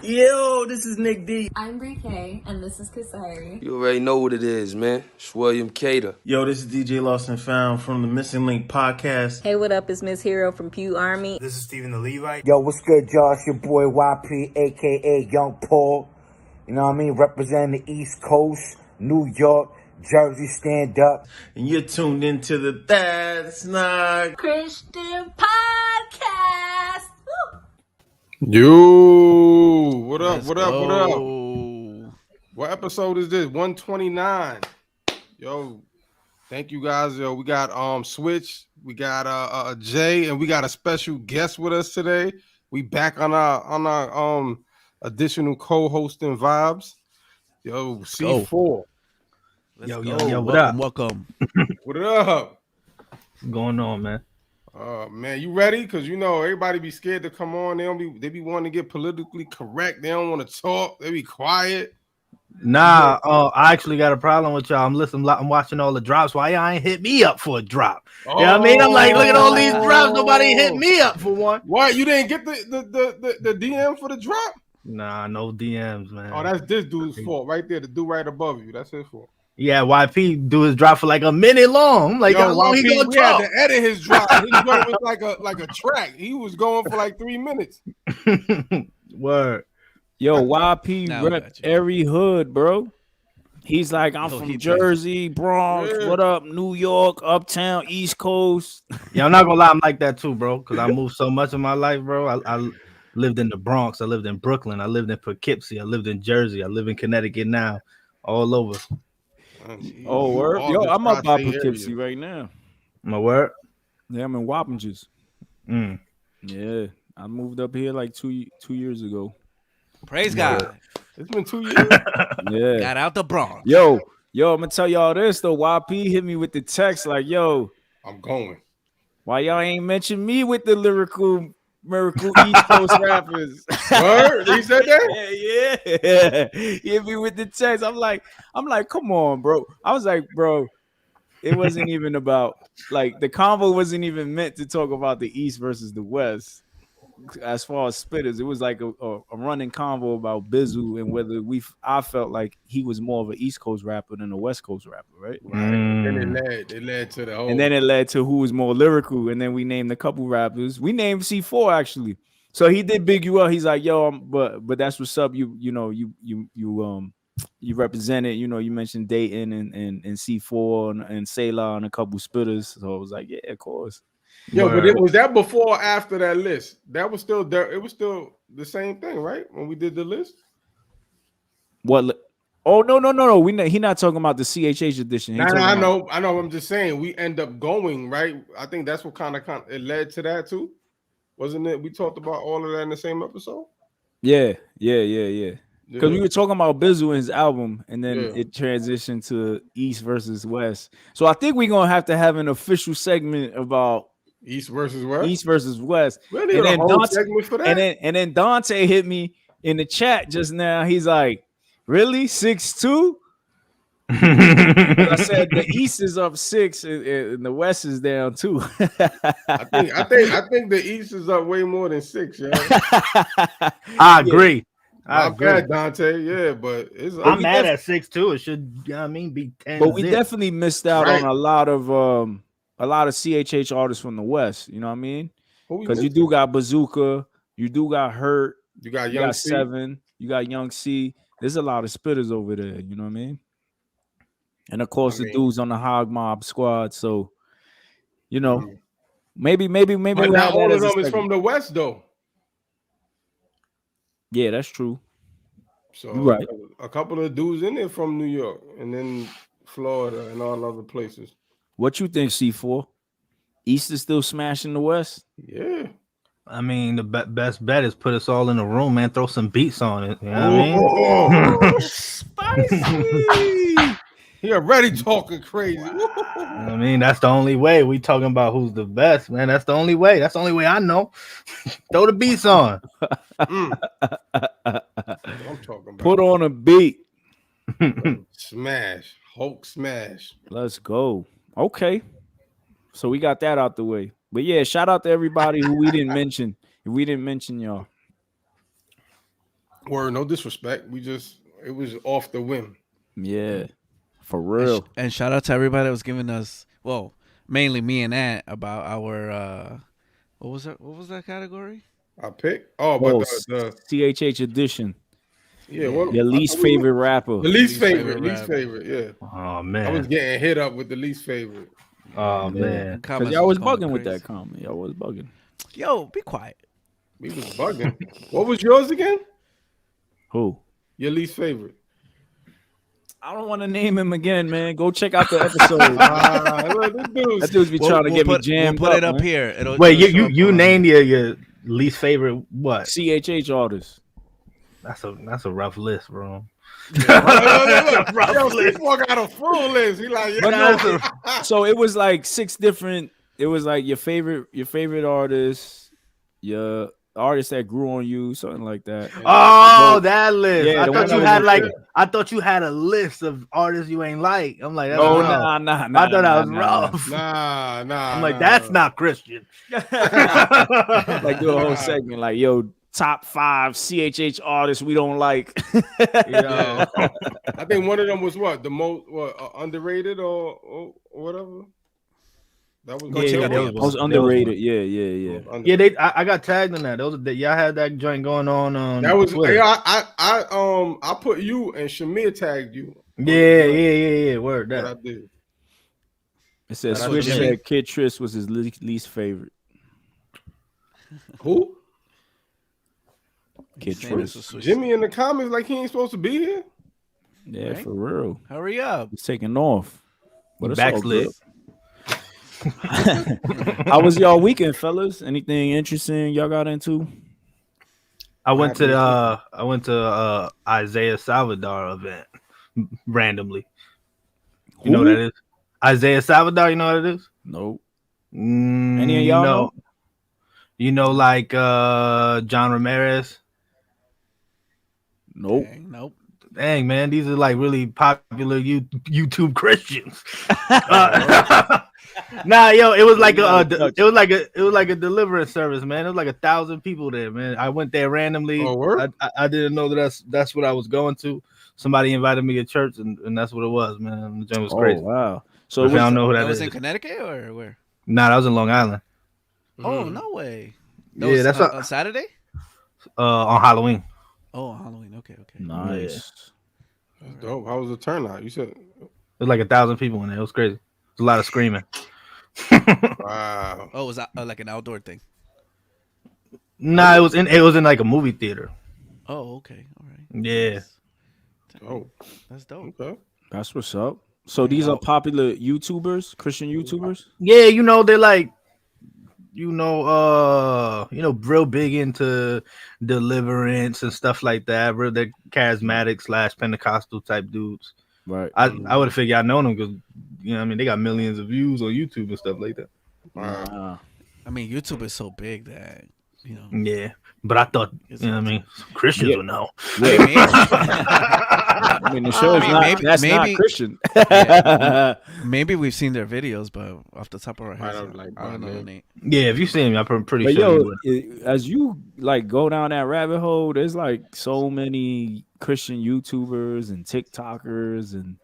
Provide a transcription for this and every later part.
Yo, this is Nick D. I'm Brie K, and this is Kasari. You already know what it is, man. It's William Cater. Yo, this is DJ Lost and Found from the Missing Link podcast. Hey, what up? It's Miss Hero from Pew Army. This is Stephen the Levite. Yo, what's good, y'all? It's your boy YP, aka Young Paul. You know what I mean? Representing the East Coast, New York, Jersey, stand up. And you're tuned into the That's Not Christian Podcast. Woo! Yo, what up? What up? What up? Oh, What episode is this? 129. Yo, thank you guys. Yo, we got Switch, we got Jay, and we got a special guest with us today. We back on our additional co-hosting vibes. Yo, C4. yo, what up? Welcome. What up? What's going on, man? Man, you ready? Because you know everybody be scared to come on. They be wanting to get politically correct. They don't want to talk. They be quiet. Nah, I actually got a problem with y'all. I'm watching all the drops. Why y'all ain't hit me up for a drop? You know what I mean? I'm like, look at all these drops. Nobody hit me up for one. What? You didn't get the DM for the drop? Nah, no DMs, man. Oh, that's this dude's fault right there. The dude right above you. That's his fault. Yeah, YP do his drop for like a minute long. I'm like, Yo, how long he gonna we had talk? to edit his drop. His drop was like a track. He was going for like 3 minutes. Word. Yo, YP Now we rep got you. every hood, bro. He's like, I'm Oh, from he Jersey, Bronx, Yeah. what up, New York, Uptown, East Coast. Yeah, I'm not gonna lie, I'm like that too, bro. Because I moved so much in my life, bro. I lived in the Bronx, I lived in Brooklyn, I lived in Poughkeepsie, I lived in Jersey, I live in Connecticut now, all over. Oh, word. All Yo, the I'm up by tri-state Poughkeepsie area. right now. My word. Yeah, I'm in Wappingers. Mm. Yeah, I moved up here like two years ago. Praise God. It's been 2 years. Yeah. Got out the Bronx. Yo, I'm gonna tell y'all this though. YP hit me with the text like, yo, I'm going. why y'all ain't mention me with the lyrical miracle East Coast rappers? Word? He said that? Yeah. He hit me with the text. I'm like, come on, bro. I was like, bro, it wasn't even about like the convo wasn't even meant to talk about the East versus the West. As far as spitters, it was like a running convo about Bizzle and whether I felt like he was more of an East Coast rapper than a West Coast rapper, right? And it led to the whole. And then it led to who was more lyrical, and then we named a couple rappers. We named C4 actually. So he did big you up. He's like, yo, but that's what's up. You represented. You know, you mentioned Dayton and C4 and Selah and a couple spitters. So I was like, yeah, of course. Yo, but was that before or after that list? That was still there. It was still the same thing, right? When we did the list. What? Oh no. He not talking about the CHH edition. He talking I about- know. I'm just saying we end up going right. I think that's what kind of it led to that too, wasn't it? We talked about all of that in the same episode. Yeah. Because we were talking about Bizzle and his album, and then it transitioned to East versus West. So I think we're gonna have to have an official segment about East versus West. East versus West. Really? And then whole Dante, segment for that? and then Dante hit me in the chat just now. He's like, "Really, 6'2"?" I said the East is up 6 and the West is down 2. I think the East is up way more than 6. Yeah. I agree. I Not agree. bad, Dante. Yeah, but it's. I'm mad at 6'2". It should, be 10. But we definitely missed out on a lot of CHH artists from the West. You know what I mean? Because you do got Bazooka, you do got Hurt, you got you Young got C. Seven, you got Young C. There's a lot of spitters over there. You know what I mean? And of course, the dudes on the Hog Mob squad. So, you know, maybe. But we'll not have all that of as a them is segment. from the West, though. Yeah, that's true. So Right. a couple of dudes in there from New York and then Florida and all other places. What you think, C4? East is still smashing the West? Yeah. I mean, the best bet is put us all in a room, man. Throw some beats on it. You know what I mean? Spicy. He already talking crazy. I mean, that's the only way. We talking about who's the best, man. That's the only way. That's the only way I know. Throw the beats on. I'm talking about. Put on a beat. Smash. Hulk smash. Let's go. Okay. So we got that out the way. But yeah, shout out to everybody who we didn't mention. If we didn't mention y'all. Word, no disrespect. It was off the whim. Yeah, for real. And shout out to everybody that was giving us, well, mainly me and Ant, about our what was that category? I picked. Oh, but the CHH edition. yeah, what Your least favorite rapper. The least favorite, yeah. Oh man, I was getting hit up with the least favorite. Oh man, because y'all was bugging with that comment. Y'all was bugging. Yo, be quiet. We was bugging. What was yours again? Who? Your least favorite? I don't want to name him again, man. Go check out the episode. That dude's be trying to get me jammed. We'll put it up here. Wait, you named your least favorite what? CHH artist. That's a rough list, bro. Rough list. Got a full list. He like, So it was like 6 different. It was like your favorite artist, your artist that grew on you, something like that. Oh, that list. Yeah, I thought you had a list of artists you ain't like. I'm like, nah. I thought that was rough. Nah. I'm like, that's not Christian. Like do a whole segment, like, yo, top 5 CHH artists we don't like. Yeah. I think one of them was what the most underrated or whatever. That was underrated. Yeah. Yeah, I got tagged in that. Y'all had that joint going on. That was Twitter. I put you and Shamir tagged you. Yeah. Word that. I did. It says Switch said Kid Tris was his least favorite. Who? Kid Tris. Jimmy in the comments like he ain't supposed to be here. Yeah, right? For real. Hurry up. He's taking off. But it's backslid. How was y'all weekend, fellas? Anything interesting y'all got into? I went to Isaiah Salvador event randomly. You know what that is? Isaiah Salvador, you know what it is? Nope. Any of y'all know? You know, like John Ramirez? Nope. Nope. Dang, man, these are like really popular YouTube Christians. Nah, yo, it was like a deliverance service, man. It was like 1,000 people there, man. I went there randomly. Oh, word? I didn't know that's what I was going to. Somebody invited me to church, and that's what it was, man. The joint was crazy. Wow. So I don't know who that is. Was in Connecticut or where? Nah, that was in Long Island. Oh, no way. Yeah, that's on Saturday? On Halloween. Oh, Halloween. Okay. Nice. That's dope. How was the turnout? You said it was like 1,000 people in there. It was crazy. There's a lot of screaming. Wow. Oh, was that like an outdoor thing? Nah, it was in like a movie theater. Oh, okay. All right. Yeah. Oh, that's dope. Okay. That's what's up. So these are popular YouTubers, Christian YouTubers? Yeah, they're like, real big into deliverance and stuff like that. Real, they're charismatic / Pentecostal type dudes. Right. I would have figured I know them because they got millions of views on YouTube and stuff like that. Wow. I mean, YouTube is so big that Yeah, but I thought Christians would know. I mean, the show is not Christian. Maybe we've seen their videos, but off the top of our heads, I don't know the name. Yeah, if you've seen me, I'm pretty but sure. As you like go down that rabbit hole, there's like so many Christian YouTubers and TikTokers, and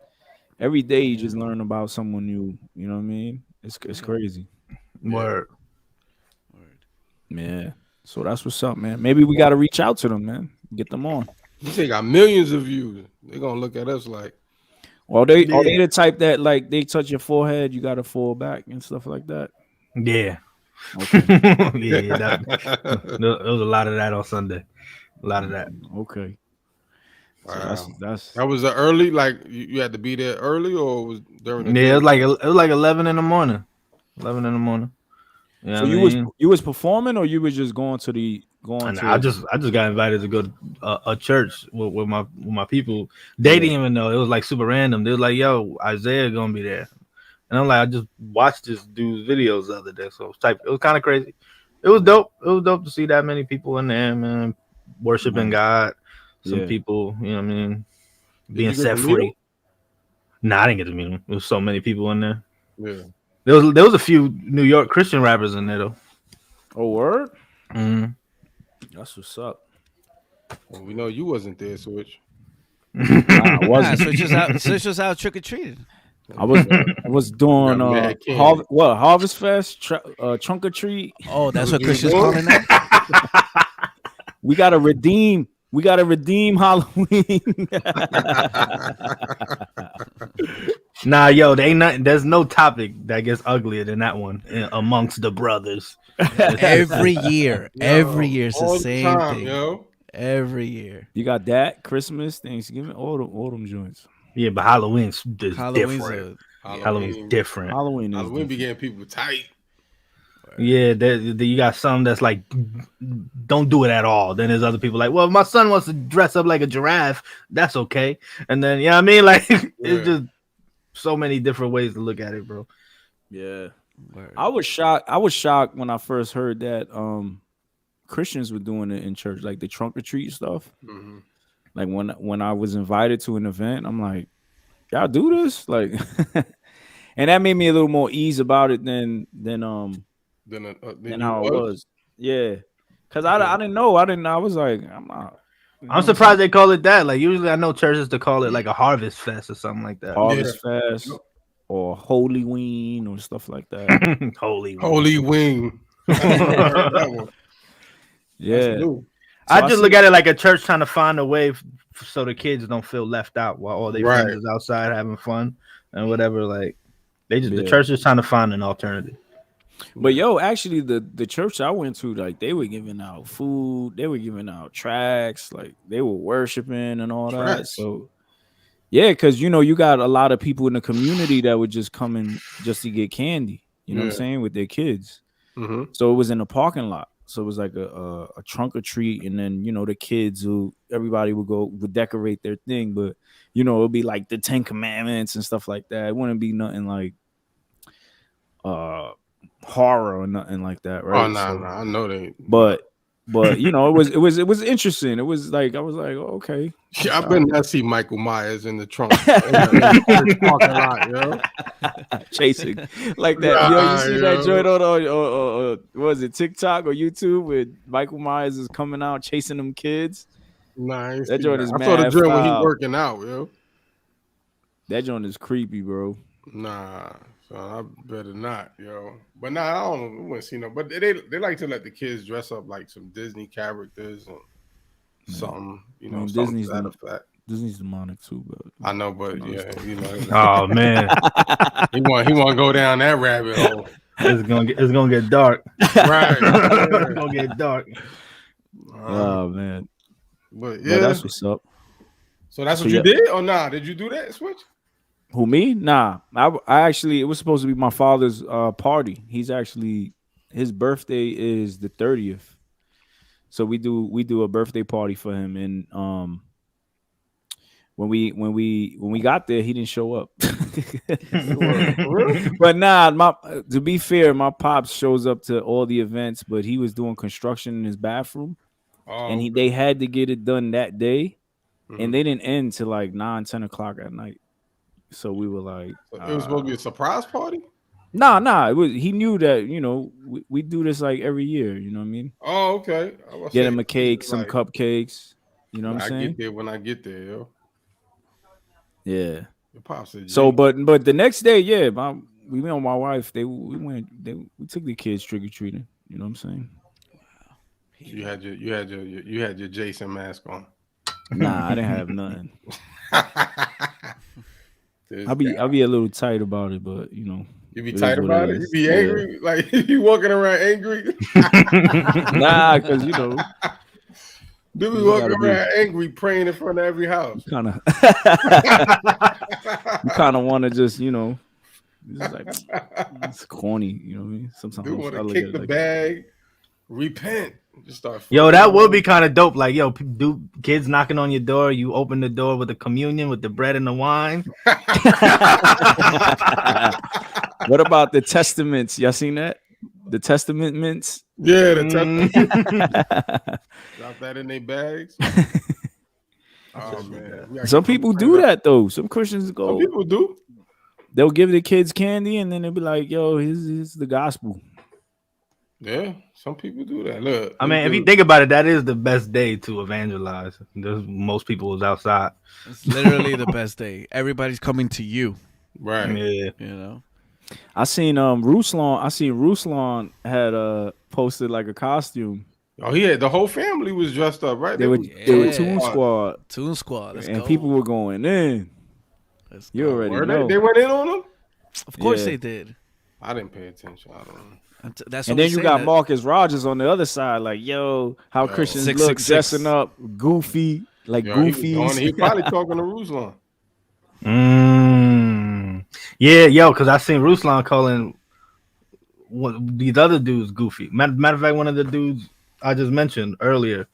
every day you just learn about someone new. You know what I mean? It's crazy. Word. Yeah. So that's what's up, man. Maybe we got to reach out to them, man. Get them on. You say got millions of views. They're gonna look at us like, well, they the type that like they touch your forehead, you got to fall back and stuff like that. Yeah. Okay. There was a lot of that on Sunday. A lot of that. Okay. wow. So that's that was early. Like you had to be there early, or was during the day? It was like 11 in the morning. 11 in the morning. You know so you was performing, or you was just going to I just got invited to go to a church with my people. They didn't even know. It was like super random. They was like, "Yo, Isaiah gonna be there," and I'm like, I just watched this dude's videos the other day, so it was kind of crazy. It was dope. It was dope to see that many people in there, man, worshiping God. Some people, being set free. Nah, I didn't get to meet him. There was so many people in there. Yeah. There was a few New York Christian rappers in there though. Oh, word? Mm-hmm. That's what's up. Well, we know you wasn't there, Switch. I wasn't. Switch was out trick or treating. I was doing mad candy. Harvest Fest, trunk or treat. Oh, that's what Christian's calling that. We gotta redeem Halloween. Nah, yo, they ain't nothing. There's no topic that gets uglier than that one amongst the brothers. Every year, every year it's the all same time, thing. yo. Every year. You got that, Christmas, Thanksgiving, all them joints. Yeah, but Halloween's different. Halloween's different. Halloween be getting people tight. Yeah, you got some that's like, don't do it at all. Then there's other people like, well, if my son wants to dress up like a giraffe, that's okay. And then, you know what I mean? Like, it's just so many different ways to look at it, bro. Yeah. I was shocked when I first heard that Christians were doing it in church, like the trunk or treat stuff. Mm-hmm. Like when I was invited to an event, I'm like, y'all do this? Like, and that made me a little more ease about it than how it was. Yeah. Cause I didn't know. I was like, I'm surprised they call it that. Like usually I know churches to call it like a harvest fest or something like that. Harvest Fest or Holy Ween or stuff like that. Holy Wing. Yeah. I just look at it like a church trying to find a way so the kids don't feel left out while all their friends is outside having fun and whatever. Like the church is trying to find an alternative. But yo, actually, the church I went to, like they were giving out food, they were giving out tracts, like they were worshiping and all that. So yeah, because you got a lot of people in the community that would just come in just to get candy. You know what I'm saying, with their kids. Mm-hmm. So it was in a parking lot. So it was like a trunk or treat, and then the kids everybody would decorate their thing, but it would be like the 10 Commandments and stuff like that. It wouldn't be nothing like horror or nothing like that, right? Oh no, I know they. But it was interesting. It was like I was like, oh, okay. Yeah, I bet I see Michael Myers in the trunk in the parking lot, chasing like that. You see that joint on what was it, TikTok or YouTube with Michael Myers is coming out chasing them kids? Nice. That joint is mad. I saw the joint when he foul. working out, yo. That joint is creepy, bro. Nah, so I better not, yo. But nah, I wouldn't see no. But they like to let the kids dress up like some Disney characters and something, Disney's something to that effect. Disney's demonic too, but I know, but Oh man, he want to go down that rabbit hole. It's gonna get dark. Right, it's gonna get dark. Oh man, but yeah, that's what's up. So that's what you did, or nah? Did you do that switch? Who, me? Nah, I actually, it was supposed to be my father's party. His birthday is the 30th, so we do a birthday party for him. And when we got there, he didn't show up. But nah, to be fair, my pops shows up to all the events, but he was doing construction in his bathroom, and they had to get it done that day, and they didn't end till like 9-10 o'clock at night. So we were like, it was supposed to be a surprise party. Nah. It was. He knew that we do this like every year. You know what I mean? Oh, okay. Get him a cake, some cupcakes. You know what I'm saying? I get there when I get there, yo. Yeah. Said, so, but the next day, yeah, we went with my wife. We took the kids trick or treating. You know what I'm saying? Wow. You had your Jason mask on. Nah, I didn't have nothing. I'll be a little tight about it, but you be tight about it. You be angry, like you walking around angry. Nah, because they be walking around angry, praying in front of every house. You kind of want to just it's like it's corny, you know what I mean? Sometimes you want to kick the bag, repent. Just start. Yo, that would be kind of dope. Like, yo, do kids knocking on your door? You open the door with the communion, with the bread and the wine. What about the testaments? Y'all seen that? The testament mints? Yeah, the testament. Drop that in their bags. Oh man. Some people do that though. Some Christians go. Some people do. They'll give the kids candy and then they'll be like, "Yo, here's the gospel." Yeah, some people do that. Look, I mean, if you think about it, that is the best day to evangelize. Most people was outside. It's literally the best day. Everybody's coming to you. right. Yeah. You know. I seen Ruslan had posted like a costume. Oh, yeah, the whole family was dressed up, right? They were Yeah. Toon Squad, Toon Squad. Let's and go. people were going in. Let's You go. already Were know. they went in on them? Of course Yeah. they did. I didn't pay attention. I don't know. That's And what then I'm you saying, got that- Marcus Rogers on the other side, like, yo, how Christians look 666. dressing up, goofy, like Yo, goofies. he probably talking to Ruslan. Yeah, yo, because I seen Ruslan calling these other dudes goofy. Matter of fact, one of the dudes I just mentioned earlier,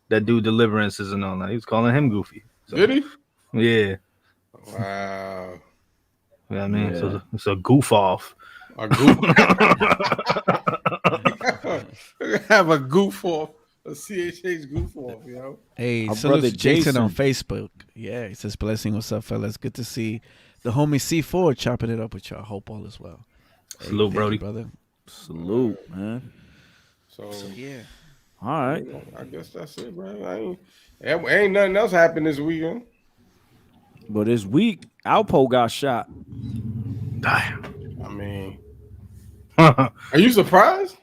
that do deliverances and all that, he was calling him goofy. So, Did he? yeah. Wow. You know what I mean? Yeah. So it's a goof off. A goof. Have a goof off. A CHH goof off, yo. Hey, Our salute brother to Jason on Jason. Facebook. Yeah, he says, blessing. What's up, fellas? Good to see the homie C4 chopping it up with y'all. Hope all is well. Hey, Salute, thank you, Brody. brother. Salute, man. So, Yeah. All right. I guess that's it, bro. Ain't nothing else happened this weekend. But this week, Alpo got shot. Damn. I mean, are you surprised?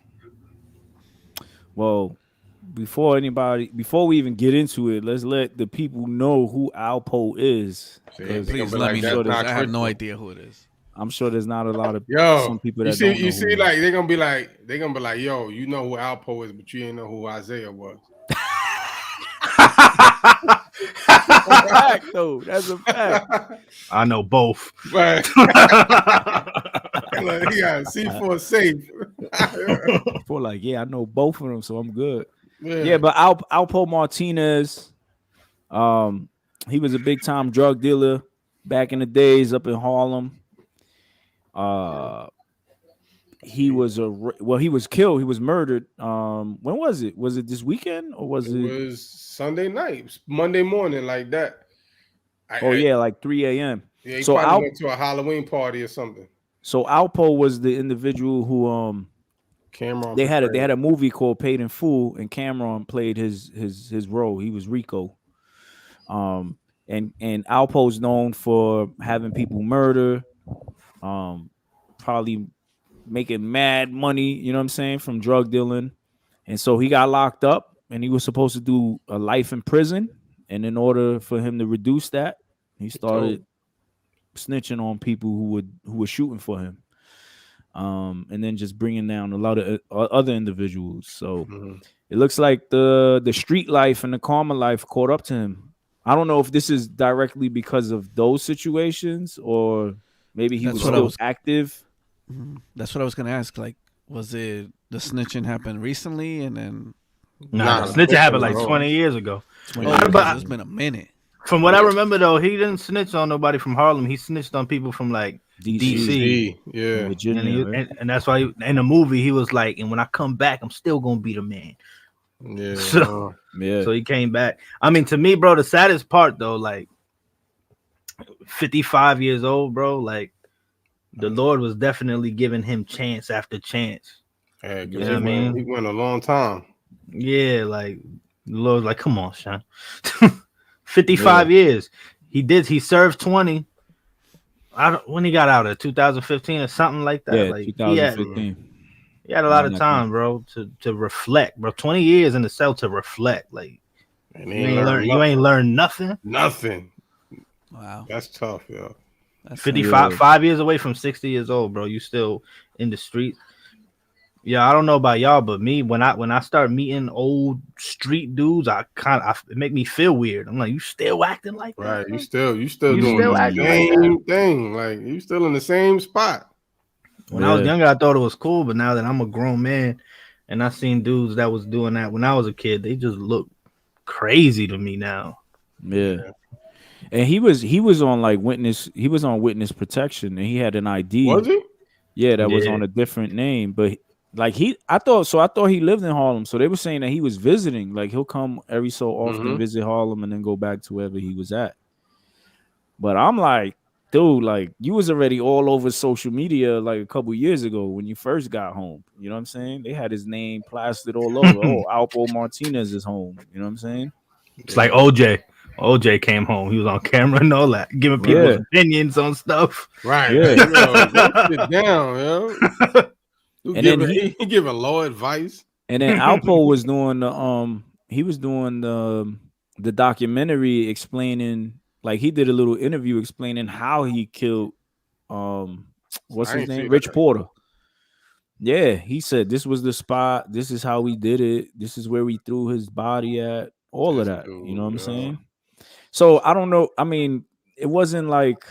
Well, before we even get into it, let's let the people know who Alpo is. Please let me know. I have no idea who it is. I'm sure there's not a lot of some people you that see, don't know. you see, like they're gonna be like, yo, you know who Alpo is, but you ain't know who Isaiah was. That's a fact, though. That's a fact. I know both. Right. Like, he got C4 safe. For like, yeah, I know both of them, so I'm good. Yeah, Yeah, but Alpo Martinez, he was a big time drug dealer back in the days up in Harlem. He was he was killed. He was murdered. When was it? Was it this weekend or was it? It was Sunday night, Monday morning, like that. Yeah, like 3 a.m. Yeah, he So probably went to a Halloween party or something. So Alpo was the individual who Cameron. they had a movie called Paid in Full, and Cameron played his role. He was Rico. And Alpo's known for having people murder, probably making mad money, you know what I'm saying, from drug dealing. And so he got locked up and he was supposed to do a life in prison. And in order for him to reduce that, he started snitching on people who were shooting for him. And then just bringing down a lot of other individuals. So it looks like the street life and the karma life caught up to him. I don't know if this is directly because of those situations or maybe he was still active. That's what I was gonna ask. Like, was it the snitching happened recently and then? Nah, the snitching happened like 20 years ago. It's been a minute. From what I remember, though, he didn't snitch on nobody from Harlem. He snitched on people from like DC. Yeah, Virginia, and that's why in the movie he was like, "And when I come back, I'm still gonna be the man." Yeah. So he came back. I mean, to me, bro, the saddest part though, like 55 years old, bro, like the Lord was definitely giving him chance after chance. Yeah, you know he went a long time. Yeah, like the Lord's like, come on, Sean. 55 years. He served 20. When he got out of 2015 or something like that. Yeah, like 2015. He had a lot of time, bro, to reflect, bro. 20 years in the cell to reflect. Like you ain't learned nothing. Nothing. Wow. That's tough, yo. 55, 5 years away from 60 years old, bro. You still in the street. Yeah, I don't know about y'all, but me, when I start meeting old street dudes, it make me feel weird. I'm like, you still acting like that? Right. You still doing the same thing. Like you still in the same spot. When I was younger, I thought it was cool, but now that I'm a grown man and I seen dudes that was doing that when I was a kid, they just look crazy to me now. Yeah. And he was on like witness protection and he had an ID. Was he? Yeah, that was on a different name, but like I thought he lived in Harlem. So they were saying that he was visiting, like he'll come every so often visit Harlem and then go back to wherever he was at. But I'm like, dude, like you was already all over social media like a couple years ago when you first got home. You know what I'm saying? They had his name plastered all over. Oh, Alpo Martinez is home. You know what I'm saying? It's like OJ. OJ came home. He was on camera and all that, giving people Yeah. opinions on stuff. Right. Yeah. Yo, go sit down, yo. And then He giving law advice. And then Alpo was doing the documentary explaining, like he did a little interview explaining how he killed what's his name? Rich Porter. Yeah, he said this was the spot, this is how we did it, this is where we threw his body at, all of that. You know what I'm saying? So I don't know. I mean, it wasn't like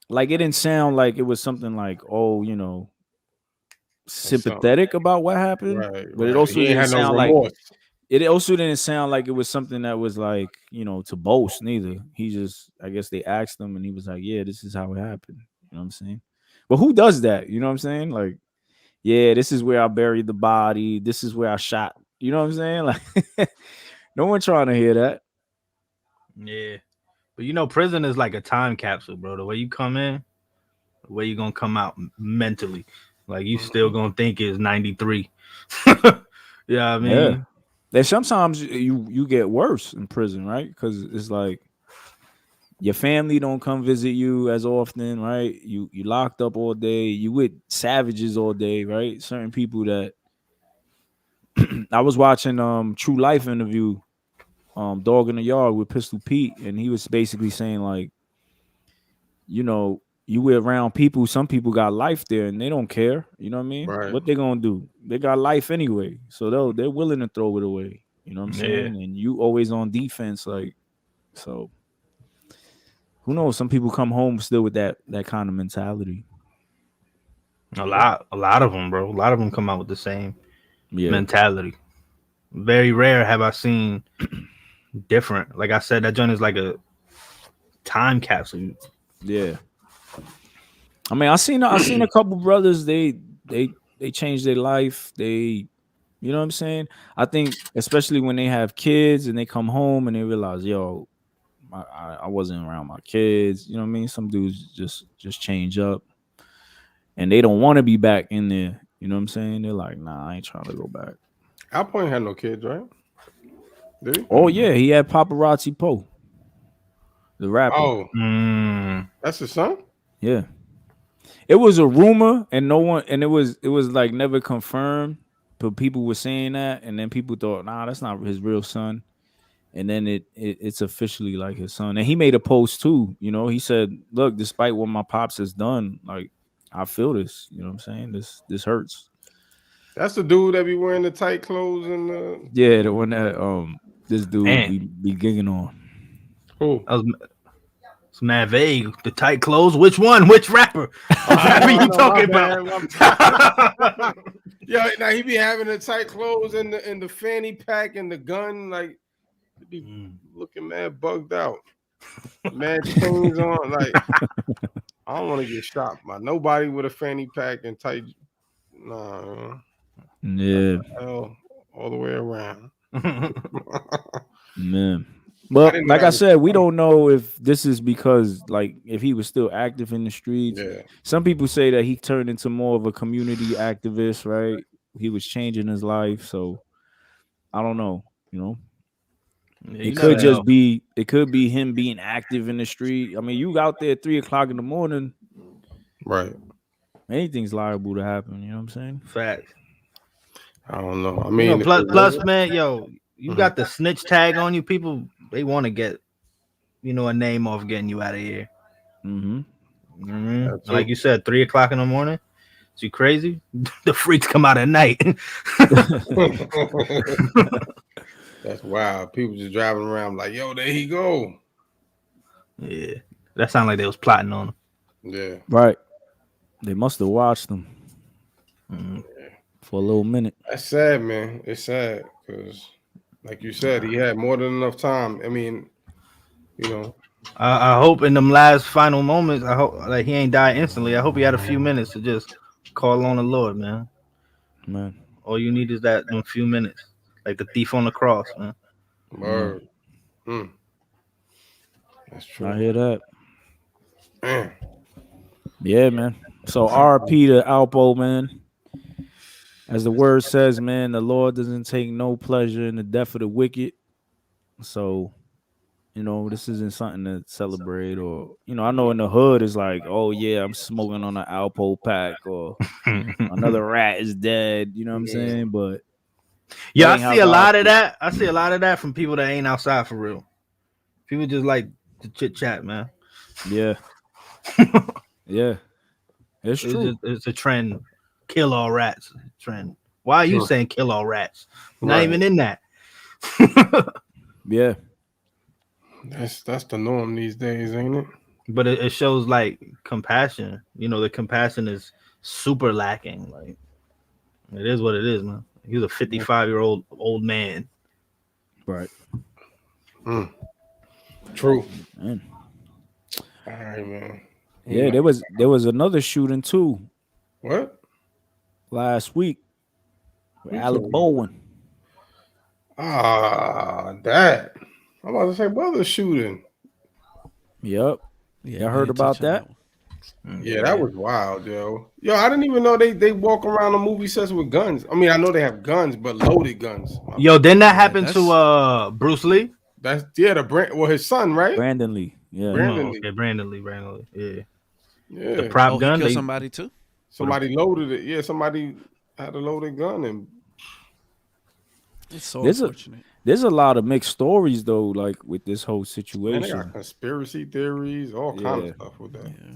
it didn't sound like it was something like, oh, you know, sympathetic about what happened, right, but it also didn't sound like it was something that was like, you know, to boast neither. He just, I guess they asked him and he was like, yeah, this is how it happened. You know what I'm saying? But who does that? You know what I'm saying? Like, yeah, this is where I buried the body, this is where I shot. You know what I'm saying? Like, no one trying to hear that. Yeah, but you know, prison is like a time capsule, bro. The way you come in, the way you're gonna come out mentally. Like you still gonna think it's 93. Yeah, I mean, yeah. There's sometimes you get worse in prison, right? Because it's like your family don't come visit you as often, right? You locked up all day. You with savages all day, right? Certain people that I was watching True Life interview, Dog in the Yard with Pistol Pete, and he was basically saying like, you know, you were around people, some people got life there and they don't care. You know what I mean? Right. What they gonna do? They got life anyway. So they're willing to throw it away. You know what I'm saying? And you always on defense, like, so who knows? Some people come home still with that kind of mentality. a lot of them, bro. A lot of them come out with the same mentality. Very rare have I seen different. Like I said, that joint is like a time capsule. Yeah. I mean, I seen a couple brothers. They changed their life. They, you know what I'm saying? I think especially when they have kids and they come home and they realize, yo, I wasn't around my kids. You know what I mean? Some dudes just change up, and they don't want to be back in there. You know what I'm saying? They're like, nah, I ain't trying to go back. Alpo ain't had no kids, right? Did he? Oh yeah, he had Paparazzi Poe, the rapper. Oh, that's his son. Yeah. It was a rumor, and it was like never confirmed, but people were saying that, and then people thought, nah, that's not his real son, and then it's officially like his son. And he made a post too, you know, he said, look, despite what my pops has done, like, I feel this, you know what I'm saying? This hurts. That's the dude that be wearing the tight clothes and the the one that this dude be gigging on. Who? It's mad vague. The tight clothes. Which one? Which rapper? What rapper you talking about? Yeah, now he be having the tight clothes and the fanny pack and the gun, like he be looking mad bugged out. Mad chains on, like I don't want to get shot by nobody with a fanny pack and tight. Nah. Yeah. All the way around. Man. But like I said, we don't know if this is because, like, if he was still active in the streets. Yeah. Some people say that he turned into more of a community activist, right? He was changing his life. So I don't know, you know. Yeah, it could just be him being active in the street. I mean, you out there at 3:00 in the morning. Right. Anything's liable to happen, you know what I'm saying? Facts. I don't know. I mean, you know, plus, man, yo, you got the snitch tag on you. People, they want to get, you know, a name off getting you out of here. Like you said, 3:00 in the morning. Is you crazy? The freaks come out at night. That's wild. People just driving around like, yo, there he go. Yeah, that sounded like they was plotting on him. Yeah, right. They must have watched him for a little minute. That's sad, man. It's sad because, like you said, he had more than enough time. I mean, you know. I hope in them last final moments, I hope like he ain't died instantly. I hope he had a few minutes to just call on the Lord, man. Man, all you need is that in a few minutes, like the thief on the cross, man. Word. That's true. I hear that. Man. Yeah, man. So RP to Alpo, man. As the word says, man, the Lord doesn't take no pleasure in the death of the wicked. So, this isn't something to celebrate, or I know in the hood it's like, oh yeah, I'm smoking on an Alpo pack, or another rat is dead. You know what I'm saying? But yeah, I see a lot of that. I see a lot of that from people that ain't outside for real. People just like to chit chat, man. Yeah, yeah, it's true. It's a trend. Kill all rats. Trend. Why are you saying kill all rats? Not even in that. Yeah, that's the norm these days, ain't it? But it shows like compassion. The compassion is super lacking. Like it is what it is, man. He's a 55-year-old old man. Right. True. Man. All right, man. Yeah, there was another shooting too. What? Last week with Alec Baldwin. That. I'm about to say brother shooting. Yep. Yeah, I heard about that. Yeah, that was wild, yo. Yo, I didn't even know they walk around the movie sets with guns. I mean, I know they have guns, but loaded guns. Yo, didn't that happen to Bruce Lee? That's his son, right? Brandon Lee. Yeah. Brandon Lee. Okay, Brandon Lee. Yeah. Yeah. The prop gun. He killed somebody too. Somebody loaded it. Yeah, somebody had a loaded gun, and it's so unfortunate. There's a lot of mixed stories though, like with this whole situation. Man, they got conspiracy theories, all kinds of stuff with that. Yeah.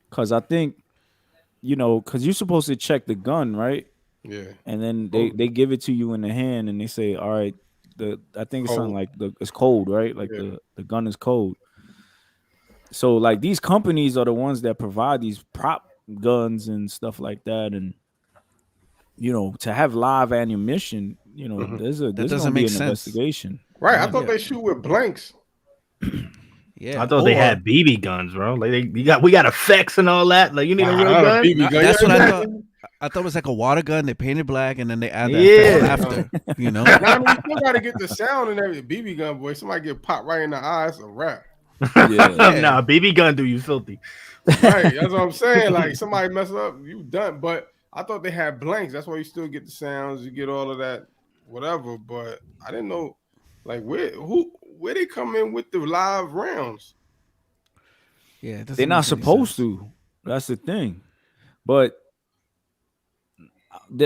Cause I think, cause you're supposed to check the gun, right? Yeah. And then they give it to you in the hand, and they say, all right, I think it's something like it's cold, right? Like the gun is cold. So like these companies are the ones that provide these prop guns and stuff like that, and to have live ammunition, there's doesn't make sense. Investigation, right? I thought they shoot with blanks. Yeah, I thought they had BB guns, bro. Like we got effects and all that. Like you need a real gun. BB gun. That's what I thought. I thought it was like a water gun. They painted black, and then they add that after. Now, I mean, you still got to get the sound and everything. BB gun, boy. Somebody get popped right in the eyes, a wrap. Nah, BB gun do you filthy. Right, that's what I'm saying. Like somebody mess up, you done. But I thought they had blanks. That's why you still get the sounds, you get all of that, whatever. But I didn't know, like where they come in with the live rounds. Yeah, they're not supposed to. That's the thing. But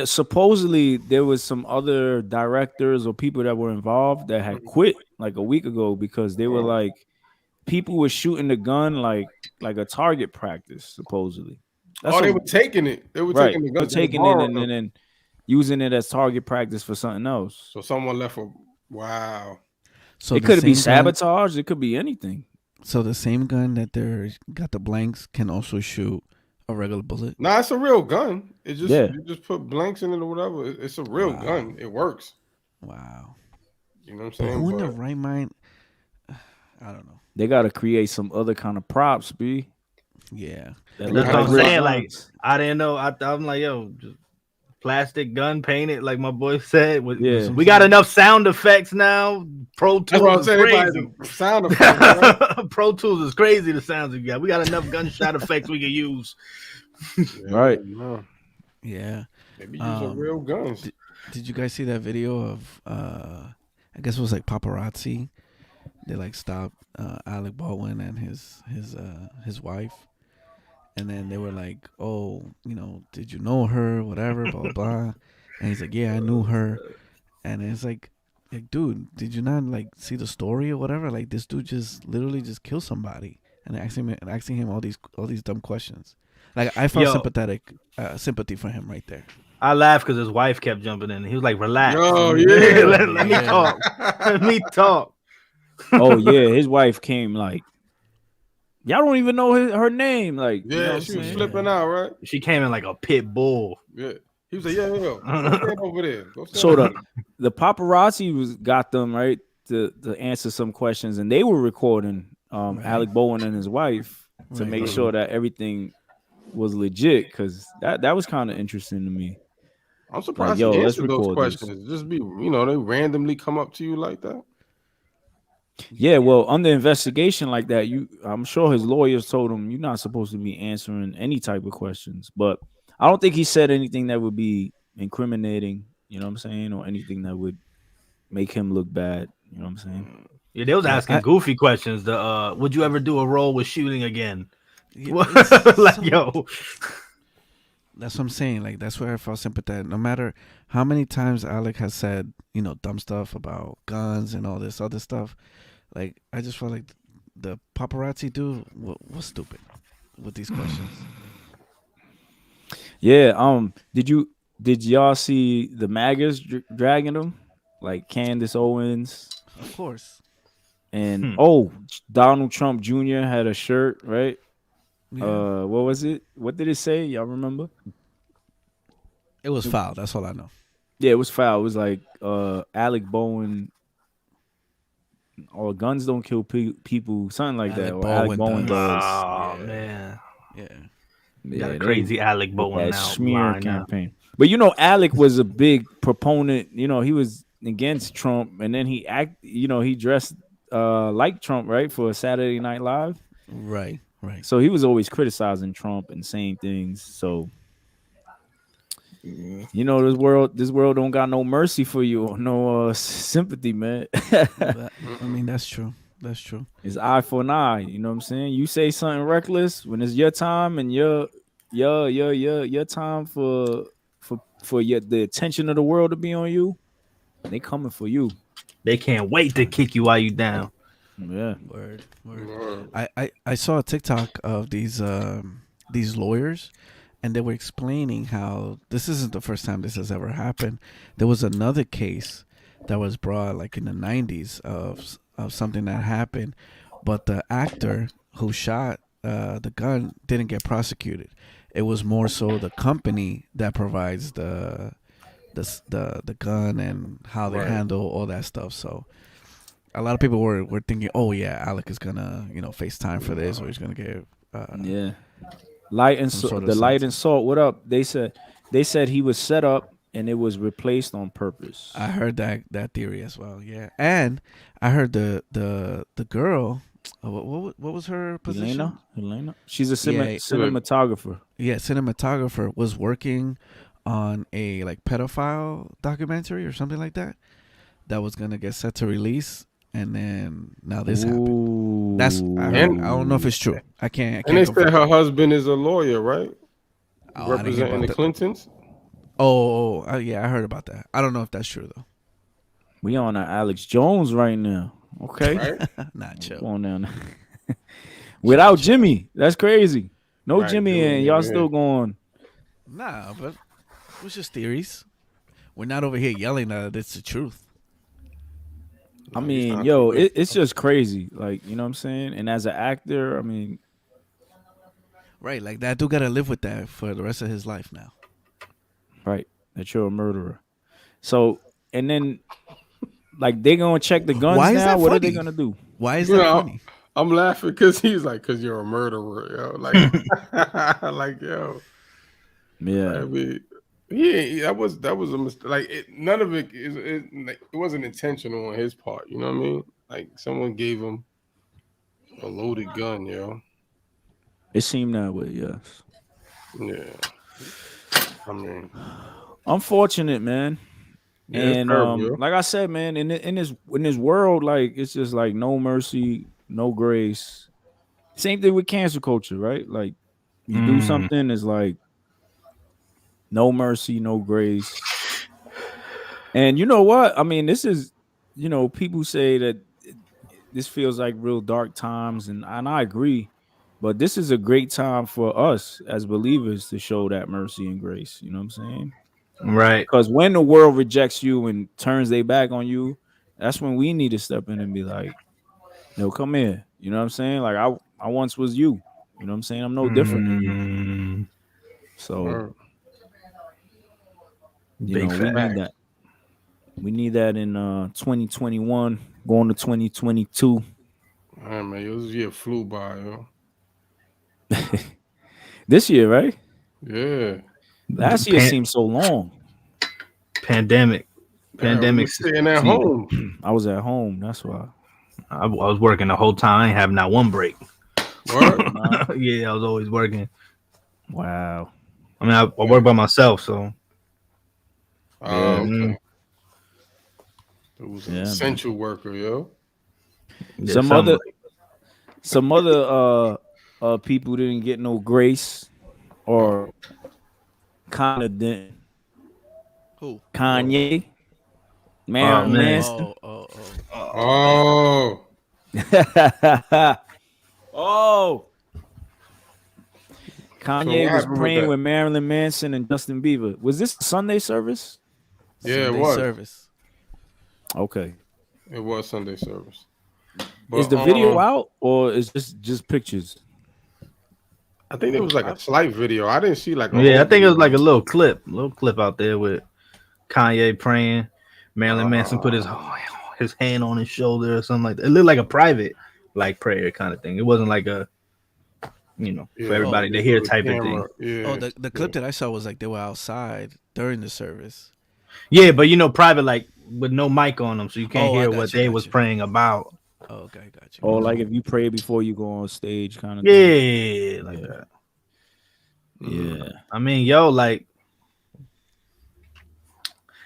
supposedly there was some other directors or people that were involved that had quit like a week ago because they were like, people were shooting the gun like a target practice, supposedly. They were taking it. They were taking the gun. Taking it and then using it as target practice for something else. So someone left a wow. So it could be sabotage. It could be anything. So the same gun that got the blanks can also shoot a regular bullet. Nah, it's a real gun. It just you just put blanks in it or whatever. It's a real gun. It works. Wow. You know what I'm saying? Who in their right mind? I don't know. They got to create some other kind of props, B. Yeah. That's what I'm saying. Like, I didn't know. I'm like, yo, just plastic gun painted, like my boy said. We got enough sound effects now. Pro Tools is crazy. Sound effects, right? Pro Tools is crazy. The sounds we got. We got enough gunshot effects we can use. Right. Yeah. Maybe using real guns. Did you guys see that video of? I guess it was like paparazzi. They like stopped Alec Baldwin and his wife, and then they were like, "Oh, did you know her? Whatever, blah blah blah." And he's like, "Yeah, I knew her." And it's like, dude, did you not like see the story or whatever? Like this dude just literally just killed somebody, and asking him all these dumb questions. Like I felt sympathy for him right there. I laughed because his wife kept jumping in. He was like, "Relax, let me talk. Let me talk." Oh yeah, his wife came like, y'all don't even know her name. Like, she was flipping out, right? She came in like a pit bull. Yeah, he was like, "Yeah, go stand over there." So the paparazzi got them right to answer some questions, and they were recording Alec Baldwin and his wife to make sure that everything was legit. Because that was kind of interesting to me. I'm surprised you answered those questions. Just be, they randomly come up to you like that. Yeah, well, under investigation like that, I'm sure his lawyers told him you're not supposed to be answering any type of questions. But I don't think he said anything that would be incriminating, you know what I'm saying, or anything that would make him look bad. You know what I'm saying? Yeah, they was Yeah, asking goofy questions. Would you ever do a role with Shooting again? it's Like, so- yo, That's what I'm saying. Like that's where I felt sympathetic. No matter how many times Alec has said, dumb stuff about guns and all this other stuff, like I just felt like the paparazzi dude was stupid with these questions. Yeah. Did y'all see the MAGAs dragging him, like Candace Owens Of course. and Donald Trump Jr. had a shirt, right? Yeah. What was it? What did it say? Y'all remember? It was foul. That's all I know. Yeah, it was foul. It was like Alec Bowen or guns don't kill people, something like that. Or Alec Bowen does. oh Yeah. man, Yeah. got a they- crazy Alec with Bowen that now. smear line now. campaign. But Alec was a big proponent. He was against Trump, and then he dressed like Trump, right, for Saturday Night Live. Right. Right. So he was always criticizing Trump and saying things. So this world don't got no mercy for you or no sympathy, man. I mean, that's true. That's true. It's eye for an eye. You know what I'm saying? You say something reckless when it's your time and your time for the attention of the world to be on you. They coming for you. They can't wait to kick you while you down. Yeah. Word. I saw a TikTok of these lawyers, and they were explaining how this isn't the first time this has ever happened. There was another case that was brought like in the 90s of something that happened, but the actor who shot the gun didn't get prosecuted. It was more so the company that provides the gun and how they handle all that stuff. So a lot of people were thinking, oh yeah, Alec is gonna face time for this, or he's gonna get Yeah. Light and some sort of the light sentence. and salt. What up? They said he was set up and it was replaced on purpose. I heard that theory as well. Yeah, and I heard the girl. What was her position? Helena. She's a Yeah, cinematographer. Yeah, cinematographer was working on a like pedophile documentary or something like that was gonna get set to release, and then now this happened. That's I heard. I don't know if it's true. I can't. And they confirm. said her husband is a lawyer, right? Oh, I didn't hear Representing about the that. Clintons. Yeah, I heard about that. I don't know if that's true though. We on Alex Jones right now. Okay. Right? Not chill. Come on down. Without Jimmy. That's crazy. No Right, Jimmy Jimmy and y'all over still here. going. Nah, but it was just theories. We're not over here yelling that it's the truth. I he's mean, not yo, correct. it's just crazy. Like, you know what I'm saying? And as an actor, I mean, Right, like that dude gotta live with that for the rest of his life now. right, that you're a murderer. So, and then, like, they gonna check the guns Why is now? that What are they funny? gonna do? Why is You that know, funny? I'm laughing because he's like, because you're a murderer, yo. Like, like, yo. Yeah. I mean, yeah, that was a mistake. Like, none of it it wasn't intentional on his part. You know what I mean? Like, someone gave him a loaded gun, yo. It seemed that way, yes. Yeah. I mean, Unfortunate, man. yeah, it's And terrible, yo. like I said, man, in this world, like it's just like no mercy, no grace. Same thing with cancel culture, right? Like you do something, it's like no mercy, no grace. And you know what? I mean, this is, people say that this feels like real dark times, and I agree. But this is a great time for us as believers to show that mercy and grace. You know what I'm saying? Right. Because when the world rejects you and turns their back on you, that's when we need to step in and be like, no, come here. You know what I'm saying? Like I once was you. You know what I'm saying? I'm no different than you. So we need that. We need that in 2021, going to 2022. All right, man, yo, this year flew by, yo. This year, right? Yeah. Last year seemed so long. Pandemic. Pandemic. Staying at home. I was at home. That's why. I was working the whole time. I ain't have not one break. Word? Yeah, I was always working. Wow. I mean, I work by myself, so. Okay. It was an essential worker, yo. Yeah, some other people didn't get no grace, or kind of didn't. Who? Kanye, Marilyn man. Manson. Oh. Oh. Kanye what was happened with praying that? with Marilyn Manson and Justin Bieber. Was this a Sunday service? Yeah, Sunday it was. service. Okay. It was Sunday service. Is the video out, or is this just pictures? I think it was like a slight video. I didn't see like a Yeah, I whole think it was video. like a little clip out there with Kanye praying. Marilyn Manson put his hand on his shoulder or something like that. It looked like a private like prayer kind of thing. It wasn't like a, for everybody to hear type of thing. Yeah. Oh, the clip that I saw was like they were outside during the service. Yeah, but private, like with no mic on them, so you can't hear what they was praying about. Oh, okay, got you. Or like if you pray before you go on stage, kind of. Yeah, like that. Yeah. I mean, like,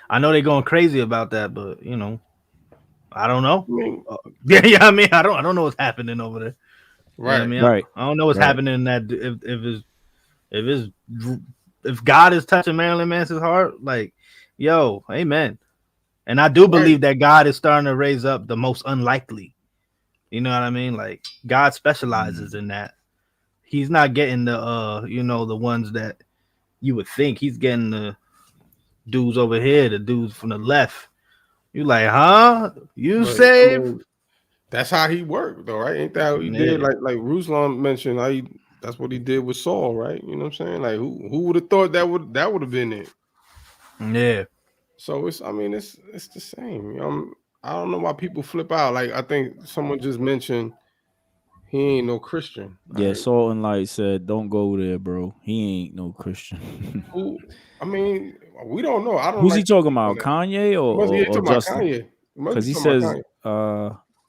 I know they're going crazy about that, but I don't know. I mean, I don't know what's happening over there. Right. I mean, Right. I don't know what's happening in that. If God is touching Marilyn Manson's heart, like, amen. And I do believe that God is starting to raise up the most unlikely. You know what I mean? Like, God specializes in that. He's not getting the the ones that you would think. He's getting the dudes over here, the dudes from the left. You like, huh? You saved? I mean, that's how he worked, though, right? Ain't that how he did? Like Ruslan mentioned, that's what he did with Saul, right? You know what I'm saying? Like, who would have thought that would have been it? Yeah. So it's the same. I don't know why people flip out. Like, I think someone just mentioned he ain't no Christian. Yeah, right? Salt and Light said, "Don't go there, bro. He ain't no Christian." Who? I mean, we don't know. I don't. Who's he talking about? Kanye or talking about Justin? Kanye? Because he says,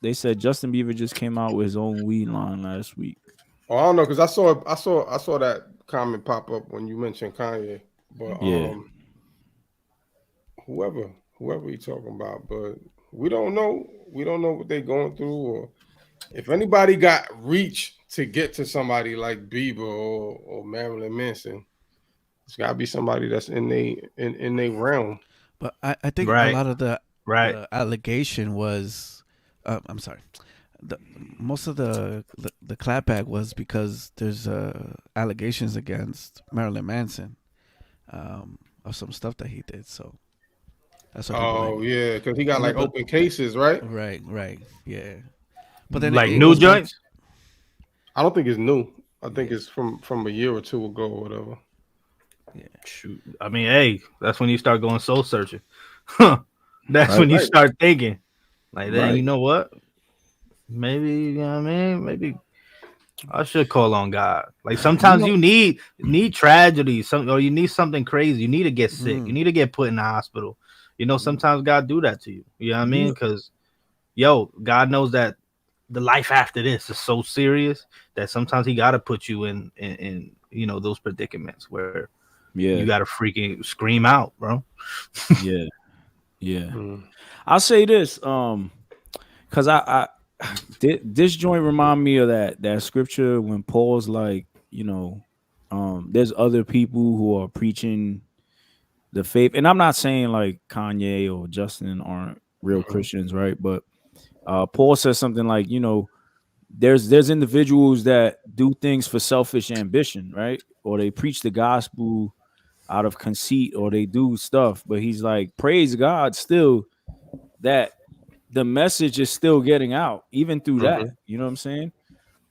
they said Justin Bieber just came out with his own weed line last week. Oh, I don't know, because I saw that comment pop up when you mentioned Kanye. But whoever you talking about, but we don't know. We don't know what they're going through, or if anybody got reach to get to somebody like Bieber or Marilyn Manson. It's got to be somebody that's in they realm. But I think a lot of the allegation was, I'm sorry, most of the clapback was because there's allegations against Marilyn Manson of some stuff that he did. So that's what. Yeah, because he got like open cases, right? Right, yeah. But then like new joints. I don't think it's new. I think it's from a year or two ago or whatever. Yeah. Shoot. I mean, hey, that's when you start going soul searching. That's when you start thinking, like, then you know what? Maybe, maybe I should call on God. Like sometimes you need tragedy, or you need something crazy. You need to get sick. You need to get put in the hospital. Sometimes God do that to you. You know what I mean? Because God knows that the life after this is so serious that sometimes He got to put you in those predicaments where. Yeah, you gotta freaking scream out, bro. Yeah. I'll say this, because I this joint remind me of that scripture when Paul's like, there's other people who are preaching the faith, and I'm not saying like Kanye or Justin aren't real Christians, right? But Paul says something like, there's individuals that do things for selfish ambition, right? Or they preach the gospel out of conceit, or they do stuff, but he's like, praise God still that the message is still getting out even through that. You know what I'm saying?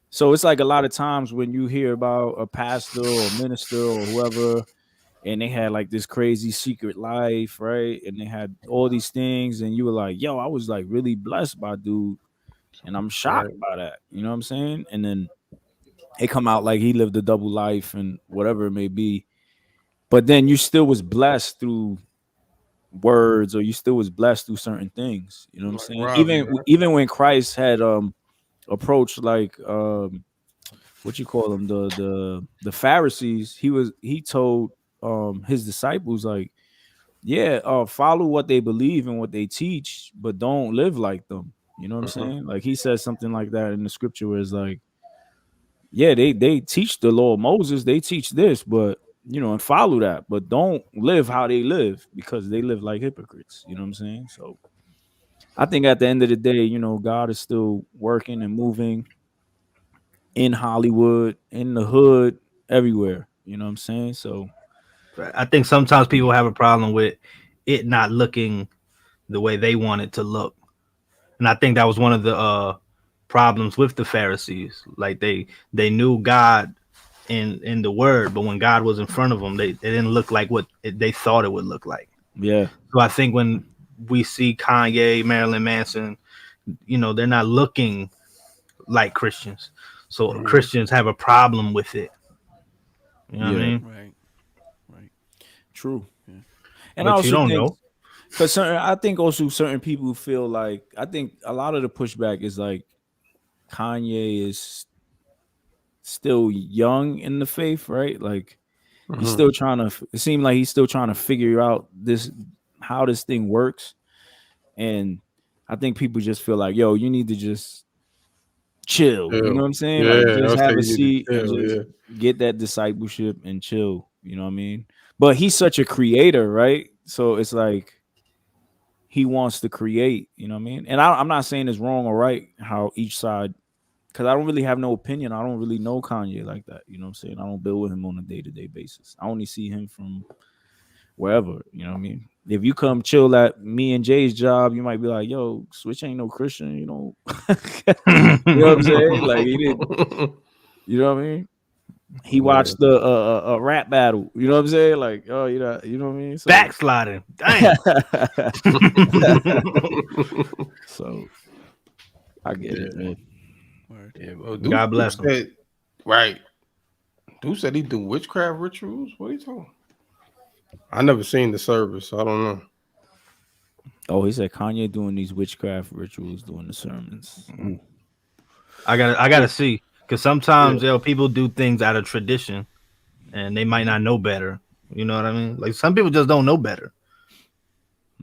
So it's like a lot of times when you hear about a pastor or minister or whoever, and they had like this crazy secret life, right? And they had all these things, and you were like, yo, I was like really blessed by dude, and I'm shocked by that. You know what I'm saying? And then it come out like he lived a double life and whatever it may be. But then you still was blessed through words, or you still was blessed through certain things. You know what I'm saying? Robbie, right? Even when Christ had approached like what you call them, the Pharisees, he told his disciples like, yeah, follow what they believe and what they teach, but don't live like them. You know what I'm saying? Like he says something like that in the scripture where it's like, yeah, they teach the law of Moses, they teach this, but and follow that, but don't live how they live, because they live like hypocrites. You know what I'm saying? So I think at the end of the day, God is still working and moving in Hollywood, in the hood, everywhere. You know what I'm saying? So I think sometimes people have a problem with it not looking the way they want it to look. And I think that was one of the problems with the Pharisees. Like they knew God in the word, but when God was in front of them, it didn't look like what they thought it would look like. Yeah. So I think when we see Kanye, Marilyn Manson, they're not looking like Christians. So Christians have a problem with it. You know what I mean? Right. True. Yeah. And But I also you don't think, know. because I think also certain people feel like, I think a lot of the pushback is like Kanye is still young in the faith, right? Like he's still trying to, it seems like he's still trying to figure out how this thing works. And I think people just feel like, yo, you need to just chill. You know what I'm saying? Like just have a seat and just get that discipleship and chill. You know what I mean? But he's such a creator, right? So it's like he wants to create, you know what I mean? And I'm not saying it's wrong or right how each side, because I don't really have no opinion. I don't really know Kanye like that. You know what I'm saying? I don't build with him on a day-to-day basis. I only see him from wherever, you know what I mean? If you come chill at me and Jay's job, you might be like, yo, Switch ain't no Christian, you know? You know what I'm saying? Like he didn't, you know what I mean? He watched a rap battle, you know what I'm saying? Like, oh, you know what I mean? So, Backsliding. Damn. So I get it, man. Yeah, well, God bless him. Right. Dude said he do witchcraft rituals. What are you talking? I never seen the service, so I don't know. Oh, he said Kanye doing these witchcraft rituals during the sermons. Ooh. I gotta see, because sometimes people do things out of tradition, and they might not know better. You know what I mean? Like some people just don't know better.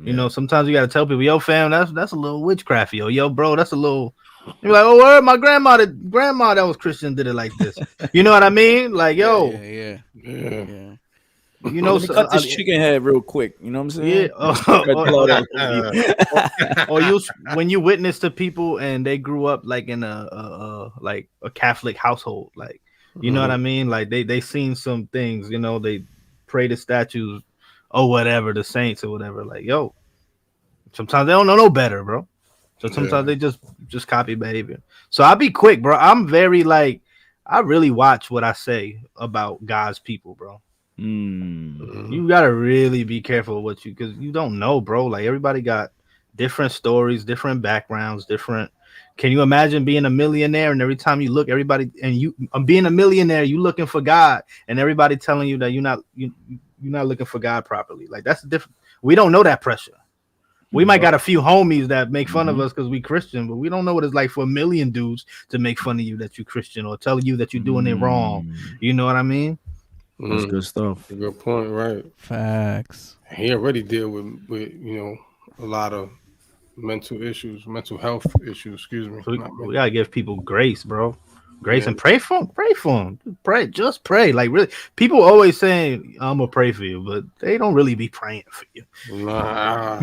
You know, sometimes you gotta tell people, yo, fam, that's a little witchcraft, yo, bro, that's a little. You're like, oh, word, my grandma that was Christian did it like this. You know what I mean? Like, yo, yeah. You know, cut this chicken head real quick. You know what I'm saying? Yeah. Or when you witness to people and they grew up like in a Catholic household, like you know what I mean? Like they seen some things, they pray to statues or whatever, the saints or whatever. Like, yo, sometimes they don't know no better, bro. So sometimes they just copy behavior. So I'll be quick, bro. I'm very I really watch what I say about God's people, bro. You gotta really be careful with because you don't know, bro. Like everybody got different stories, different backgrounds, different. Can you imagine being a millionaire and every time you look, everybody and you being a millionaire, you looking for God, and everybody telling you that you're not looking for God properly. Like that's different. We don't know that pressure. We might got a few homies that make fun of us because we Christian, but we don't know what it's like for a million dudes to make fun of you that you Christian or tell you that you're doing it wrong. You know what I mean? That's good stuff. Good point, right? Facts. He already deal with a lot of mental health issues. Excuse me. So we gotta give people grace, bro. Grace and pray for them. Just pray. Like really, people always saying I'm gonna pray for you, but they don't really be praying for you. Nah.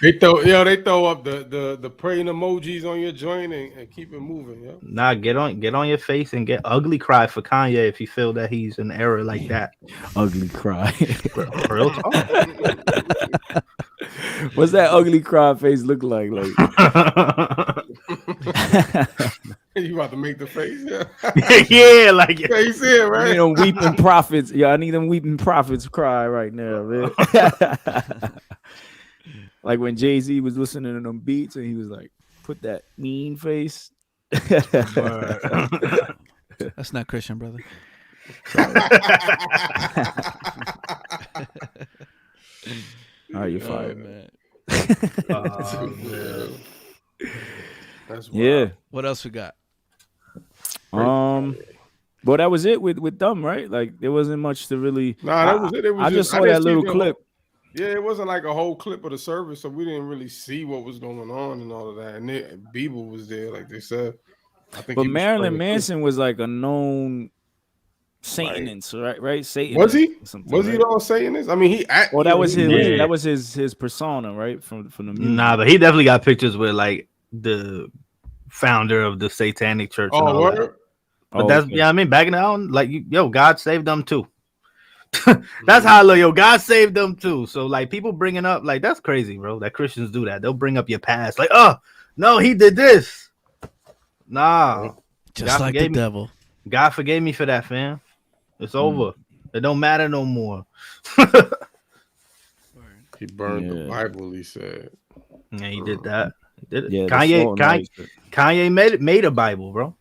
they throw up the praying emojis on your joint and keep it moving. Yo. Nah, get on your face and get ugly cry for Kanye if you feel that he's in error like that. Ugly cry. Real talk. What's that ugly cry face look like? You about to make the face? Yeah, like yeah, you see it, right? I need them weeping prophets. Yeah, I need them weeping prophets cry right now, man. Like when Jay-Z was listening to them beats and he was like, put that mean face. That's not Christian, brother. All right, you're Oh, fired. man. That's wild. Yeah. What else we got? But that was it with them, right? Like there wasn't much to really. Nah, that was it. It was I just saw didn't that see little the clip. Yeah, it wasn't like a whole clip of the service, so we didn't really see what was going on and all of that. And Bieber was there, like they said. I think. But he was Marilyn praying, too. Manson was like a known Satanist, right? Satanist. Was he? or something, Was he right? all Satanist? I mean, Well, that was his. Yeah. That was his persona, right? From the music. Nah, but he definitely got pictures with like the founder of the Satanic Church. and Oh, all that. word? But that's I mean, back in the day, like God saved them too. That's how I look. Yo, God saved them too. So like people bringing up like that's crazy, bro. That Christians do that. They'll bring up your past, like, oh no, he did this. Nah, Just God like the forgave me. devil. God forgave me for that, fam. It's over. It don't matter no more. He burned the Yeah. Bible. He said. Yeah, he did that. He did it. Yeah, the Kanye Salt and Light. Kanye made a Bible, bro.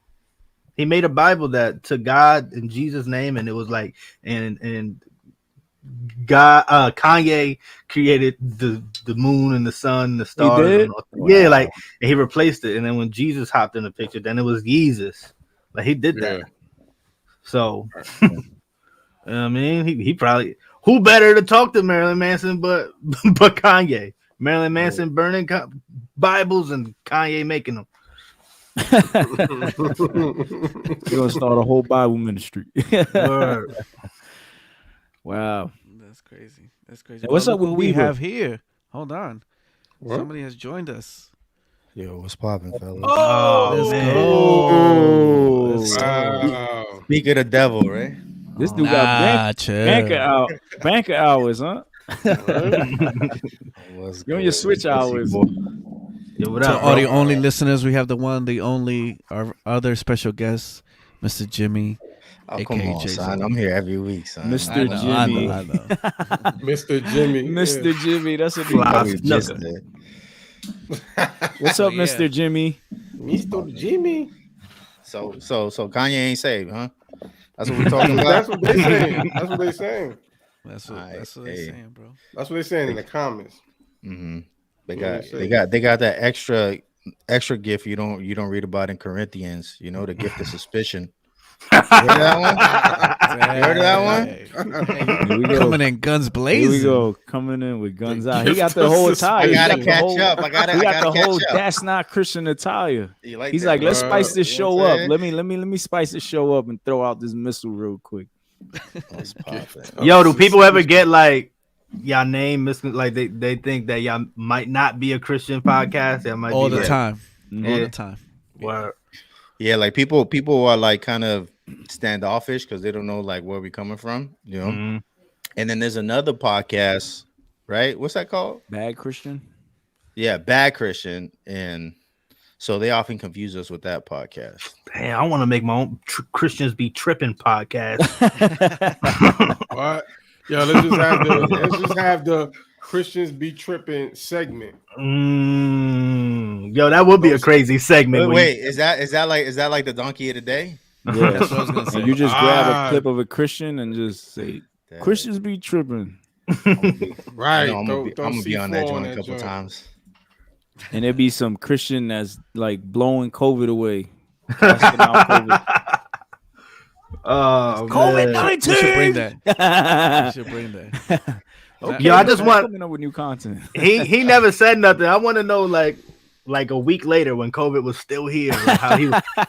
He made a Bible that to God in Jesus' name, and it was like and God Kanye created the moon and the sun, and the stars. did? And all. Yeah, like and he replaced it. And then when Jesus hopped in the picture, then it was Jesus. Like he did that. Yeah. So I mean, he probably who better to talk to Marilyn Manson but Kanye. Marilyn Manson burning Bibles and Kanye making them. You're gonna start a whole Bible ministry. Word. Wow. That's crazy. That's crazy. What's Well, up look with who we Bieber? have here? Hold on. What? Somebody has joined us. Yo, what's poppin', fellas? Oh, Let's man. go. Let's go. Wow. Speak of the devil, right? This dude got banker hours, huh? What's You're on your good? switch hours. Yo, what To up, bro? audio only listeners, we have the one, the only, our other special guest, Mr. Jimmy. Oh, come AKA on, Jay-Z. son. I'm here every week, son. Mr. I know, Jimmy. I know. Mr. Jimmy. Mr. Jimmy, that's what he Fly calls Probably it. just snooker. What's up, Yeah. Mr. Jimmy? Mr. Jimmy. So Kanye ain't saved, huh? That's what we're talking about. That's what they saying. That's what they saying. That's what they're Hey. saying, bro. That's what they saying in the comments. Mm-hmm. They What got do you they say? got that extra gift you don't read about in Corinthians. You know, the gift of suspicion. You heard that one? You heard of that one? Here we go. Coming in guns blazing. Here we go. Coming in with guns out. He gift got the of whole suspicion. attire. I He gotta got the catch whole- up. I He got the gotta whole catch up. that's not Christian attire. You like He's that, like, let's bro? spice this You know show what I'm up. saying? Let me spice this show up and throw out this missile real quick. What's poppin'? Yo, do people ever get like y'all name like they think that y'all might not be a Christian podcast? That might all be the like, time. All Yeah. the time. Word. Yeah, like people are like kind of standoffish because they don't know like where we coming from, you know. Mhm. And then there's another podcast, right? What's that called? Bad Christian. Yeah, Bad Christian, and so they often confuse us with that podcast. Damn, I want to make my own Christians be tripping podcast. What? Yo, let's just have the Christians be tripping segment. Yo, that would be a crazy segment. when Wait, is that like the donkey of the day? Yeah, That's what I was gonna say. and you just grab Ah. a clip of a Christian and just say, That- Christians be tripping. Right. I know I'm gonna Don't be on that C4 joint a couple joint. times. And there be some Christian that's like blowing COVID away. Casting out COVID. Oh, COVID-19. We should bring that. We should bring that. Okay, Yo, I just man, want- coming up with new content. he never said nothing. I want to know like a week later when COVID was still here, like,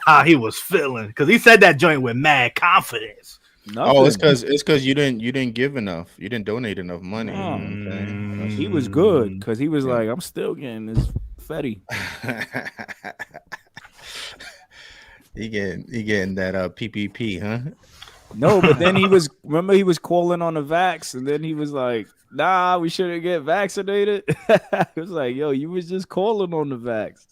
how he was feeling because he said that joint with mad confidence. Oh, it's Nothing. because you didn't give enough. You didn't donate enough money. No. You know what I'm saying? He was good because he was like, I'm still getting this fetty. he getting that PPP, huh? No, but then he was calling on the vax, and then he was like, nah, we shouldn't get vaccinated. It was like, yo, you was just calling on the vax.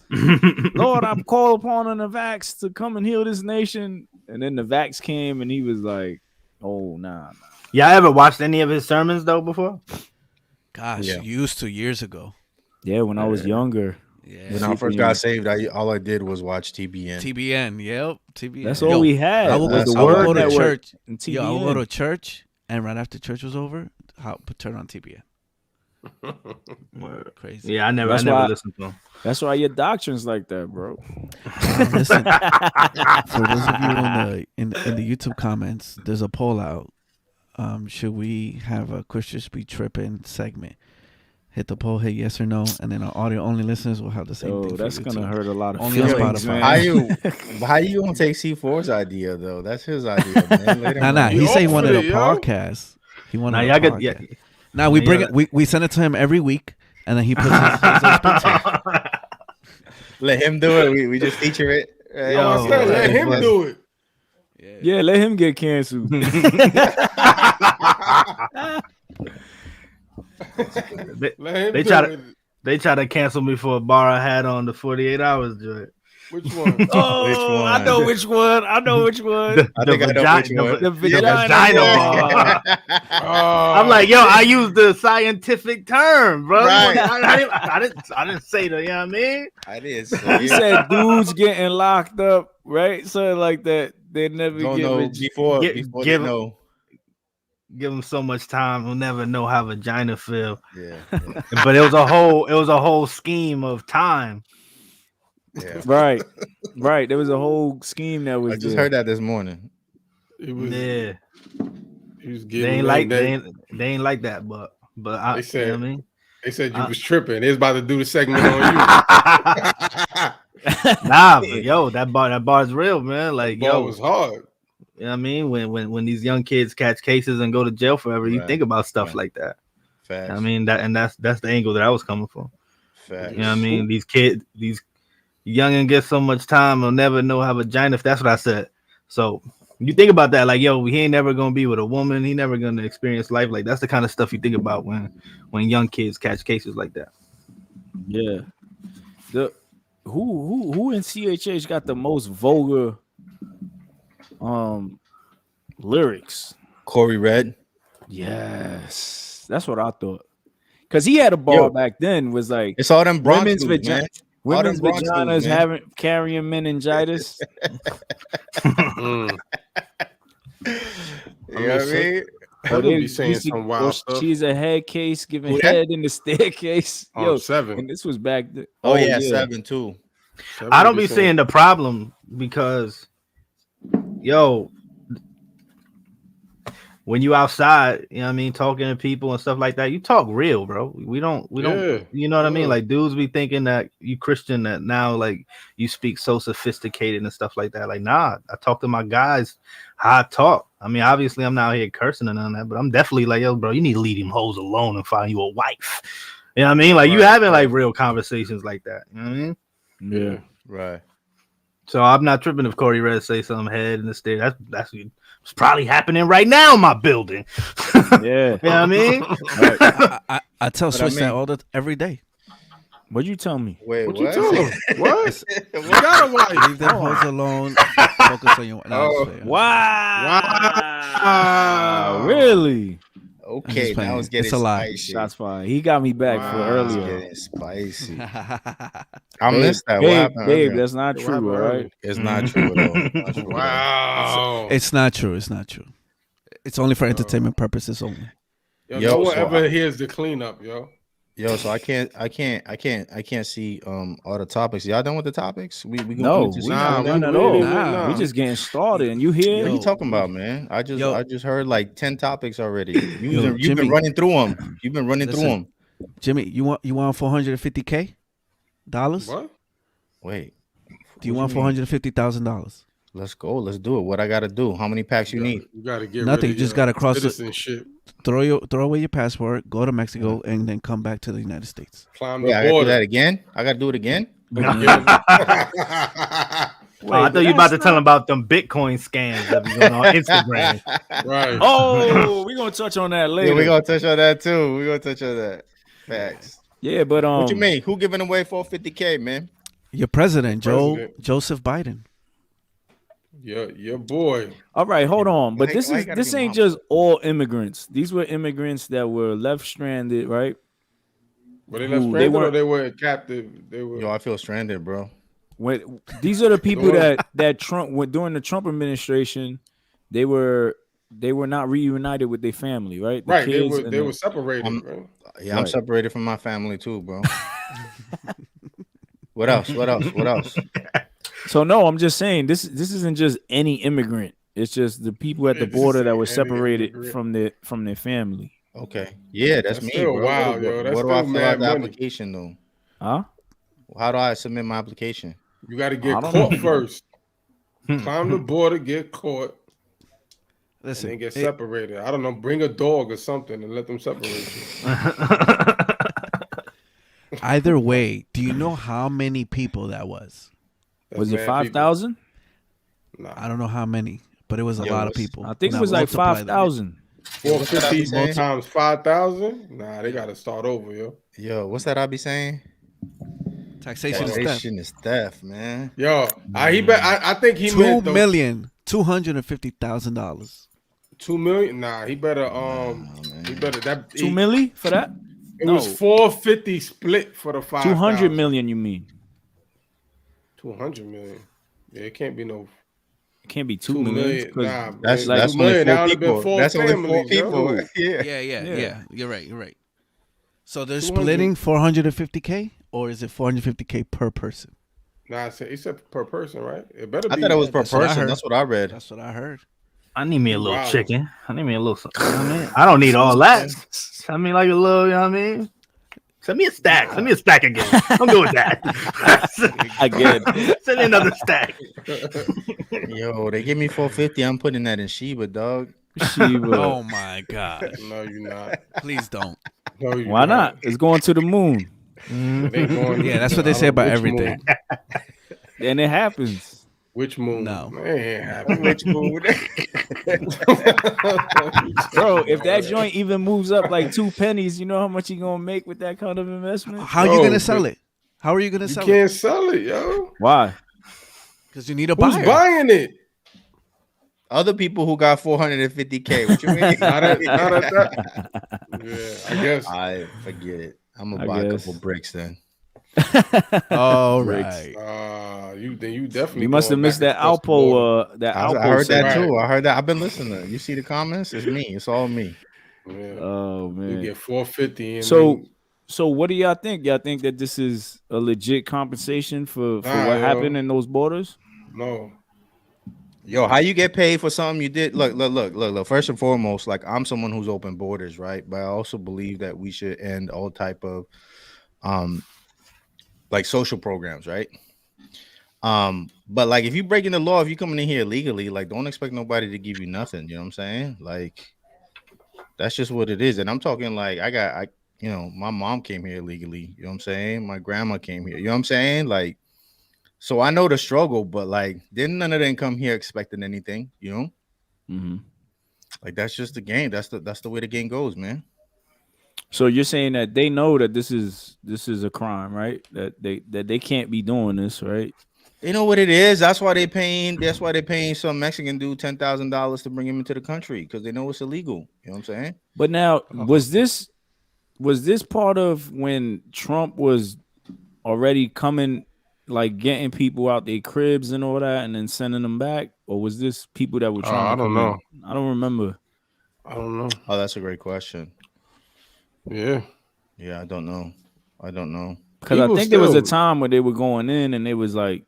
Lord, I'm called upon on the vax to come and heal this nation. And then the vax came, and he was like, oh, nah. Y'all ever watched any of his sermons though before? Gosh, Yeah. used to years ago. Yeah, when I was younger. Yeah. When I first got saved, all I did was watch TBN. TBN, yep. TBN. That's all we had. I will was go, the I will Word go to Network church. and Yo, I will go TBN. to church, and right after church was over, turn on TBN. Crazy. Yeah, I never listened to him. That's why your doctrine's like that, bro. Listen, for those of you in the YouTube comments, there's a poll out. Should we have a Christians be tripping segment? Hit the poll, hit yes or no, and then our audio only listeners will have the same thing. That's gonna hurt a lot of only on feelings, Spotify. How you gonna take C4's idea though? That's his idea, man. Nah. He said he wanted a podcast. He wanted a podcast. Now we bring it. We send it to him every week, and then he puts his picture. Let him do it. We just feature it. Right? Let him do it. Yeah, let him get canceled. They try to cancel me for a bar I had on the 48 hours joint. Which one? Oh, I know which one. I know which one. The vagina bar. I'm like, yo, I used the scientific term, bro. Right. I didn't say that. You know what I mean? I did. He said dudes getting locked up, right? So like that, they never give them so much time, we'll never know how vagina feel. Yeah. But it was a whole scheme of time. Yeah. Right. There was a whole scheme that was. I just heard that this morning. It was. Yeah. He was they ain't like that, but they said, you know what I mean? They said you was tripping. They was about to do the segment on you. Nah, but yo, that bar is real, man. Like, it was hard. You know what I mean? When these young kids catch cases and go to jail forever, you think about stuff like that. Facts. I mean that's the angle that I was coming from. Facts. You know what I mean? These youngin get so much time, they'll never know how vagina. If that's what I said. So you think about that, like, yo, he ain't never gonna be with a woman. He never gonna experience life. Like, that's the kind of stuff you think about when young kids catch cases like that. Yeah. Who in CHH got the most vulgar lyrics? Corey Red. Yes, that's what I thought. Because he had a bar back then. Was like, it's all them Bronx women's dudes, man. Women's vaginas carrying meningitis. You know what I mean? Be saying some wild stuff. She's a head case giving head in the staircase. Yo, 7. And this was back then. Oh yeah, 7 too. I don't be seeing the problem because, yo, when you outside, you know what I mean, talking to people and stuff like that, you talk real, bro. We don't, you know what I mean? Like, dudes be thinking that you Christian, that now, like, you speak so sophisticated and stuff like that. Like, nah, I talk to my guys how I talk. I mean, obviously, I'm not out here cursing and none of that, but I'm definitely like, yo, bro, you need to leave them hoes alone and find you a wife. You know what I mean? Like, you having, like, real conversations like that. You know what I mean? Yeah. Right. So I'm not tripping if Corey Red say something head in the stair. That's what's probably happening right now in my building. Yeah. You know what I mean? I tell Swiss that every day. What'd you tell me? Wait, what? You tell him? What? What? Got a wife. Leave them hoes alone. Focus on your. Wow. Really? Okay, now it's getting spicy. Shots fired. He got me back for earlier. It's getting spicy. I missed that. Babe, that's not true, all right? It's not true at all. Wow. It's not true. It's not true. It's only for entertainment purposes only. Yo, no one ever hears the cleanup, yo. Yo, so I can't see all the topics. Y'all done with the topics? We no, we just getting started, and you here? What are you talking about, man? I just heard like 10 topics already. You've been running through them. You've been running through them. Jimmy, you want $450K? What? Wait. Do you want $450,000? Let's go. Let's do it. What I gotta do? How many packs you need? You gotta get nothing. Rid of you just gotta cross citizenship. Throw away your passport, go to Mexico, and then come back to the United States. Climb the I gotta border. do that again. I gotta do it again. I thought you about to tell them about them Bitcoin scams that be going on Instagram. Right. Oh, we're gonna touch on that later. Yeah, we're gonna touch on that too. We're gonna touch on that. Facts. Yeah, but what you mean? Who giving away $450K, man? Your president, Joseph Biden. Yeah, your boy. All right, hold on. But this ain't just all immigrants. These were immigrants that were left stranded, right? Were they left stranded or they were captive? They were. Yo, I feel stranded, bro. These are the people that Trump during the Trump administration, they were not reunited with their family, right? Right. They were separated. Right? Yeah, I'm separated from my family too, bro. What else? What else? What else? So no, I'm just saying this isn't just any immigrant. It's just the people at the border that were separated from their family. Okay. Yeah, that's me, still bro. wild, yo. That's what do I still fill out mad the money. application though? Huh? How do I submit my application? You got to get caught first. Climb the border, get caught. Listen, and then get separated. I don't know. Bring a dog or something and let them separate you. Either way, do you know how many people that was? Was it 5,000? Nah. I don't know how many, but it was a lot of people. I think it was like 5,000. 450 times 5,000? Nah, they got to start over, yo. Yo, what's that I be saying? Taxation is theft, man. Yo, I think he meant $2,250,000. 2 million? Nah, he better he better that 2 million for that? It was 450 split for the 5,000. 200 million, you mean? 200 million. Yeah, it can't be no. It can't be 2 million. Nah, that's like only 4 people. That's only 4 people. Yeah. You're right. So they're splitting 450K, or is it 450K per person? Nah, it said per person, right? It better be. I thought it was per person. That's what I read. That's what I heard. I need me a little chicken. I need me a little something. You know what I mean? I don't need all that. Send me like a little, you know what I mean? Send me a stack. Send me a stack again. I'm good with that. Again. Send me another stack. Yo, they give me 450. I'm putting that in Sheba, dog. Sheba. Oh my God. No, you're not. Please don't. No, you're Why not? It's going to the moon. Yeah, that's what they say about everything. And it happens. Which moon? No. Which moon? Bro, if that joint even moves up like 2 pennies, you know how much you gonna make with that kind of investment? How are you gonna sell it? How are you gonna sell it? You can't sell it, yo. Why? Because you need a buyer. Who's buying it? Other people who got 450K. What you mean? not at that. Yeah, I guess. I forget it. I'm gonna buy a couple bricks then. All right. You definitely. You must have missed that Alpo. I heard that too. I heard that. I've been listening. You see the comments? It's me. It's all me. Yeah. Oh man. You get 450. So what do y'all think? Y'all think that this is a legit compensation for what happened in those borders? No. Yo, how you get paid for something you did? Look. First and foremost, like I'm someone who's open borders, right? But I also believe that we should end all type of like social programs, right? But like if you breaking the law, if you coming in here illegally, like don't expect nobody to give you nothing. You know what I'm saying? Like that's just what it is. And I'm talking like my mom came here illegally. You know what I'm saying? My grandma came here. You know what I'm saying? Like, so I know the struggle, but like didn't none of them come here expecting anything, you know? Mm-hmm. Like that's just the game. That's the way the game goes, man. So you're saying that they know that this is a crime, right? That they can't be doing this, right? They know what it is. That's why they paying some Mexican dude $10,000 to bring him into the country because they know it's illegal. You know what I'm saying? But now, was this part of when Trump was already coming, like getting people out their cribs and all that, and then sending them back, or was this people that were trying? I don't know. I don't remember. I don't know. Oh, that's a great question. Yeah, I don't know. Because I think there was a time where they were going in and they was like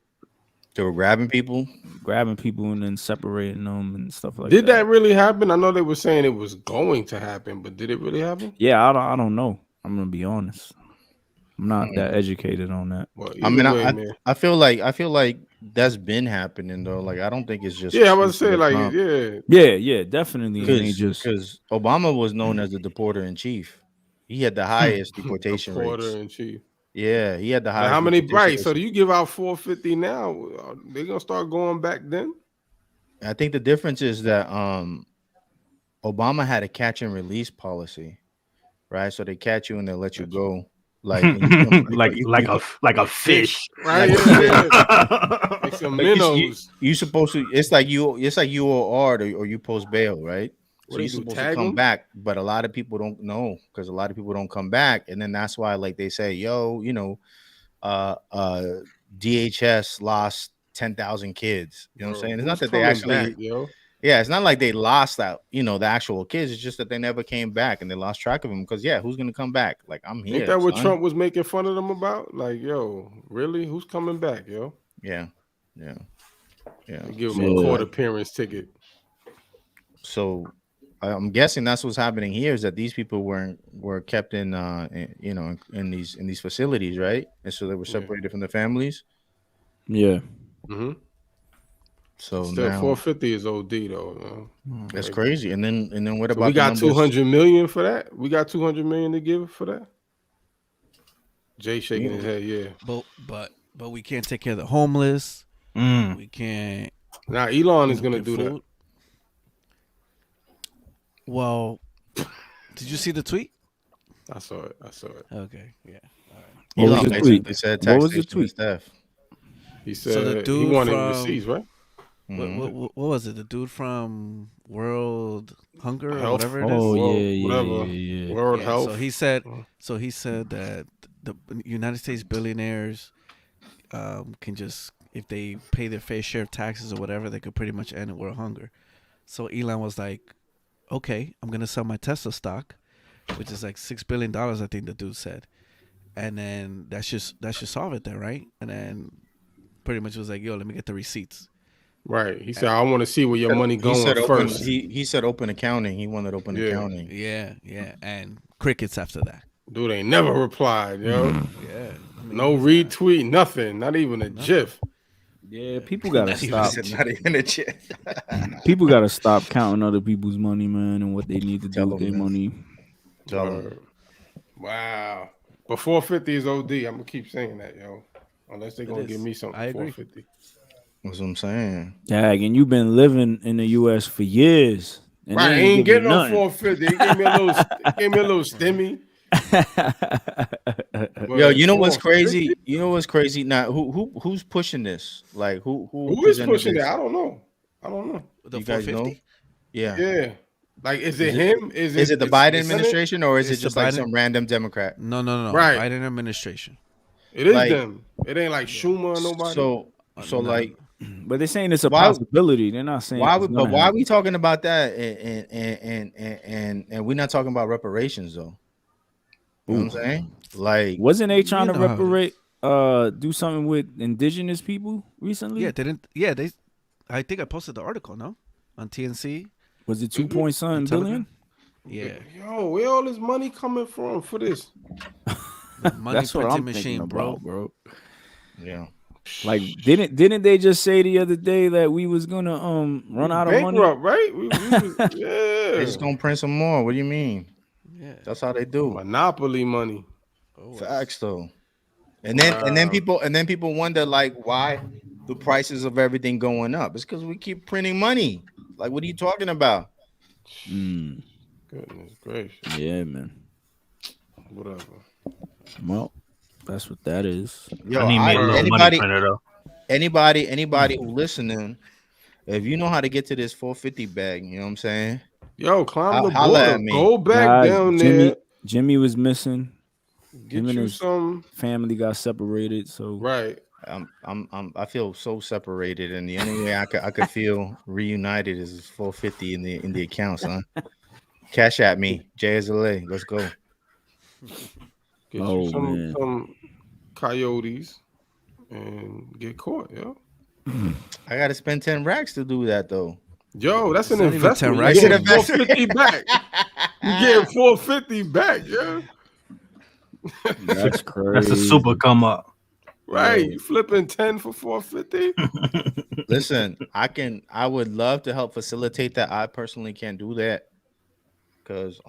they were grabbing people and then separating them and stuff like that. Did that really happen? I know they were saying it was going to happen, but did it really happen? Yeah, I don't know. I'm gonna be honest. I'm not that educated on that. Well, I feel like that's been happening though. Like I don't think it's just I was say like Trump. yeah, definitely. Because Obama was known as the deporter in chief. He had the highest deportation rates. Deporter in chief. Yeah, he had the highest. How many brights? So do you give out 450 now? They're gonna start going back then. I think the difference is that Obama had a catch and release policy, right? So they catch you and they let you go. Like like a fish, right? Like some minnows. You supposed to. It's like you or you post bail, right? So you're supposed to come back, but a lot of people don't know because a lot of people don't come back, and then that's why like they say, DHS lost 10,000 kids. You know what I'm saying? It's not that they actually. Yeah, it's not like they lost out, the actual kids. It's just that they never came back and they lost track of them. Because who's gonna come back? Like, I'm here. Ain't that what son. Trump was making fun of them about? Like, yo, really? Who's coming back, yo? Yeah. They give them a court appearance ticket. So I'm guessing that's what's happening here is that these people were kept in these facilities, right? And so they were separated from their families. Yeah. Mm-hmm. So still now 450 is OD though. That's crazy. And then what about we got the 200 million for that? We got 200 million to give for that? Jay shaking his head, yeah. But we can't take care of the homeless. We can't. Now Elon is gonna do that. Well, did you see the tweet? I saw it. Okay, yeah. All right. What was the tweet? They said What was the taxation tweet? staff. He said So the dude he wanted from- receipts, right? What was it? The dude from World Hunger or Health. whatever it is. Oh Whatever. yeah. World Yeah, Health. So he said that the United States billionaires can just, if they pay their fair share of taxes or whatever, they could pretty much end world hunger. So Elon was like, okay, I'm gonna sell my Tesla stock, which is like $6 billion, I think the dude said, and then that should solve it there, right? And then pretty much was like, yo, let me get the receipts. Right. He said, I want to see where your money going first. He said open accounting. He wanted open accounting. Yeah, and crickets after that. Dude ain't never replied, yo. Yeah. No retweet, nothing. Not even a GIF. Yeah, people gotta stop. Not even a chip. People gotta stop counting other people's money, man, and what they need to do with their money. Wow. But 450 is OD. I'm gonna keep saying that, yo. Unless they're gonna give me something I agree. 450. That's what I'm saying. Dag, and you've been living in the U.S. for years. And Right, they ain't getting no nothing. 450. He gave me a little stimmy. Yo, you know what's crazy? You know what's crazy? Now, who's pushing this? Like, who is presented pushing this? that? I don't know. The You guys 450? know? Yeah. Yeah. Like, is it him? Is it the Biden administration or is it It's just the like Biden- some random Democrat? No. Right. Biden administration. It is Like- them. It ain't like Schumer or nobody. So like, But they're saying it's a Why- possibility. They're not saying why? it's But gonna why are happen. we talking about that? And we're not talking about reparations though. You know what I'm saying? Like, Wasn't they trying to know how it is. reparate? Do something with indigenous people recently? Yeah, they. I think I posted the article, no, on TNC. Was it 2 something billion? Yeah, Yo, where all this money coming from for this? money That's what printing I'm machine, thinking bro. about, bro. yeah. Like, didn't they just say the other day that we was gonna run out of money? Bankrupt, right? We They're just gonna print some more. What do you mean? Yeah, That's how they do. Monopoly money. Facts though. And then people wonder like why the prices of everything going up. It's because we keep printing money. Like, what are you talking about? Goodness gracious. Yeah, man. Whatever. Well, that's what that is. Yo, I need me a little money printer though. anybody who listening, if you know how to get to this 450 bag, you know what I'm saying? Yo, climb the Holla border. at me. Go back Guys, down there. Jimmy was missing. Get him and you his some. family got separated. So Right. I feel so separated, and the only way I could feel reunited is 450 in the account, son. Cash at me, JSLA. Let's go. Get Oh, you man. some coyotes and get caught, yo. I gotta spend 10 racks to do that though. Yo, that's an not even investment. 10 You racks. getting 450 back. You getting 450 back, yeah. that's crazy. That's a super come up. Right. You flipping 10 for 450? Listen, I would love to help facilitate that. I personally can't do that because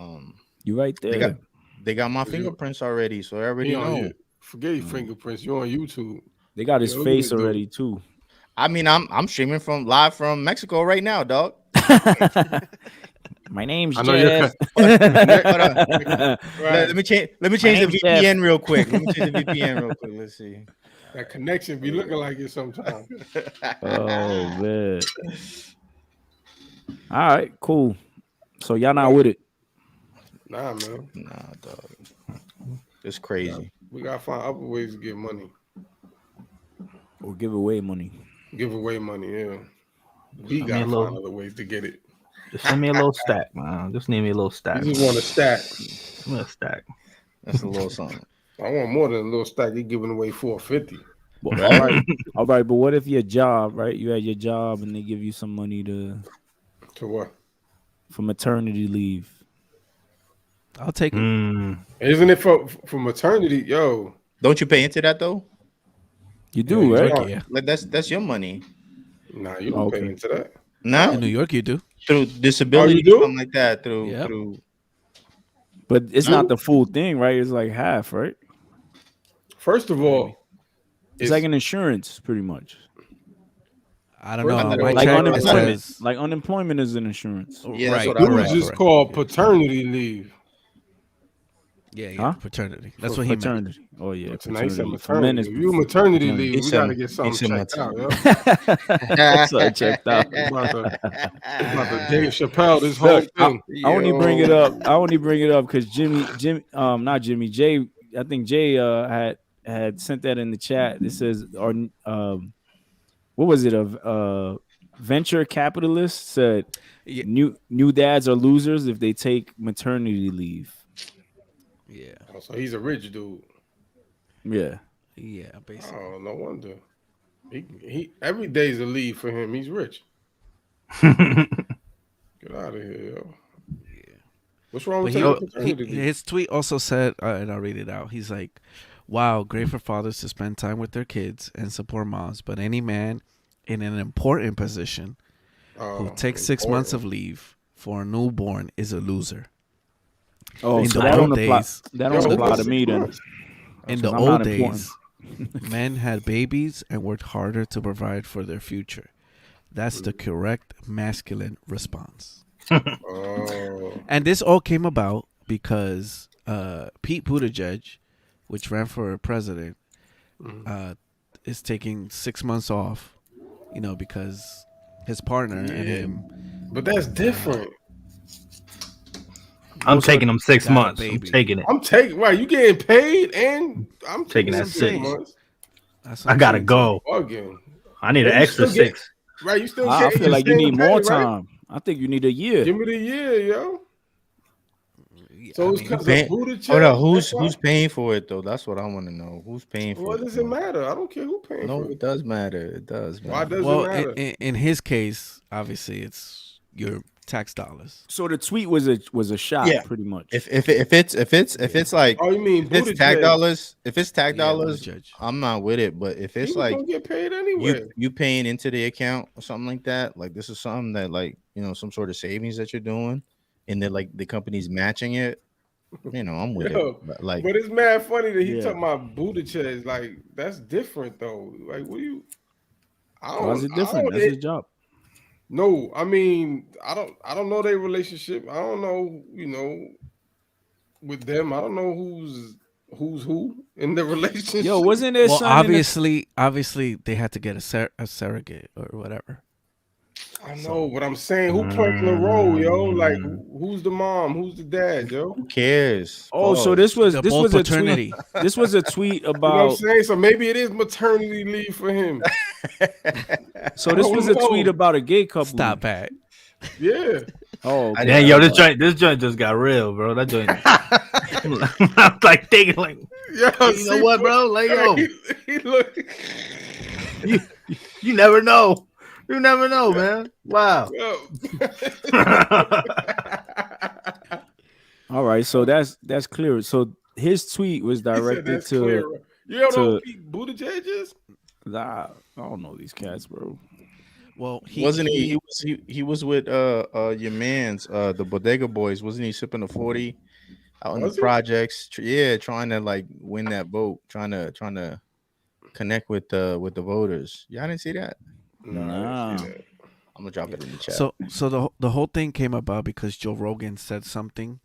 You right there. they got my fingerprints already, so I already You on know. your- Forget your fingerprints. You're on YouTube. They got his Yo, face dude. already too. I mean, I'm streaming live from Mexico right now, dog. My name's I know you're Jeff. Hold on. Let me change the name's Jeff. VPN real quick. Let me change the VPN real quick. Let's see. That connection be looking like it sometimes. Oh man. All right, cool. So y'all not with it. Nah, man. Nah, dog. It's crazy. We gotta find other ways to get money. Or give away money. Give away money, yeah. We gotta find other ways to get it. Just send me a little stack, man. Just need me a little stack. You just want a stack. Give me a stack. That's a little something. I want more than a little stack. You're giving away $450. Well, all right. But what if your job, right? You had your job and they give you some money to what? For maternity leave. I'll take it. Isn't it for maternity? Yo, don't you pay into that though? You do, right? York, yeah. Like that's your money. Nah, you don't pay into that. Nah, in New York you do. Through disability, you do? something like that. Through. But it's not the full thing, right? It's like half, right? First of all, it's like an insurance, pretty much. I don't know. Like unemployment. Like unemployment is an insurance. Yeah, right. that's what it was just called paternity leave. Yeah, paternity. That's what he meant. Oh yeah, paternity. If you maternity leave, we gotta get something checked out. Yo. That's what I checked out. About to Dave Chappelle this whole thing. I only bring it up. Because not Jimmy. Jay. I think Jay had sent that in the chat. It says, or what was it? A venture capitalist said, new dads are losers if they take maternity leave. Yeah. Oh, so he's a rich dude. Yeah. Yeah, basically. Oh, no wonder. He every day's a leave for him. He's rich. Get out of here, yo. Yeah. What's wrong with his tweet also said, and I'll read it out. He's like, wow, great for fathers to spend time with their kids and support moms, but any man in an important position who takes 6 months of leave for a newborn is a loser. Oh, so that don't apply to me then. In the old days, men had babies and worked harder to provide for their future. That's the correct masculine response. And this all came about because Pete Buttigieg, which ran for president, is taking 6 months off, because his partner and him. But that's different. I'm taking them 6 months. I'm taking it. Right. You getting paid, and I'm taking that 6 months. I gotta go. I need an extra 6. Right. You still. I feel like you need more time. I think you need a year. Give me the year, yo. So it's hold on, who's paying for it though? That's what I want to know. Who's paying for it? What does it matter? I don't care who paying for it. No, it does matter. It does. Why does it matter? In his case, obviously, it's your tax dollars. So the tweet was a shot, pretty much. If it's like, oh, you mean if it's tag dollars? If it's tag dollars, I'm not with it. But if it's like don't get paid anyway, you paying into the account or something like that, like this is something that like some sort of savings that you're doing, and then like the company's matching it. I'm with it. But it's mad funny that he talking about Buttigieg. Like that's different though. Like what do you? Why is it different? That's his job. No, I mean, I don't know their relationship. I don't know, with them. I don't know who's who in the relationship. Yo, wasn't there obviously they had to get a surrogate or whatever. I know, but I'm saying who playing the role, yo? Like who's the mom? Who's the dad, yo? Who cares? Oh, so this was a tweet. This was a tweet about. You know what I'm saying? So maybe it is maternity leave for him. So this was a tweet about a gay couple. Stop that. Yeah. Oh, okay. Damn, yo, this joint just got real, bro. That joint. I'm like thinking, like, you know what, bro? Like, yo, he look. You never know. You never know, man. Wow. All right, so that's clear. So his tweet was directed to. Clear. You don't know who Pete Buttigieg is? Nah, I don't know these cats, bro. Well, he was with your man's the Bodega Boys. Wasn't he sipping a 40 out in the projects? Yeah, trying to like win that vote, trying to connect with the voters. Y'all didn't see that? Nah. I'm gonna drop it in the chat. So the whole thing came about because Joe Rogan said something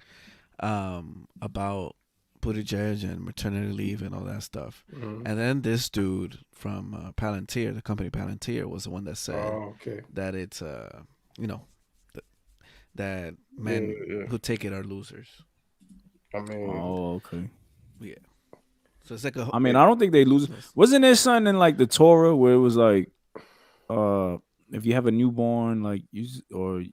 about Buttigieg and maternity leave and all that stuff. And then this dude from Palantir, the company Palantir, was the one that said that it's that men who take it are losers. I mean, okay. Yeah. So it's like I don't think they lose. Wasn't there something in like the Torah where it was like if you have a newborn, like or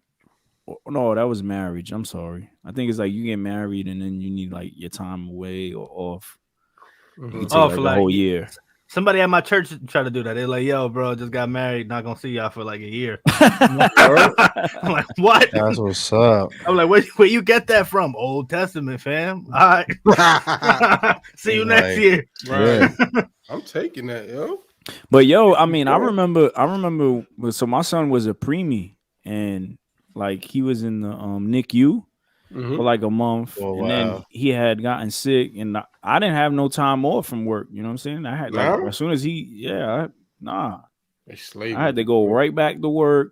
no, that was marriage. I'm sorry. I think it's like you get married and then you need like your time away or off. You can take Oh, like for the like whole year. somebody at my church tried to do that. They're like, "Yo, bro, just got married. Not gonna see y'all for like a year." I'm like, what? That's what's up. I'm like, where you get that from? Old Testament, fam. All right. See you next year. Right. I'm taking that, yo. But yo, I mean, I remember. So my son was a preemie, and like he was in the NICU for like a month, and then he had gotten sick, and I didn't have no time off from work. You know what I'm saying? I had like as soon as I had to go right back to work.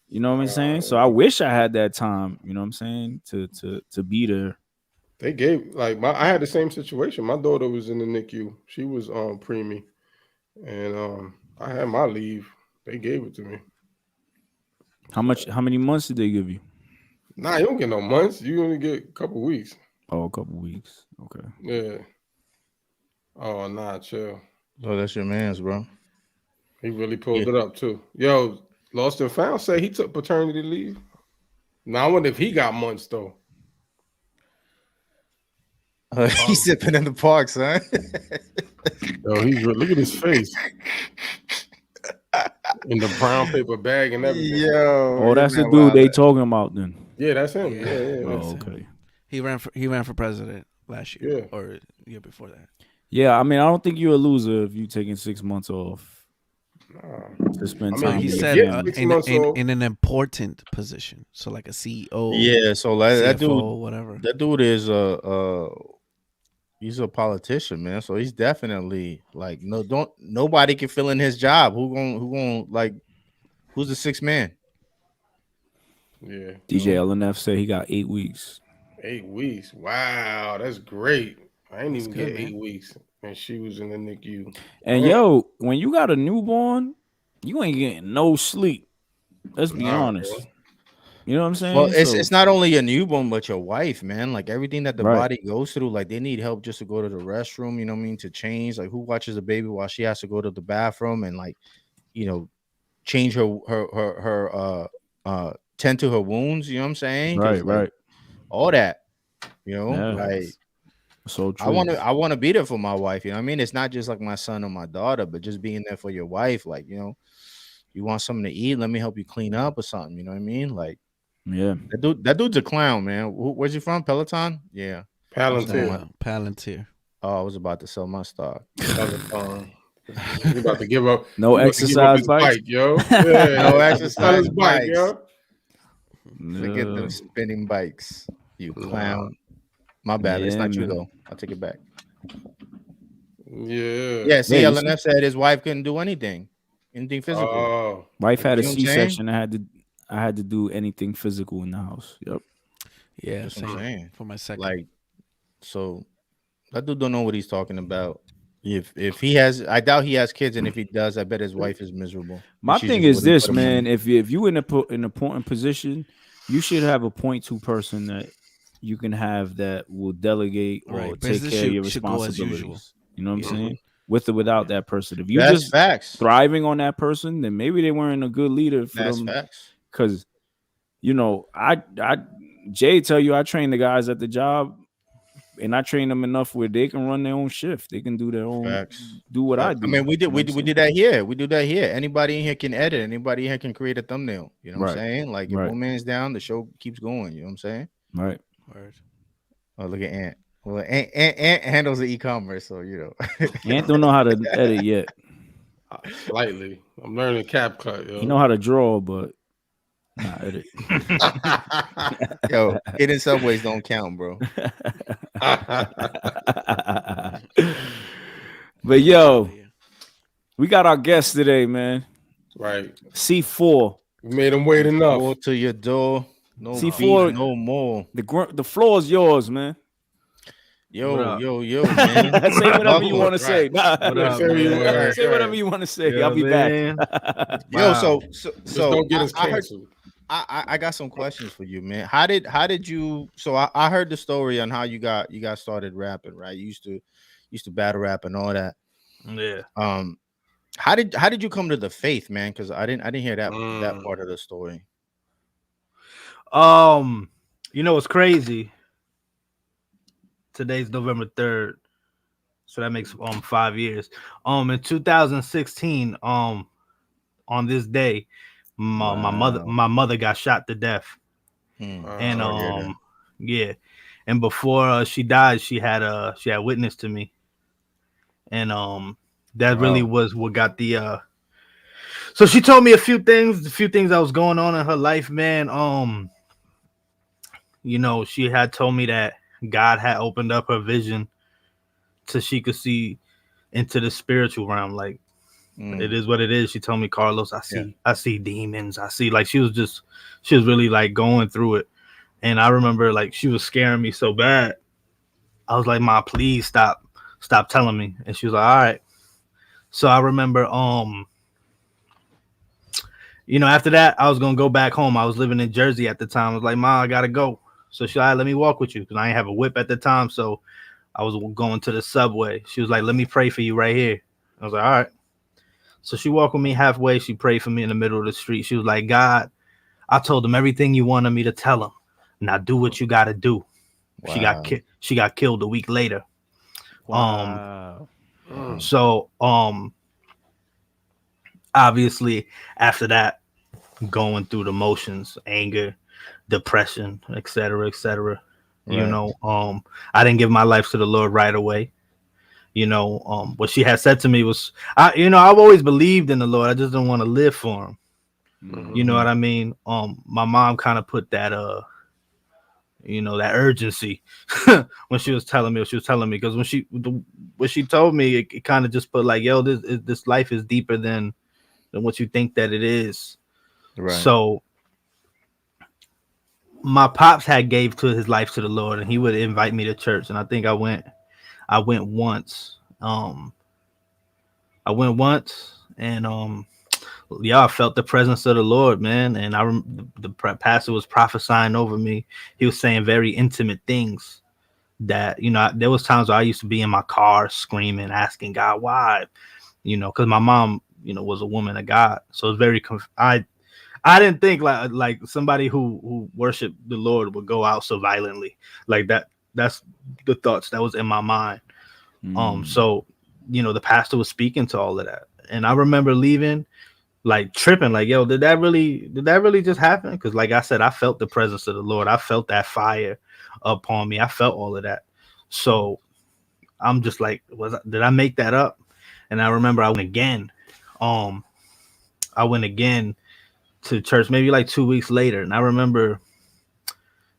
You know what I'm saying? So I wish I had that time. You know what I'm saying? To be there. They gave I had the same situation. My daughter was in the NICU. She was preemie, and I had my leave. They gave it to me. How many months did they give you? Nah, you don't get no months. You only get a couple weeks. Oh, a couple weeks. Okay. Yeah. Oh, nah, chill. Oh, that's your man's, bro. He really pulled it up too. Yo, Lost and Found say he took paternity leave. Now I wonder if he got months though. He's sipping in the park, son. Yo, look at his face. In the brown paper bag and everything. Yo, that's the dude they talking about then. Yeah, that's him. Yeah. Oh, okay. He ran for president last year or the year before that. Yeah, I mean, I don't think you're a loser if you're taking 6 months off to spend time. He said in an important position, so like a CEO. Yeah, so like CFO, that dude, whatever. That dude is he's a politician, man. So he's definitely like nobody can fill in his job. Who's the sixth man? Yeah. DJ LNF said he got 8 weeks. 8 weeks. Wow, that's great. I ain't even get 8 weeks, and she was in the NICU. And yo, when you got a newborn, you ain't getting no sleep. Let's be honest. Bro. You know what I'm saying? Well, it's not only a newborn, but your wife, man. Like everything that the body goes through, like they need help just to go to the restroom. You know what I mean? To change. Like who watches a baby while she has to go to the bathroom and like, you know, change her tend to her wounds. You know what I'm saying? Right. All that. You know, like. So true. I want to be there for my wife. You know what I mean? It's not just like my son or my daughter, but just being there for your wife. Like, you know, you want something to eat, let me help you clean up or something. You know what I mean? Like, yeah. That dude's a clown, man. Where's he from? Peloton? Yeah. Palantir. Oh, I was about to sell my stock. You about to give up. No exercise bike, yo. Yeah, no exercise bike, yo. No. Look at them spinning bikes. You clown. My bad. It's not you though. I'll take it back. Yeah. Yeah. See, LNF said his wife couldn't do anything physical. Oh. Wife had a C-section. I had to do anything physical in the house. Yep. Yeah. Same. For my second. Like, so that dude don't know what he's talking about. If he has, I doubt he has kids, and if he does, I bet his wife is miserable. My thing is this, man. If you in an important position, you should have a .2 person that you can have that will delegate or take care of your responsibilities. You know what I'm saying? With or without that person. If you just thriving on that person, then maybe they weren't a good leader for them. Facts. Because, you know, Jay tell you I train the guys at the job, and I train them enough where they can run their own shift. They can do their own, do what I do. I mean, we did that here. We do that here. Anybody in here can edit. Anybody in here can create a thumbnail. You know what I'm saying? Like if one man's down, the show keeps going. You know what I'm saying? Right. Word. Oh, look at Ant. Well, Ant handles the e-commerce, so you know. Ant don't know how to edit yet. Slightly. I'm learning CapCut, yo. You know how to draw, but not edit. Yo, hidden subways don't count, bro. But yo, we got our guest today, man. Right. C4. We made him wait enough. Go to your door. No C4, no more. The floor is yours, man. Yo, man. Say whatever you want to say. Say whatever you want to say. I'll be back. Yo, so don't get us canceled. I got some questions for you, man. How did you? So I heard the story on how you got started rapping, right? You used to battle rap and all that. Yeah. How did you come to the faith, man? Because I didn't hear that part of the story. You know, it's crazy. Today's November 3rd. So that makes 5 years. In 2016, on this day, my mother got shot to death. And yeah. And before she died, she had witnessed to me. And that really was what got the so she told me a few things that was going on in her life, man. You know, she had told me that God had opened up her vision so she could see into the spiritual realm. Like, it is what it is. She told me, Carlos, I see demons. I see, like, she was really like going through it. And I remember, like, she was scaring me so bad. I was like, Ma, please stop telling me. And she was like, all right. So I remember, you know, after that, I was gonna go back home. I was living in Jersey at the time. I was like, Ma, I gotta go. So she like, let me walk with you, because I didn't have a whip at the time. So I was going to the subway. She was like, let me pray for you right here. I was like, all right. So she walked with me halfway. She prayed for me in the middle of the street. She was like, God, I told him everything you wanted me to tell him. Now do what you got to do. Wow. She got killed a week later. Wow. So obviously after that, going through the motions, anger, depression, etc., etc. Right. You know, I didn't give my life to the Lord right away. You know, what she had said to me was, I've always believed in the Lord. I just don't want to live for him. Mm-hmm. You know what I mean? My mom kind of put that, that urgency when she was telling me what she was telling me, because when she told me, it kind of just put like, yo, this life is deeper than what you think that it is. Right. So my pops had gave to his life to the Lord, and he would invite me to church, and I think I went once. I went once, and I felt the presence of the Lord, man. And the pastor was prophesying over me. He was saying very intimate things that, you know, there was times where I used to be in my car screaming, asking God why, you know, because my mom, you know, was a woman of God. So it's very, I didn't think like somebody who worshiped the Lord would go out so violently like that. That's the thoughts that was in my mind. So, you know, the pastor was speaking to all of that. And I remember leaving, like tripping, like, yo, did that really just happen? Because like I said, I felt the presence of the Lord. I felt that fire upon me. I felt all of that. So I'm just like, did I make that up? And I remember I went again. I went again to church maybe like 2 weeks later. And I remember,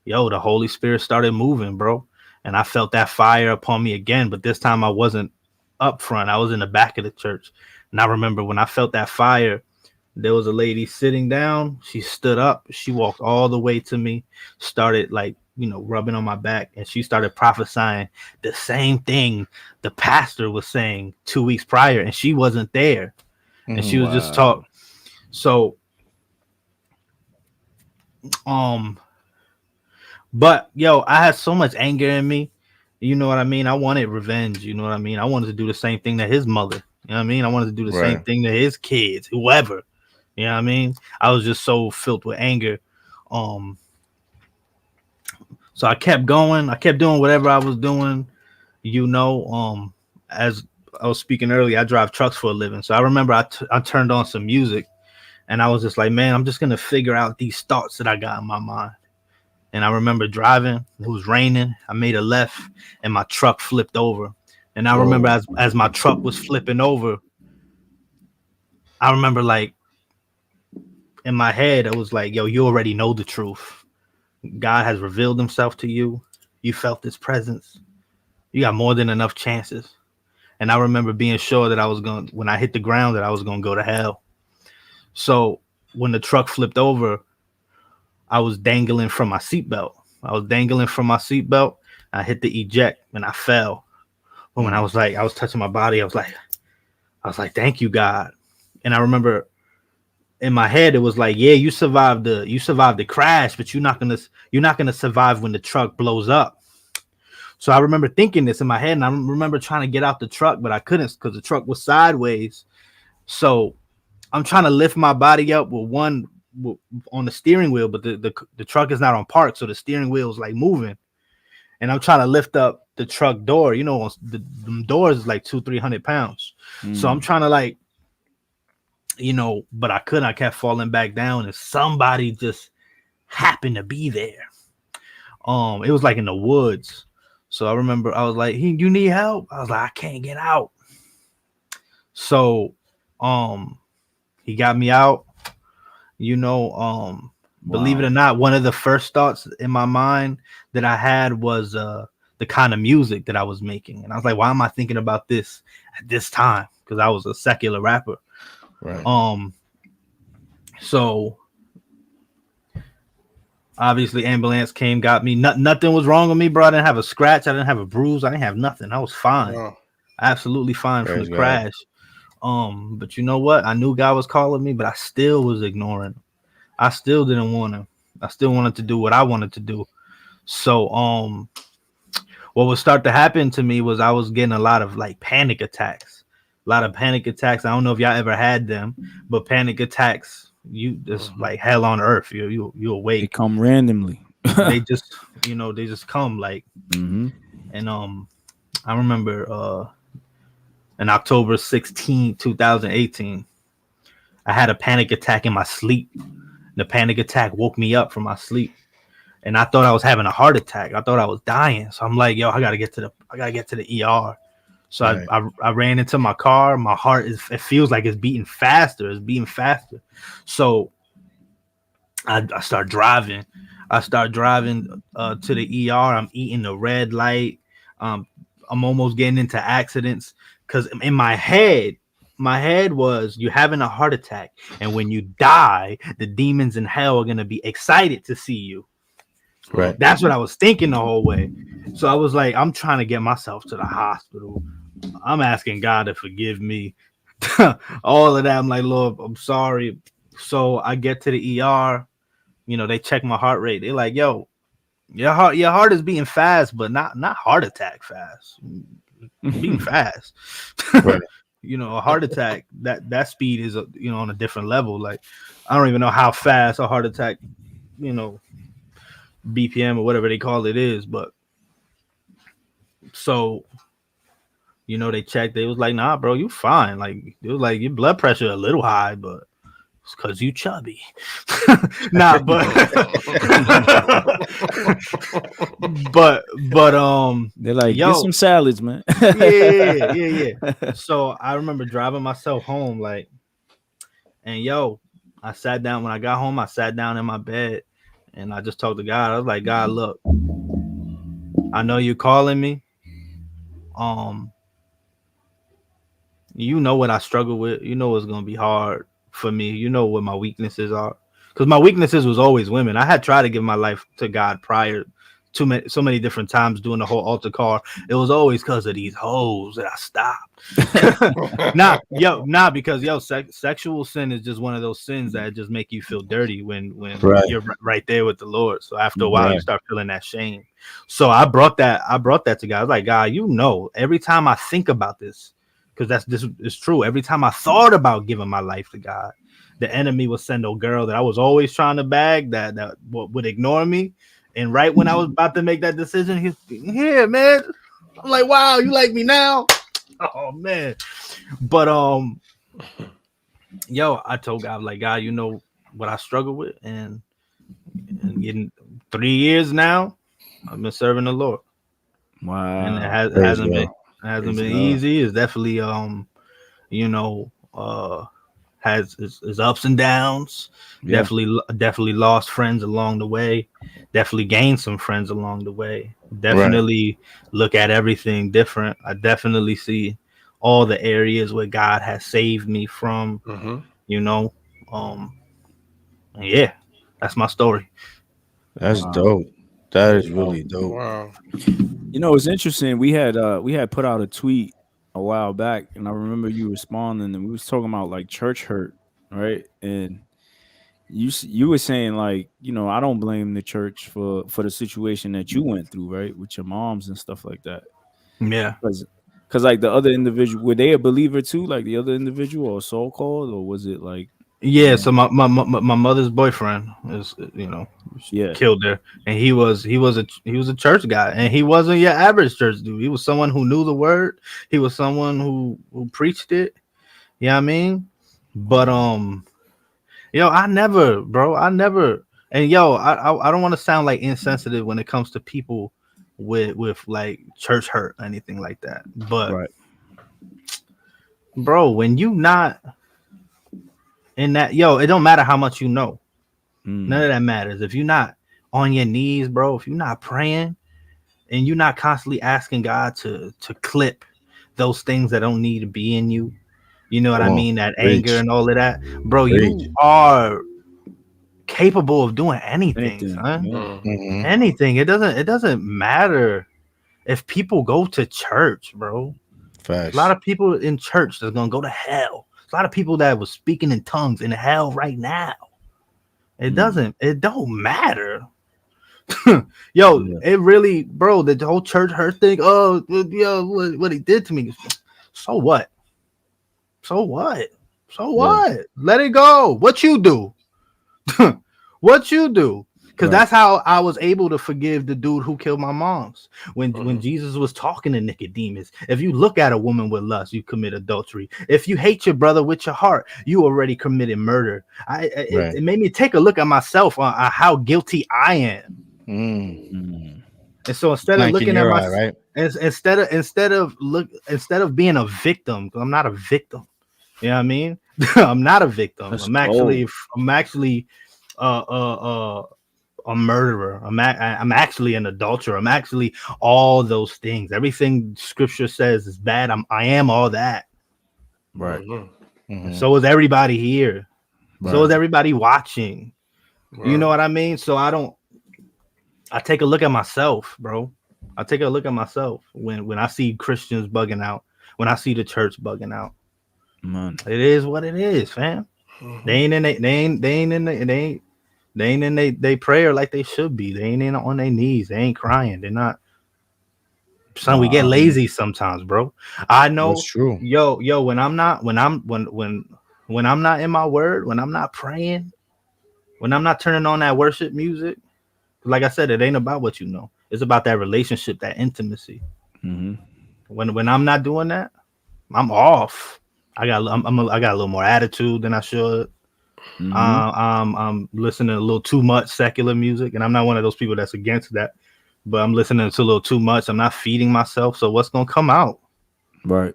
the Holy Spirit started moving, bro. And I felt that fire upon me again. But this time I wasn't up front. I was in the back of the church. And I remember when I felt that fire, there was a lady sitting down. She stood up. She walked all the way to me, started like, rubbing on my back. And she started prophesying the same thing the pastor was saying 2 weeks prior. And she wasn't there. And she was just talking. So, but I had so much anger in me. You know what I mean? I wanted revenge. You know what I mean? I wanted to do the same thing to his mother. You know what I mean? I wanted to do the same thing to his kids, whoever. You know what I mean? I was just so filled with anger. So I kept going. I kept doing whatever I was doing. As I was speaking earlier, I drive trucks for a living. So I remember I turned on some music, and I was just like, man, I'm just going to figure out these thoughts that I got in my mind. And I remember driving. It was raining. I made a left, and my truck flipped over. And I remember as my truck was flipping over, I remember like in my head, I was like, yo, you already know the truth. God has revealed himself to you. You felt his presence. You got more than enough chances. And I remember being sure that when I hit the ground, that I was going to go to hell. So when the truck flipped over, I was dangling from my seatbelt. I hit the eject and I fell. But when I was touching my body, I was like, thank you, God. And I remember in my head, it was like, yeah, you survived the crash, but you're not gonna survive when the truck blows up. So I remember thinking this in my head, and I remember trying to get out the truck, but I couldn't because the truck was sideways. So I'm trying to lift my body up with one on the steering wheel, but the truck is not on park, so the steering wheel is like moving, and I'm trying to lift up the truck door. You know, the doors is like 200-300 pounds. So I'm trying to like, you know, but I couldn't. I kept falling back down, and somebody just happened to be there. It was like in the woods. So I remember I was like, "You need help?" I was like, "I can't get out." So, he got me out. You know, believe it or not, one of the first thoughts in my mind that I had was the kind of music that I was making, and I was like, "Why am I thinking about this at this time?" Because I was a secular rapper. Right. So obviously ambulance came, got me. Nothing was wrong with me, bro. I didn't have a scratch. I didn't have a bruise. I didn't have nothing. I was fine. Wow. Absolutely fine from the crash. But you know what? I knew God was calling me, but I still was ignoring him. I still didn't want to. I still wanted to do what I wanted to do. So what would start to happen to me was I was getting a lot of like panic attacks. A lot of panic attacks. I don't know if y'all ever had them, but panic attacks, you just like hell on earth. You awake. They come randomly. They just, you know, they just come like. And I remember on October 16, 2018, I had a panic attack in my sleep. The panic attack woke me up from my sleep, and I thought I was having a heart attack. I thought I was dying. So I'm like, yo, I gotta get to the ER. So I ran into my car. My heart it feels like it's beating faster. It's beating faster. So I start driving. To the ER. I'm eating the red light. I'm almost getting into accidents because in my head was you're having a heart attack, and when you die, the demons in hell are gonna be excited to see you. Right. That's what I was thinking the whole way. So I was like, I'm trying to get myself to the hospital. I'm asking God to forgive me. All of that. I'm like, Lord, I'm sorry. So I get to the ER. You know, they check my heart rate. They're like, yo, your heart is beating fast, but not heart attack fast. Beating fast. Right. You know, a heart attack, that speed is, you know, on a different level. Like, I don't even know how fast a heart attack, you know, BPM or whatever they call it is, but so, you know, they checked. They was like, nah, bro, you fine. Like, it was like your blood pressure a little high, but it's because you chubby. Nah, but they're like, yo, get some salads, man. yeah. So I remember driving myself home, like, and yo, I sat down when I got home. I sat down in my bed and I just talked to God. I was like, God, look, I know you're calling me. You know what I struggle with. You know it's gonna be hard for me. You know what my weaknesses are, because my weaknesses was always women. I had tried to give my life to God prior to so many different times doing the whole altar call. It was always because of these hoes that I stopped. Because sexual sin is just one of those sins that just make you feel dirty when you're right there with the Lord. So after a while, you start feeling that shame. So I brought that to God. I was like, God, you know, every time I think about this, because this is true. Every time I thought about giving my life to God, the enemy would send a girl that I was always trying to bag that would ignore me. And right when I was about to make that decision, he's here, man. I'm like, wow, you like me now? Oh man. But I told God, like, God, you know what I struggle with, and in 3 years now, I've been serving the Lord. Wow. And it hasn't been easy. It's definitely has its ups and downs. Yeah. Definitely lost friends along the way. Definitely gained some friends along the way. Definitely look at everything different. I definitely see all the areas where God has saved me from. Yeah, that's my story. That's dope. That is really dope. Wow. You know, it's interesting. We had put out a tweet a while back, and I remember you responding, and we was talking about like church hurt, right? And you were saying, like, you know, I don't blame the church for the situation that you went through, right, with your moms and stuff like that. Yeah, Because like the other individual, were they a believer too? Like the other individual, or so called, or was it like? Yeah, so my mother's boyfriend is, Yeah. killed her, and he was a church guy, and he wasn't your average church dude. He was someone who knew the word. He was someone who preached it. You know what I mean? But I never, and I don't want to sound like insensitive when it comes to people with like church hurt or anything like that. But Right. bro, when you not in that, it don't matter how much you know. None of that matters. If you're not on your knees, bro, if you're not praying and you're not constantly asking God to clip those things that don't need to be in you, you know what I mean? That anger and all of that, bro, you are capable of doing anything, son. Yeah. Anything. It doesn't matter if people go to church, bro. Facts. A lot of people in church that's gonna go to hell. A lot of people that was speaking in tongues in hell right now. It don't matter. It really, bro, the whole church hurt thing. Oh, what he did to me. So what? Let it go. What you do? What you do? Because that's how I was able to forgive the dude who killed my moms. When Jesus was talking to Nicodemus, if you look at a woman with lust, you commit adultery. If you hate your brother with your heart, you already committed murder. It made me take a look at myself on how guilty I am. And so instead of looking at my instead of being a victim, because I'm not a victim. You know what I mean? I'm not a victim. I'm actually a murderer. I'm actually an adulterer. I'm actually all those things. Everything scripture says is bad. I am all that. Right. So is everybody here. Right. So is everybody watching. Right. You know what I mean? So I take a look at myself, bro. I take a look at myself when I see Christians bugging out, when I see the church bugging out. Man. It is what it is, fam. They ain't in they prayer like they should be. They ain't in on their knees. They ain't crying. They're not. Son, we get lazy sometimes, bro. I know. That's true. Yo, when I'm not in my word, when I'm not praying, when I'm not turning on that worship music, like I said, it ain't about what you know. It's about that relationship, that intimacy. When I'm not doing that, I'm off. I got a little more attitude than I should. I'm listening to a little too much secular music, and I'm not one of those people that's against that, but I'm listening to a little too much. I'm not feeding myself. So what's gonna come out? Right.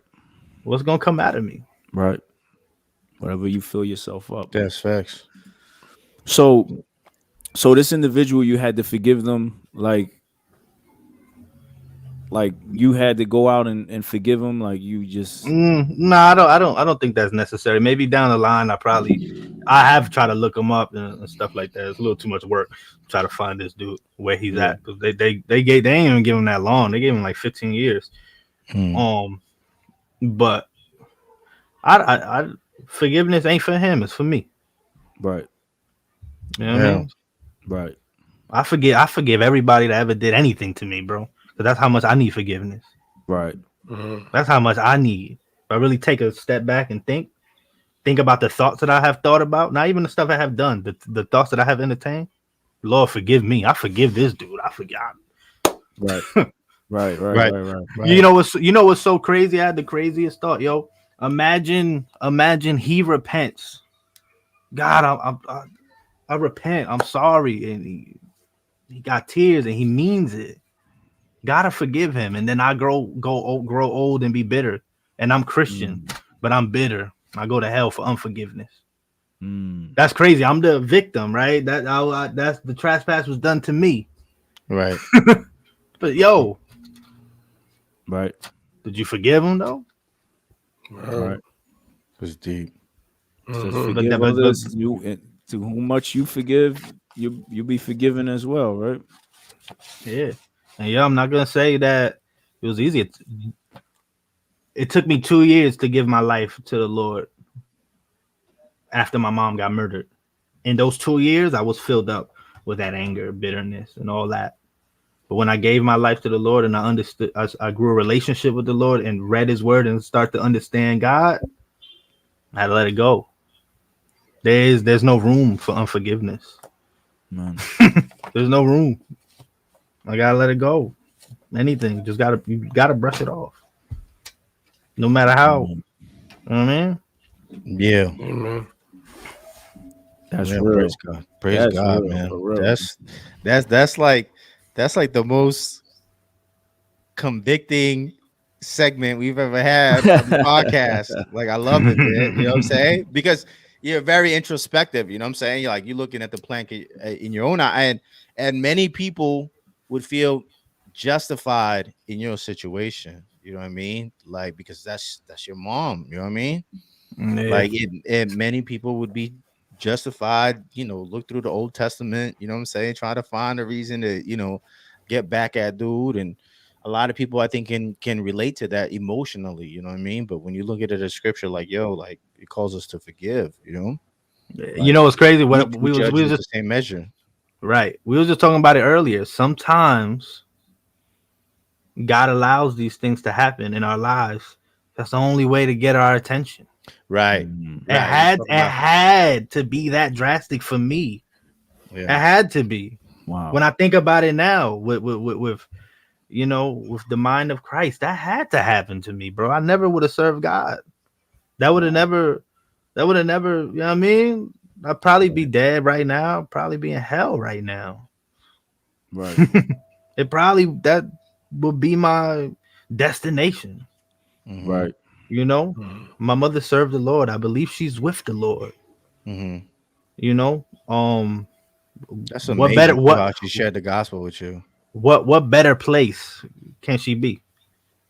What's gonna come out of me? Right. Whatever you fill yourself up. That's facts. So this individual, you had to forgive them, like you had to go out and forgive them, like you just. No, I don't think that's necessary. Maybe down the line, I have tried to look him up and stuff like that. It's a little too much work to try to find this dude where he's at, because they ain't even give him that long. They gave him like 15 years. But I forgiveness ain't for him. It's for me. Right. You know what I mean? Right. I forgive everybody that ever did anything to me, bro. Because that's how much I need forgiveness. Right. That's how much I need. If I really take a step back and think about the thoughts that I have thought about, not even the stuff I have done, the thoughts that I have entertained. Lord, forgive me. I forgive this dude. I forgot. Right. Right. You know what's so crazy? I had the craziest thought, yo. Imagine he repents. God, I repent. I'm sorry, and he got tears, and he means it. Gotta forgive him, and then I grow old and be bitter. And I'm Christian, but I'm bitter. I go to hell for unforgiveness. That's crazy. I'm the victim, right? That's the trespass was done to me, right? But yo, right? Did you forgive him though? Right. It's deep. Forgive others, to whom much you forgive, you be forgiven as well, right? Yeah. And I'm not gonna say that it was easy. It took me 2 years to give my life to the Lord after my mom got murdered. In those 2 years, I was filled up with that anger, bitterness, and all that. But when I gave my life to the Lord and I understood, I grew a relationship with the Lord and read His Word and start to understand God, I had to let it go. There's no room for unforgiveness. Man. There's no room. I gotta let it go. Anything, you gotta brush it off. No matter how. You know what I mean? Yeah. Amen. That's Man, real. praise God. Praise That's God, real, man. for real. That's like the most convicting segment we've ever had on the podcast. Like, I love it, man. You know what I'm saying? Because you're very introspective. You know what I'm saying? You're looking at the plank in your own eye, and many people would feel justified in your situation. You know what I mean? Like, because that's your mom. You know what I mean? Yeah. Like, many people would be justified, look through the Old Testament, you know what I'm saying, try to find a reason to, get back at dude. And a lot of people, I think, can relate to that emotionally, you know what I mean? But when you look at it as scripture, like, like, it calls us to forgive, Like, you know what's crazy? When we was with just the same measure. Right. We were just talking about it earlier. Sometimes God allows these things to happen in our lives. That's the only way to get our attention. Right. It had to be that drastic for me. Yeah. It had to be. Wow. When I think about it now, with with the mind of Christ, that had to happen to me, bro. I never would have served God. That would have never, you know what I mean? I'd probably be dead right now, probably be in hell right now. Right. That would be my destination. Mm-hmm. Right. My mother served the Lord. I believe she's with the Lord. Mm-hmm. That's amazing. How she shared the gospel with you. What better place can she be?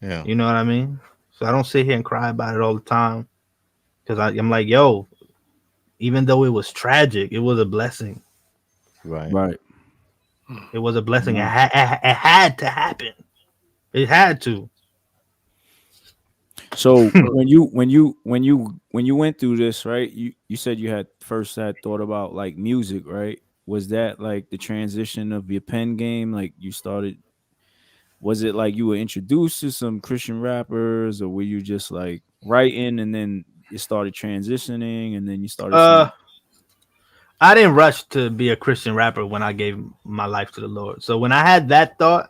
Yeah. You know what I mean? So I don't sit here and cry about it all the time, because I'm like, yo, even though it was tragic, it was a blessing. Right. It was a blessing. It had to happen. It had to. So when you went through this, right? You said you had thought about like music, right? Was that like the transition of your pen game? Like you started, was it like you were introduced to some Christian rappers, or were you just like writing and then it started transitioning and then you started I didn't rush to be a Christian rapper when I gave my life to the Lord. So when I had that thought,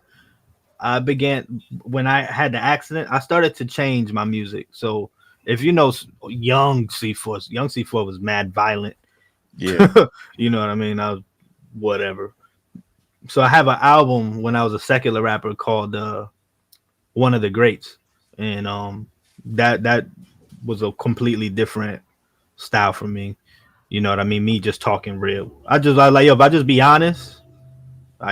when I had the accident, I started to change my music. So if you know young C4 was mad violent. Yeah. You know what I mean? I was whatever. So I have an album when I was a secular rapper called One of the Greats. And that was a completely different style for me. You know what I mean? Me just talking real. I like, yo, if I just be honest,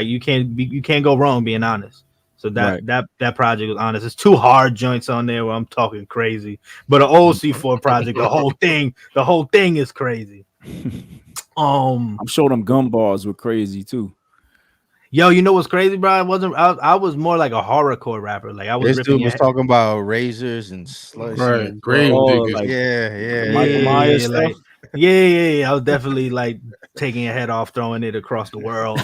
you can't go wrong being honest. So that project was honest. It's 2 hard joints on there where I'm talking crazy. But an old C4 project, the whole thing is crazy. I'm sure them gun bars were crazy too. Yo, you know what's crazy, bro? I was more like a horrorcore rapper. Like I was this dude was talking about razors and slush. Right, grave diggers. Like yeah, Michael Myers stuff. Like, yeah. I was definitely like taking a head off, throwing it across the world,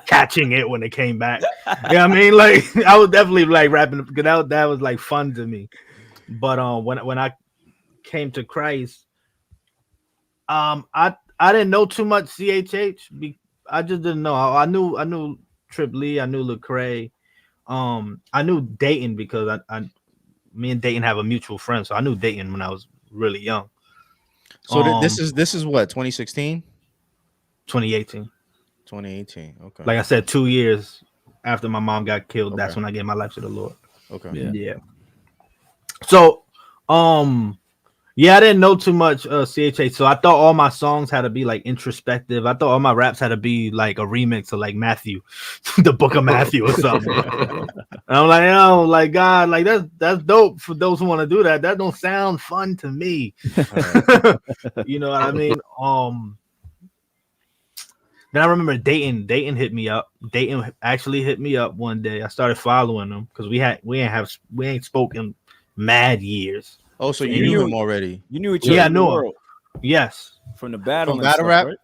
catching it when it came back. Yeah, I mean, like I was definitely like rapping because that was like fun to me. But when I came to Christ, I didn't know too much CHH. I just didn't know. I knew Trip Lee, I knew Lecrae, I knew Dayton because me and Dayton have a mutual friend, so I knew Dayton when I was really young. So this is what, 2016? 2018. 2018. Okay. Like I said, 2 years after my mom got killed, that's when I gave my life to the Lord. Okay. Yeah. So, yeah, I didn't know too much CHH, so I thought all my songs had to be like introspective. I thought all my raps had to be like a remix of like Matthew, the Book of Matthew or something. And I'm like, oh, like God, like that's dope for those who want to do that. That don't sound fun to me. You know what I mean? Then I remember Dayton hit me up. Dayton actually hit me up one day. I started following him because we ain't spoken mad years. Oh, so you knew him already? You knew each other. I knew him. Yes, from the battle. From battle rap. Right?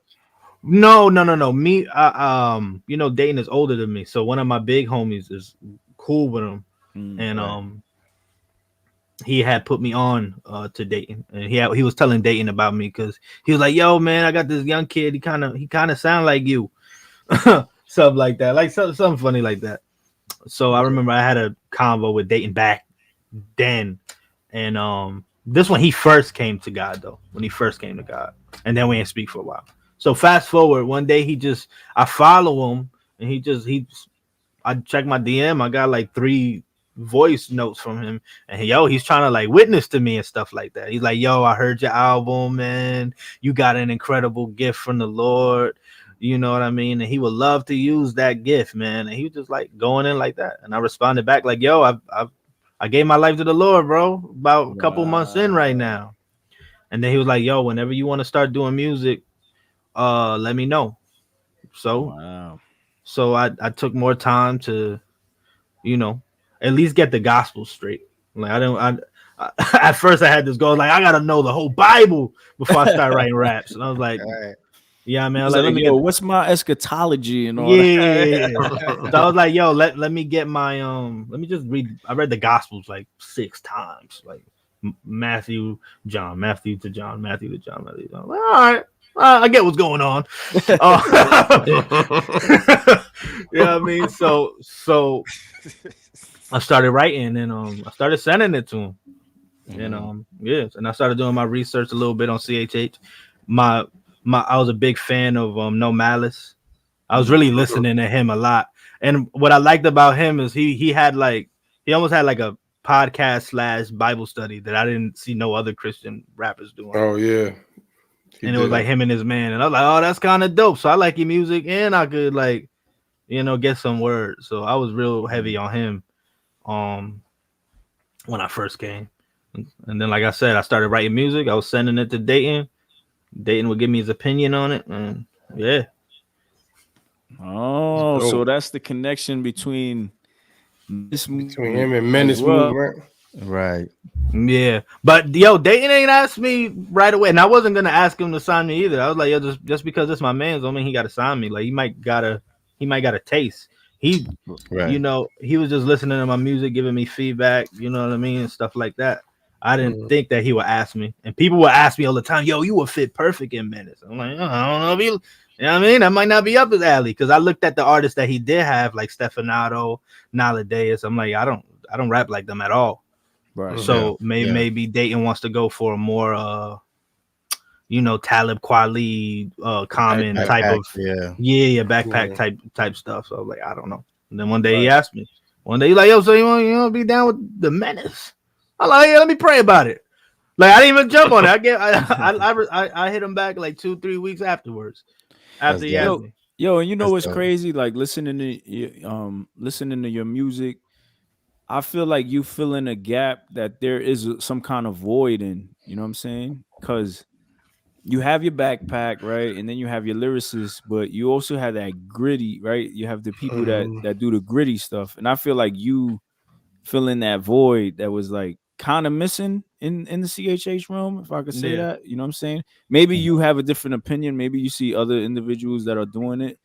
No. Me, Dayton is older than me, so one of my big homies is cool with him, and he had put me on to Dayton, and he was telling Dayton about me because he was like, "Yo, man, I got this young kid. He kind of sound like you." Something like that, like something funny like that. So I remember I had a convo with Dayton back then, and this when he first came to God though, and then we didn't speak for a while. So fast forward, one day I follow him, and I check my DM, I got like 3 voice notes from him, and he's trying to like witness to me and stuff like that. He's like, "Yo, I heard your album, man. You got an incredible gift from the Lord." You know what I mean? And he would love to use that gift, man. And he was just like going in like that. And I responded back like, "Yo, I gave my life to the Lord, bro, about a couple months in right now." And then he was like, "Yo, whenever you want to start doing music, let me know." So I took more time to, at least get the gospel straight. Like at first I had this goal, like I gotta know the whole Bible before I start writing raps. And I was like, yeah, man. Like, let me what's my eschatology and all that? Yeah. So I was like, yo, let me get my let me just read. I read the Gospels like 6 times, like Matthew, John, Matthew to John, Matthew to John, Matthew to John. Like, all right, I get what's going on. You know what I mean? So I started writing, and I started sending it to him. And and I started doing my research a little bit on CHH. I was a big fan of No Malice. I was really listening to him a lot. And what I liked about him is he almost had like a podcast / Bible study that I didn't see no other Christian rappers doing. Oh yeah. And it was like him and his man. And I was like, oh, that's kind of dope. So I like your music, and I could get some words. So I was real heavy on him when I first came. And then, like I said, I started writing music. I was sending it to Dayton. Dayton would give me his opinion on it, and yeah. Oh, so that's the connection between him and Menace movement, right? Yeah, but Dayton ain't asked me right away, and I wasn't gonna ask him to sign me either. I was like, yo, just because it's my man's, don't mean he got to sign me. Like he might got a taste. He was just listening to my music, giving me feedback. You know what I mean, and stuff like that. I didn't think that he would ask me, and people would ask me all the time, "Yo, you would fit perfect in Menace." I'm like, I don't know if you know what I mean? That might not be up his alley, because I looked at the artists that he did have, like Stefanato, Naladeus. I'm like, I don't rap like them at all. Right. So maybe Dayton wants to go for a more Talib Kweli common type of backpack type stuff. So I was like, I don't know. And then one day he asked me. One day he's like, yo, so you want to be down with the Menace? I'm like, yeah, let me pray about it. Like I didn't even jump on it. I hit him back like 2-3 weeks afterwards. After he asked me. Yo, and what's crazy? Like listening to your music, I feel like you fill in a gap that there is some kind of void in. You know what I'm saying? Because you have your backpack, right, and then you have your lyricists, but you also have that gritty, right? You have the people that do the gritty stuff, and I feel like you fill in that void that was like kind of missing in the CHH realm, if I could say that. You know what I'm saying? Maybe you have a different opinion. Maybe you see other individuals that are doing it.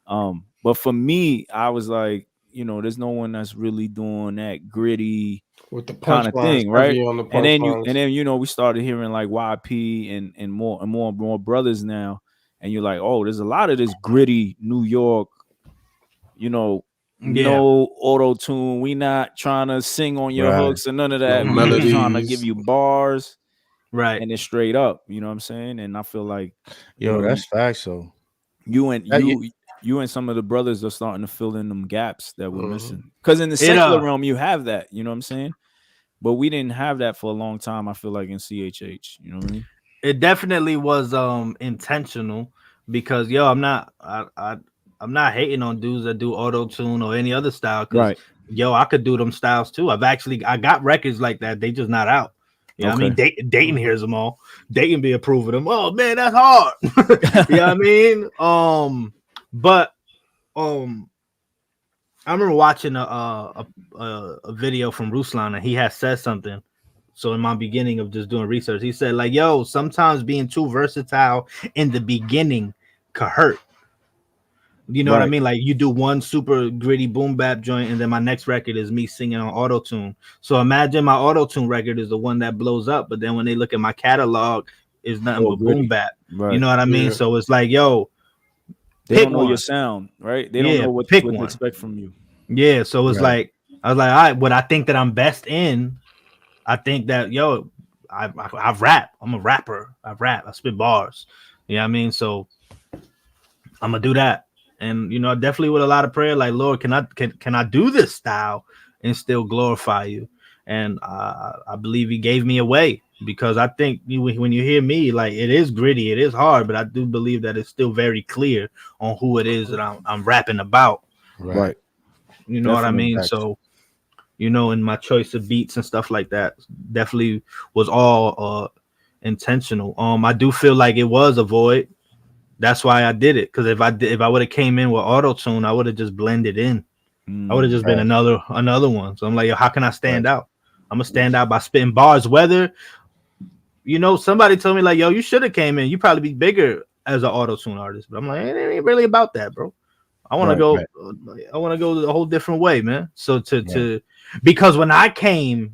But for me, I was like, there's no one that's really doing that gritty with the kind of thing, right? And then we started hearing like YP and more brothers now, and you're like, oh, there's a lot of this gritty New York, no auto tune. We not trying to sing on your hooks and none of that. We just trying to give you bars, right? And it's straight up. You know what I'm saying? And I feel like, that's facts. So you and some of the brothers are starting to fill in them gaps that we're missing. Because in the secular realm, you have that. You know what I'm saying? But we didn't have that for a long time. I feel like in CHH. You know what I mean? It definitely was intentional, because I'm not hating on dudes that do auto tune or any other style. Right. I could do them styles too. I got records like that. They just not out. You know what I mean? Dayton hears them all. Dayton be approving them. Oh man, that's hard. You know what I mean? But I remember watching a video from Ruslan, and he had said something. So in my beginning of just doing research, he said like, yo, sometimes being too versatile in the beginning could hurt. You know what I Right. mean? Like you do one super gritty boom bap joint, and then my next record is me singing on auto tune. So imagine my auto tune record is the one that blows up, but then when they look at my catalog, it's nothing Oh, but gritty. boom bap. Right. You know what I mean? Yeah. So it's like, yo, They pick don't know one. your sound, right? They Yeah, don't know what pick to one. expect from you. Yeah. So it's Right. like I was like, all right, what I think that I'm best in, I think that I rap. I'm a rapper. I rap. I spit bars. You know what I mean? So I'm gonna do that. And you know, definitely with a lot of prayer, like Lord, can I do this style and still glorify you? And I believe He gave me a way, because I think when you hear me, like it is gritty, it is hard, but I do believe that it's still very clear on who it is that I'm rapping about. Right. You know what I Definitely. mean? Facts. So, you know, in my choice of beats and stuff like that, definitely was all intentional. I do feel like it was a void. That's why I did it. Because if I would have came in with auto tune, I would have just blended in. I would have just been Right. another one. So I'm like, yo, how can I stand out? I'm gonna stand out by spitting bars. Whether, you know, somebody told me like, yo, you should have came in. You probably be bigger as an auto tune artist. But I'm like, it ain't really about that, bro. I want to go. right. I want to go a whole different way, man. So because when I became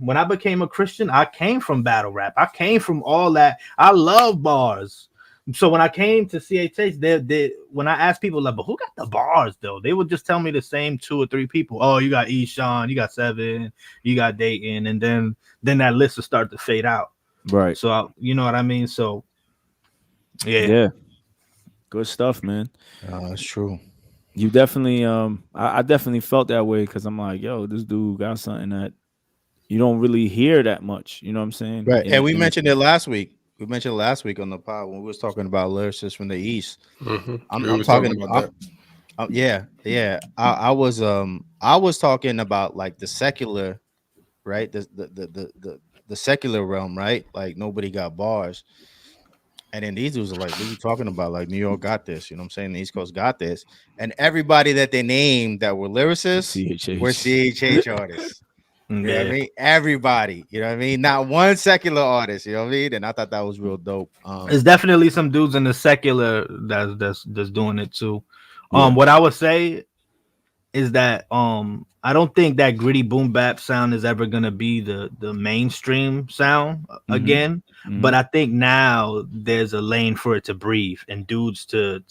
a Christian, I came from battle rap. I came from all that. I love bars. So when I came to CHH, when I asked people like, but who got the bars though? They would just tell me the same 2 or 3 people. Oh, you got Eshawn, you got Seven, you got Dayton, and then that list will start to fade out. Right. So you know what I mean. So Yeah. Good stuff, man. That's true. You definitely I definitely felt that way, because I'm like, yo, this dude got something that you don't really hear that much. You know what I'm saying? Right. And we In- mentioned it last week. We mentioned it last week on the pod when we was talking about lyricists from the East. Mhm. I'm We were talking talking about that. Yeah. I was talking about like the secular, right? The secular realm, right? Like nobody got bars. And then these dudes are like, what are you talking about? Like New York got this, you know what I'm saying? The East Coast got this. And everybody that they named that were lyricists were CHH artists. You know what I mean? Everybody, you know what I mean? Not one secular artist, you know what I mean? And I thought that was real dope. There's definitely some dudes in the secular that's doing it too. Yeah. What I would say is that I don't think that gritty boom bap sound is ever gonna be the mainstream sound again. Mhm. But I think now there's a lane for it to breathe and dudes to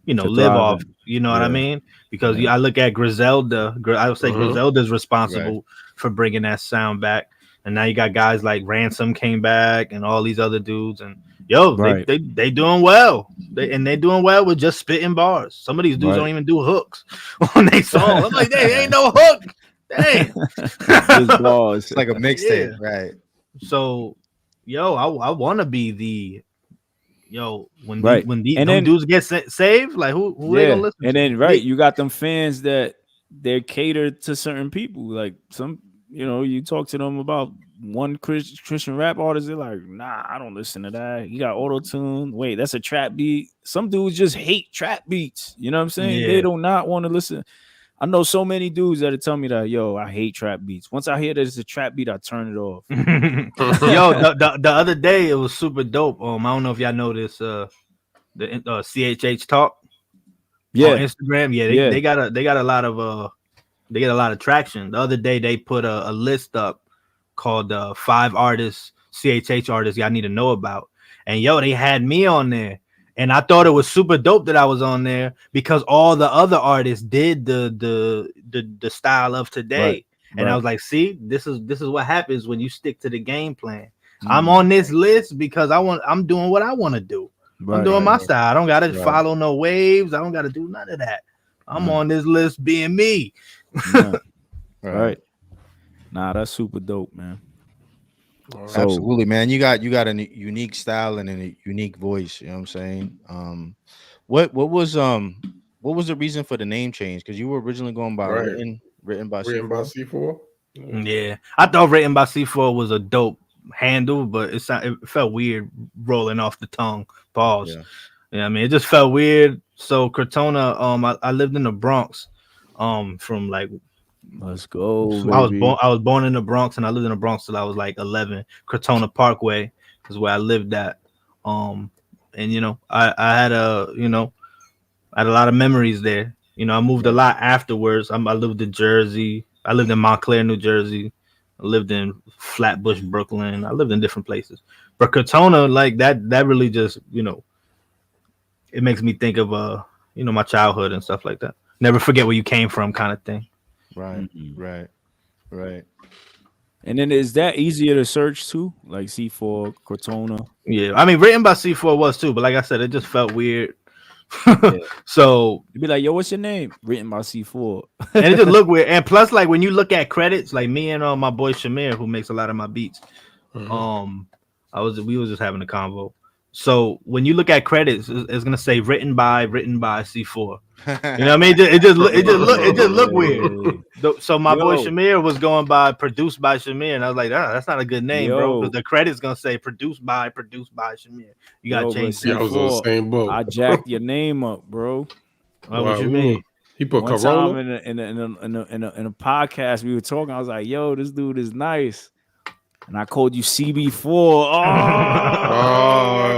you know To live thrive off. in. You know what I Yeah. mean? Because Yeah. I look at Griselda. I would say Mhm. Griselda's responsible for bringing that sound back. And now you got guys like Ransom came back and all these other dudes. And yo, Right. they doing well. They doing well with just spitting bars. Some of these dudes don't even do hooks on their song. I'm like, they ain't no hook. Dang. Just bars. It's like a mixtape, right? So, yo, I want to be the when Right. when And them then- dudes get saved, like who they gonna listen and to? then right, you got them fans that they're catered to certain people. Like some, you know, you talk to them about one Christian rap artist, they're like, nah, I don't listen to that. You got auto tune. Wait, that's a trap beat. Some dudes just hate trap beats. You know what I'm saying? They Yeah. do not want to listen. I know so many dudes that tell me that, yo, I hate trap beats. Once I hear that it's a trap beat, I turn it off. Yo, the other day it was super dope. I don't know if y'all know this. The CHH Talk. Yeah. On Instagram. Yeah, they got a lot of they get a lot of traction. The other day they put a list up called 5 artists, CHH artists y'all need to know about. And yo, they had me on there. And I thought it was super dope that I was on there because all the other artists did the style of today. Right. And I Right. was like, see, this is what happens when you stick to the game plan. I'm on this list because I'm doing what I want to do. I'm doing my style. I don't gotta follow no waves. I don't gotta do none of that. I'm on this list being me. Right. Nah, that's super dope, man. So- Absolutely, man. You got a unique style and a unique voice. You know what I'm saying? What was the reason for the name change? Because you were originally going by written by C4. Yeah, I thought written by C4 was a dope handle, but it felt weird rolling off the tongue. Pause. Yeah, I mean, it just felt weird. So Crotona, I lived in the Bronx, from like. Let's go. I was born in the Bronx and I lived in the Bronx till I was like 11. Crotona Parkway is where I lived at. and I had I had a lot of memories there. I moved a lot afterwards. I lived in Jersey. I lived in Montclair, New Jersey. I lived in Flatbush, Brooklyn. I lived in different places. But Crotona, like that really just, it makes me think of my childhood and stuff like that. Never forget where you came from, kind of thing. Right, right. And then is that easier to search too? Like C4, Crotona? Yeah, I mean, written by C4 was too, but like I said, it just felt weird. So you'd be like, yo, what's your name? Written by C4. And it just looked weird. And plus, like when you look at credits, like me and my boy Shamir, who makes a lot of my beats, we was just having a convo. So when you look at credits, it's gonna say written by C4. You know what I mean? It just looked weird. So my boy Shamir was going by produced by Shamir, and I was like, that's not a good name, bro. Because the credit's gonna say produced by Shamir. You gotta change that. I was on the same boat. I jacked your name up, bro. What you mean? He put One Corolla time in a podcast we were talking. I was like, yo, this dude is nice. And I called you CB4. Oh,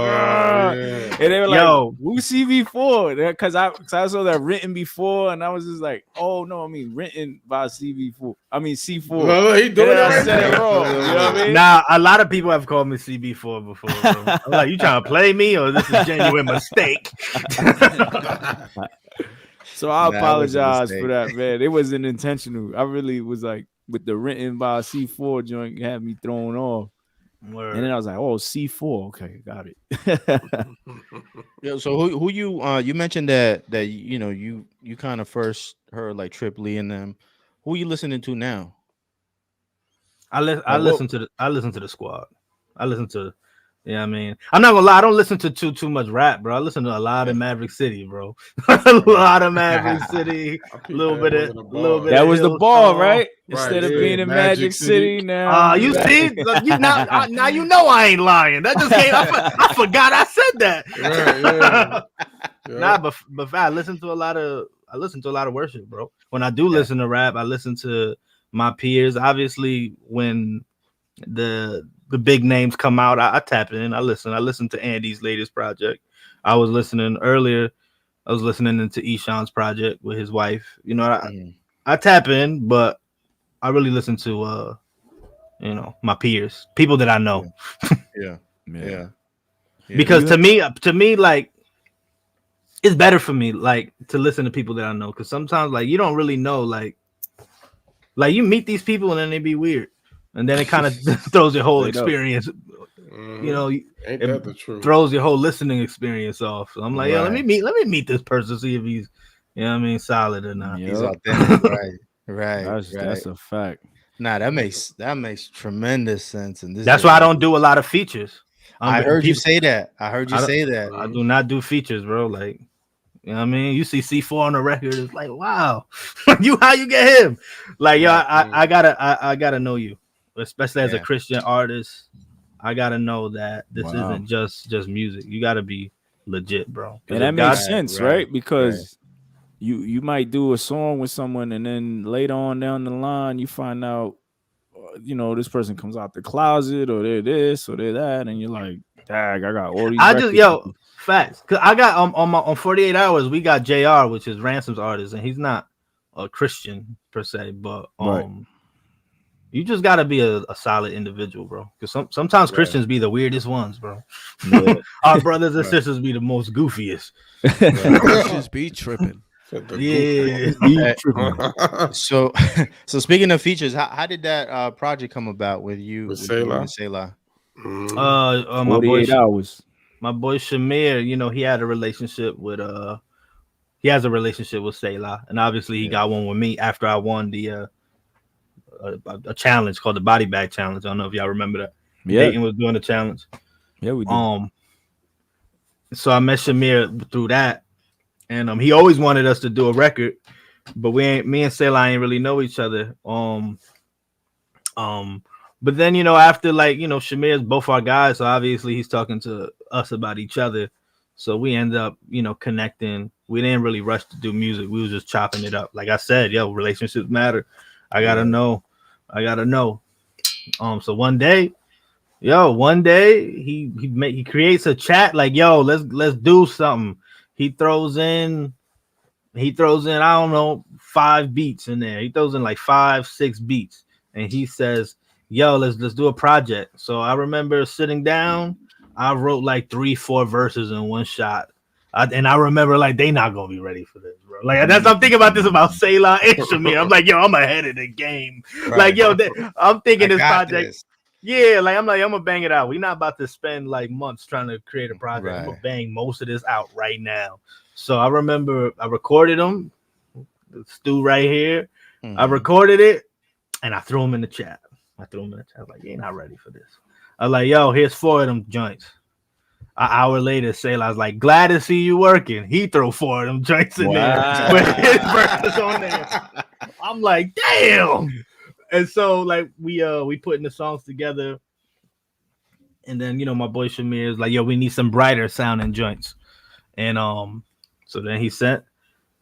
yeah. And they were like, who's CB4? Because I saw that written before, and I was just like, oh, no, I mean, written by CB4. I mean, C4. No, he doing it right there. Wrong, you know what I mean? Nah, a lot of people have called me CB4 before. Bro. I'm like, you trying to play me, or this is a genuine mistake? So I apologize for that, man. It wasn't intentional. I really was like, with the written by C4 joint, had me thrown off. Word. And then I was like, oh, C4. Okay, got it. Yeah, so who you mentioned that you kind of first heard like Trip Lee and them. Who you listening to now? I listen to the squad. I listen to I mean, I'm not gonna lie, I don't listen to too much rap, bro. I listen to a lot of Maverick City, bro. A lot of Maverick City, a little bit. That was the ball, right? Instead of being in Magic City now. You see, now you know I ain't lying. That just came. I forgot I said that. Yeah. Nah, but I listen to a lot of worship, bro. When I do listen to rap, I listen to my peers. Obviously, when the big names come out, I tap in. I listen to Andy's latest project. I was listening earlier. I was listening into Eshawn's project with his wife. I tap in, but I really listen to my peers, people that I know. Yeah. Because to me, like, it's better for me, like, to listen to people that I know. Because sometimes, like, you don't really know, like you meet these people and then they be weird. And then it kind of throws your whole experience, Ain't that the truth? Throws your whole listening experience off. So I'm like, let me meet this person, see if he's, solid or not. He's authentic, right. That's a fact. Nah, that makes tremendous sense. And that's why I don't do a lot of features. I heard you say that. I do not do features, bro. Like, you know what I mean? You see C4 on the record, it's like, wow, how you get him? Like, yo, I gotta know you. Especially as a Christian artist, I gotta know that this isn't just music. You gotta be legit, bro. And that makes sense, right? Because you might do a song with someone, and then later on down the line, you find out, this person comes out the closet, or they're this, or they're that, and you're like, dag, I got all these. Facts. Cause I got on 48 Hours, we got JR, which is Ransom's artist, and he's not a Christian per se, but you just gotta be a solid individual, bro. Because sometimes Christians be the weirdest ones, bro. Yeah. Our brothers and sisters be the most goofiest. Christians be tripping. Yeah. So speaking of features, how did that project come about with you with Selah? My 48 Hours. My boy Shamir, he had a relationship with he has a relationship with Selah, and obviously he got one with me after I won the a challenge called the Body Bag Challenge. I don't know if y'all remember that. Yeah, Dayton was doing the challenge. Yeah, we did. So I met Shamir through that, and he always wanted us to do a record, but me and Selah ain't really know each other. But then after Shamir's both our guys, so obviously he's talking to us about each other. So we end up connecting. We didn't really rush to do music. We was just chopping it up. Like I said, relationships matter. I gotta know. So one day Yo, one day he creates a chat like, yo, let's do something. He throws in I don't know 5 beats in there. He throws in like 5-6 beats, and he says, yo, let's do a project. So I remember sitting down, I wrote like 3-4 verses in one shot. And I remember like they not gonna be ready for this, bro. Like I'm thinking about this about Selah and Shamir. I'm like, yo, I'm ahead of the game. Right. Like, yo, I'm thinking this got project. this. Yeah, like I'm gonna bang it out. We're not about to spend like months trying to create a project. I'm gonna Right. bang most of this out right now. So I remember I recorded them. Stu right here. I recorded it and I threw him in the chat. I was like, you ain't not ready for this. I was like, yo, here's 4 of them joints. An hour later, Selah was like, glad to see you working. He threw 4 of them joints in there with his verses on there. I'm like, damn. And so like we putting the songs together, and then my boy Shamir is like, yo, we need some brighter sounding joints, and so then he sent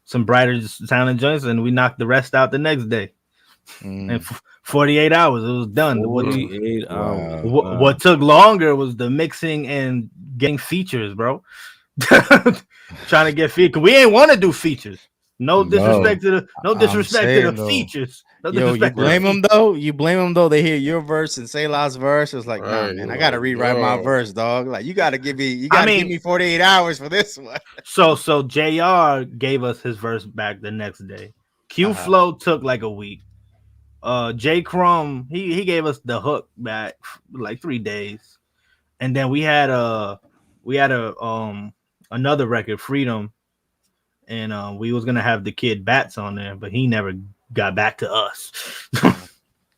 some brighter sounding joints, and we knocked the rest out the next day. And 48 hours, it was done. 48 hours. What took longer was the mixing and getting features, bro. Trying to get features. We ain't want to do features. No disrespect to the features. No Yo, you blame them though. You blame them though. They hear your verse and Selah's verse. It's like, nah, man, I gotta rewrite my verse, dog. Like you gotta give me, give me 48 hours for this one. So JR gave us his verse back the next day. Q Flow took like a week. J Crumb, he gave us the hook back like 3 days, and then we had another record, Freedom, and we was gonna have the kid Bats on there, but he never got back to us.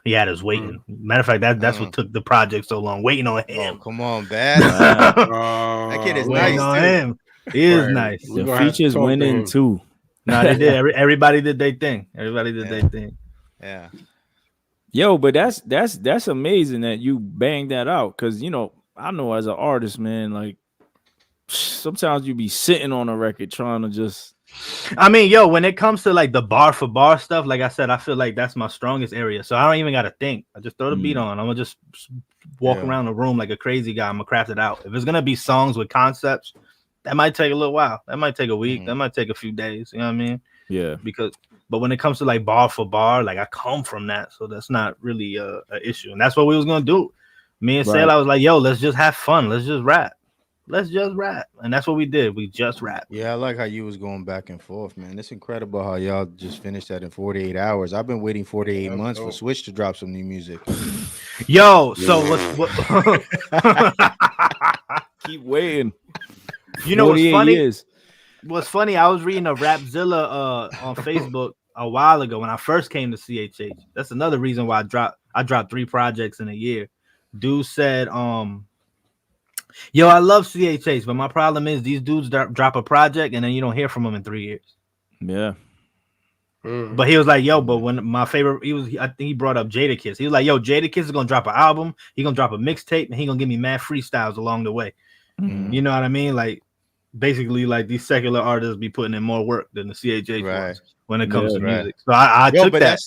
He had us waiting. Matter of fact, that's what took the project so long, waiting on him. Oh, come on, Bats. That kid is nice on too. him. He is nice. The features went in too. No, they did. Everybody did their thing. Yeah. Yo, but that's amazing that you banged that out, because I know as an artist, man, like sometimes you be sitting on a record trying to just. I mean, yo, when it comes to like the bar for bar stuff, like I said, I feel like that's my strongest area. So I don't even gotta think. I just throw the beat on. I'm gonna just walk around the room like a crazy guy. I'm gonna craft it out. If it's gonna be songs with concepts, that might take a little while. That might take a week. That might take a few days. You know what I mean? Yeah. But when it comes to like bar for bar, like I come from that, so that's not really a issue. And that's what we was gonna do. Me and Selah was like, yo, let's just have fun. Let's just rap. And that's what we did. We just rap. Yeah, I like how you was going back and forth, man. It's incredible how y'all just finished that in 48 hours. I've been waiting 48 months for Switch to drop some new music. Yo, so what Keep waiting. You know what's funny? What's funny? I was reading a Rapzilla on Facebook a while ago when I first came to CHH. That's another reason why I dropped 3 projects in a year. Dude said, yo, I love CHH, but my problem is these dudes drop a project and then you don't hear from them in 3 years. Yeah. But he was like, yo, but when my favorite, I think he brought up Jadakiss. He was like, yo, Jadakiss is gonna drop an album, he gonna drop a mixtape, and he gonna give me mad freestyles along the way. You know what I mean? Like basically, like these secular artists be putting in more work than the CHH ones when it comes to music. So I took that.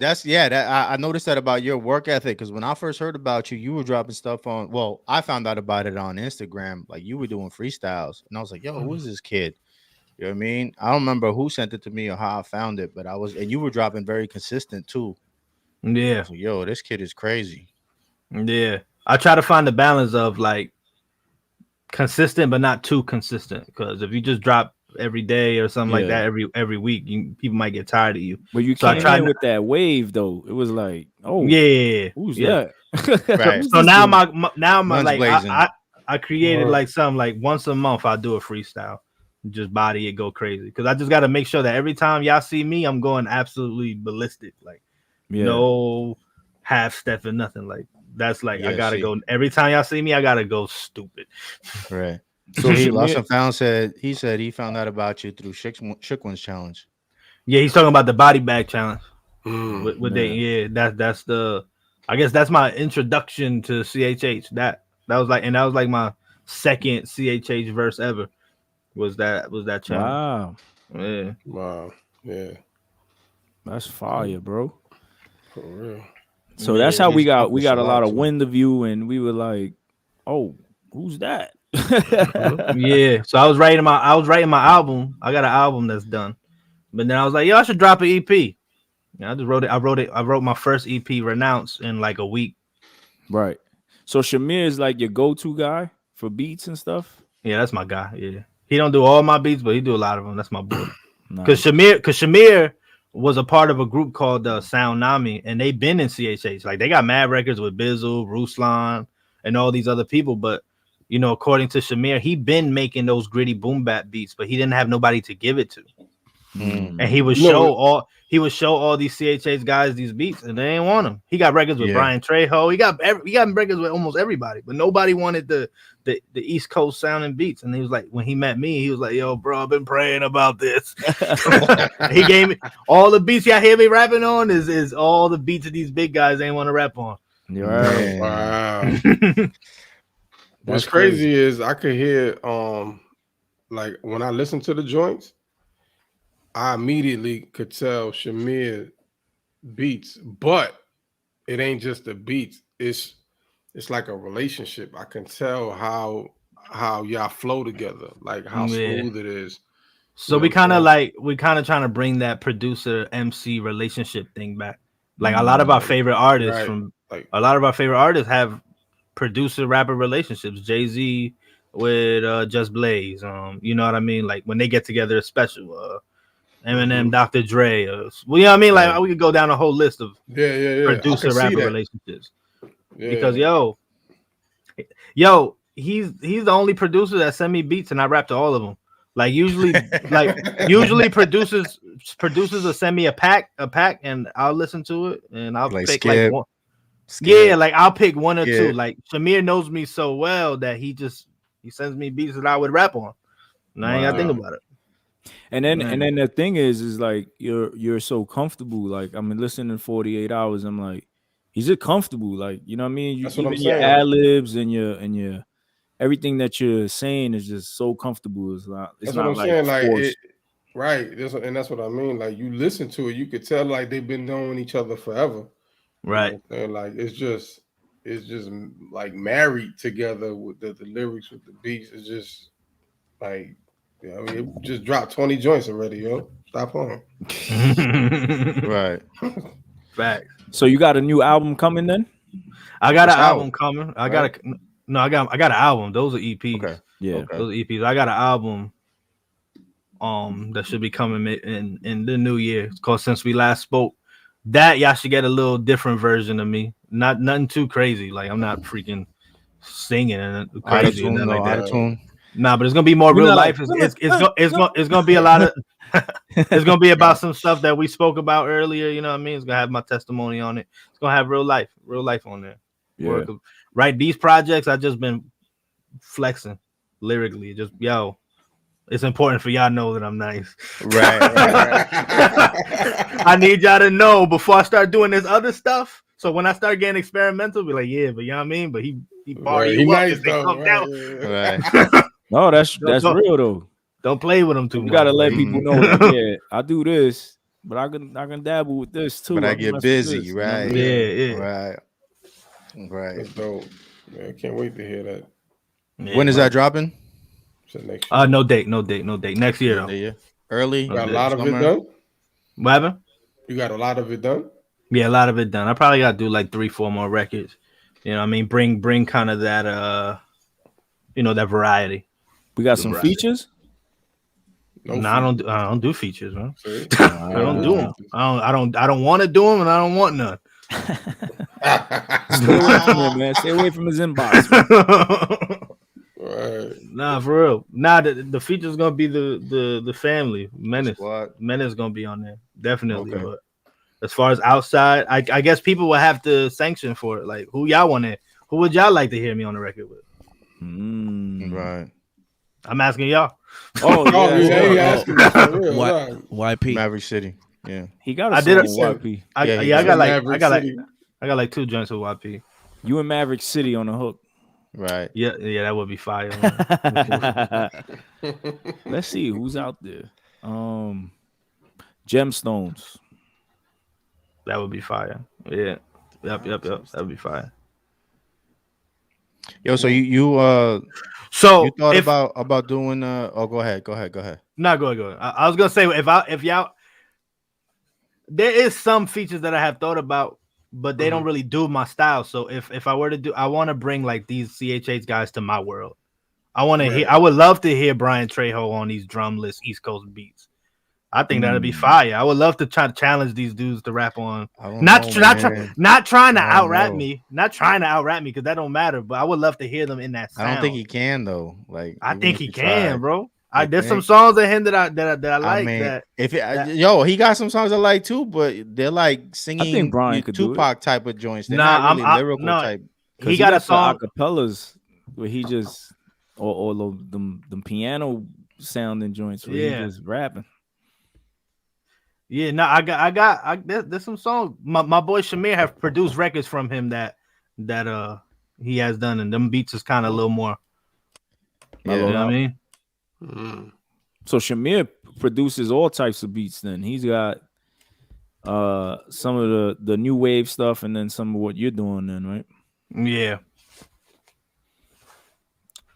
I noticed that about your work ethic, because when I first heard about you were dropping stuff on. Well, I found out about it on Instagram. Like you were doing freestyles, and I was like, "Yo, who is this kid?" You know what I mean? I don't remember who sent it to me or how I found it, but and you were dropping very consistent too. Yeah. So, yo, this kid is crazy. Yeah, I try to find the balance of like consistent, but not too consistent. Because if you just drop every day or something like that every week, people might get tired of you. But you came in with that wave though. It was like, oh yeah, who's that? Right. So now my like blazing. I created like something like once a month I'll do a freestyle, just body it, go crazy, because I just got to make sure that every time y'all see me, I'm going absolutely ballistic, like no half step and nothing. Like that's like I gotta go every time y'all see me. I gotta go stupid. Right. So Lost and Found said he found out about you through Shook One's challenge. Yeah, he's talking about the body bag challenge. That's the, I guess that's my introduction to CHH. That was like my second CHH verse ever. Was that challenge? Wow. Yeah. That's fire, bro. For real. So that's how we got a Selah lot of too. wind of view, and we were like, "Oh, who's that?" Yeah. So I was writing my album. I got an album that's done, but then I was like, yo, I should drop an EP. Yeah, I just wrote it. I wrote my first EP, Renounce, in like a week. Right. So Shamir is like your go-to guy for beats and stuff. Yeah, that's my guy. Yeah, he don't do all my beats, but he do a lot of them. That's my boy. Nice. Because Shamir was a part of a group called Sound Nami, and they've been in CHH. Like they got mad records with Bizzle, Ruslan, and all these other people. But you know, according to Shamir, he been making those gritty boom bap beats, but he didn't have nobody to give it to. And he would show all these CHH guys these beats, and they ain't want them. He got records with Brian Trejo. He got records with almost everybody, but nobody wanted the East Coast sounding beats. And he was like, when he met me, he was like, "Yo, bro, I've been praying about this." He gave me all the beats y'all hear me rapping on is all the beats of these big guys ain't want to rap on. Right. Wow. What's crazy is I could hear like when I listen to the joints, I immediately could tell Shamir beats, but it ain't just the beats. It's like a relationship. I can tell how y'all flow together, like how smooth it is. So we kind of trying to bring that producer MC relationship thing back. Like a lot of our favorite artists have producer rapper relationships. Jay-Z with Just Blaze. You know what I mean? Like when they get together, it's special. Eminem, Dr. Dre. Well, you know what I mean? Like we could go down a whole list of producer rapper relationships. Yeah. Because he's the only producer that send me beats and I rap to all of them. Like usually producers will send me a pack and I'll listen to it and I'll pick like one. Yeah, like I'll pick one or two. Like Shamir knows me so well that he sends me beats that I would rap on. And I ain't gotta think about it. And then the thing is like you're so comfortable. Like I'm listening 48 hours. I'm like, he's just comfortable. Like, you know what I mean? Your ad libs and your everything that you're saying is just so comfortable. It's not what I'm saying. Like right. And that's what I mean. Like you listen to it, you could tell like they've been knowing each other forever. Right. You know, like it's just like married together with the lyrics, with the beats. It's just like, you know, I mean, it just dropped 20 joints already, yo. Stop playing. Right. Fact. So you got a new album coming then? I got an album coming. I got an album. Those are EPs. Okay. Yeah. Okay. Those are EPs. I got an album that should be coming in the new year. It's called Since We Last Spoke. That y'all should get a little different version of me. Nothing too crazy. Like I'm not freaking singing and crazy and like that. Nah, but it's gonna be more real life. It's gonna be a lot of. It's gonna be about some stuff that we spoke about earlier. You know what I mean? It's gonna have my testimony on it. It's gonna have real life on there. Yeah. Right. These projects I just been flexing lyrically. Just it's important for y'all to know that I'm nice. Right. I need y'all to know before I start doing this other stuff. So when I start getting experimental, be like, yeah, but you know what I mean? But he nice though. Right. No, that's real though. Don't play with them too much. You gotta let people know. Like, yeah, I do this, but I can dabble with this too. But I get busy, right? Yeah. Right. That's dope. Man, I can't wait to hear that. Yeah, when is that dropping? Next year. No date. Next year though. Early. You got a lot of it done? What happened? You got a lot of it done? Yeah, a lot of it done. I probably got to do like 3-4 more records. You know what I mean? Bring kind of that that variety. We got some features? No, I don't do features, man. I don't do them. I don't want to do them, and I don't want none. Stay away from him, man. Stay away from his inbox. Right. Nah, for real. Nah, the feature's gonna be the family. Menace. What? Menace gonna be on there. Definitely. Okay. But as far as outside, I guess people will have to sanction for it. Like who y'all want it? Who would y'all like to hear me on the record with? Right. I'm asking y'all. Oh, yeah. YP. Maverick City. Yeah. He got a song with YP. I got like 2 joints with YP. You and Maverick City on the hook. Right. Yeah, that would be fire. Let's see who's out there. Gemstones. That would be fire. Yeah. That'd be fine. Yo, so So you thought about doing oh, go ahead. No, go ahead. I was gonna say if y'all, there is some features that I have thought about, but they don't really do my style. So if I were to do, I want to bring like these CHH guys to my world. I want to hear. I would love to hear Brian Trejo on these drumless East Coast beats. I think that'd be fire. I would love to try to challenge these dudes to rap on. Not trying to out rap me, because that don't matter. But I would love to hear them in that sound. I don't think he can though. Like I think he can, bro. There's some songs of him that I like. He got some songs I like too, but they're like singing. I think Brian could Tupac type of joints. They're not really lyrical type. He got a song acapellas where he just or the piano sounding joints where he just rapping. Yeah, no, I got there's some songs. My boy Shamir have produced records from him that he has done, and them beats is kind of a little more. You know what I mean? So Shamir produces all types of beats. Then he's got some of the new wave stuff, and then some of what you're doing. Then, right? Yeah.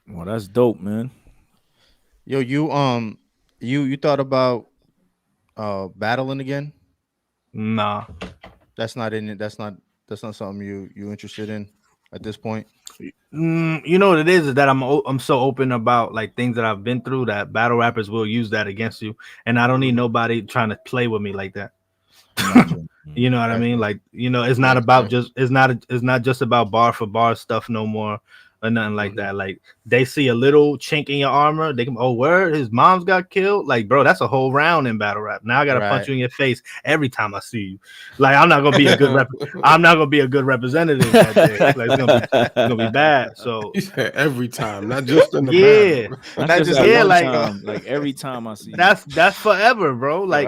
Well, that's dope, man. Yo, you thought about battling again? Nah, that's not in it. That's not something you interested in at this point. You know what it is that I'm so open about like things that I've been through that battle rappers will use that against you, and I don't need nobody trying to play with me like that. You know what I mean? Like, you know, it's not about it's not just about bar for bar stuff no more. Or nothing like that. Like they see a little chink in your armor, they can word his mom's got killed. Like, bro, that's a whole round in battle rap. Now I gotta punch you in your face every time I see you. Like, I'm not gonna be a good I'm not gonna be a good representative that day. Like, it's gonna be bad. So every time, not just in the battle. Like every time I see you. That's forever, bro. Like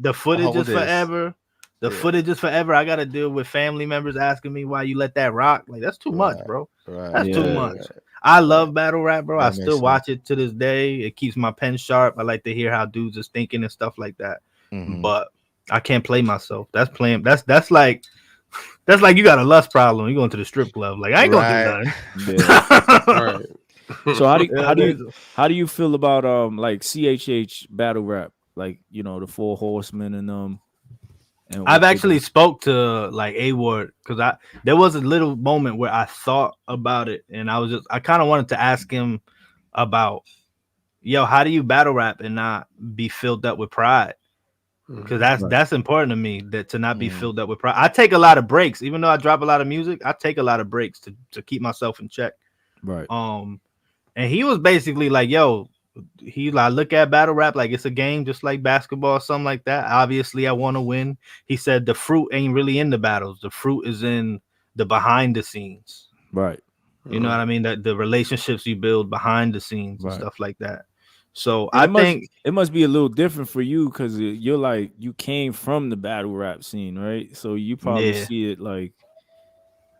the footage is forever. The footage is forever. I gotta deal with family members asking me why you let that rock. Like, that's too much, bro. That's too much. I love battle rap, bro. I still watch it to this day. It keeps my pen sharp. I like to hear how dudes is thinking and stuff like that. But I can't play myself. That's like you got a lust problem. You going to the strip club. Like, I ain't gonna do nothing. So how do you feel about like CHH battle rap? Like, you know, the Four Horsemen and I've actually spoke to like A-Ward because there was a little moment where I thought about it, and I kind of wanted to ask him about, how do you battle rap and not be filled up with pride? Because that's important to me, that to not be filled up with pride. I take a lot of breaks, even though I drop a lot of music. I take a lot of breaks to keep myself in check. Right. And he was basically like, I look at battle rap like it's a game, just like basketball or something like that. Obviously, I want to win. He said the fruit ain't really in the battles. The fruit is in the behind the scenes. Right. You know what I mean? That the relationships you build behind the scenes and stuff like that. So and I think it must be a little different for you because you're like, you came from the battle rap scene, right? So you probably see it like,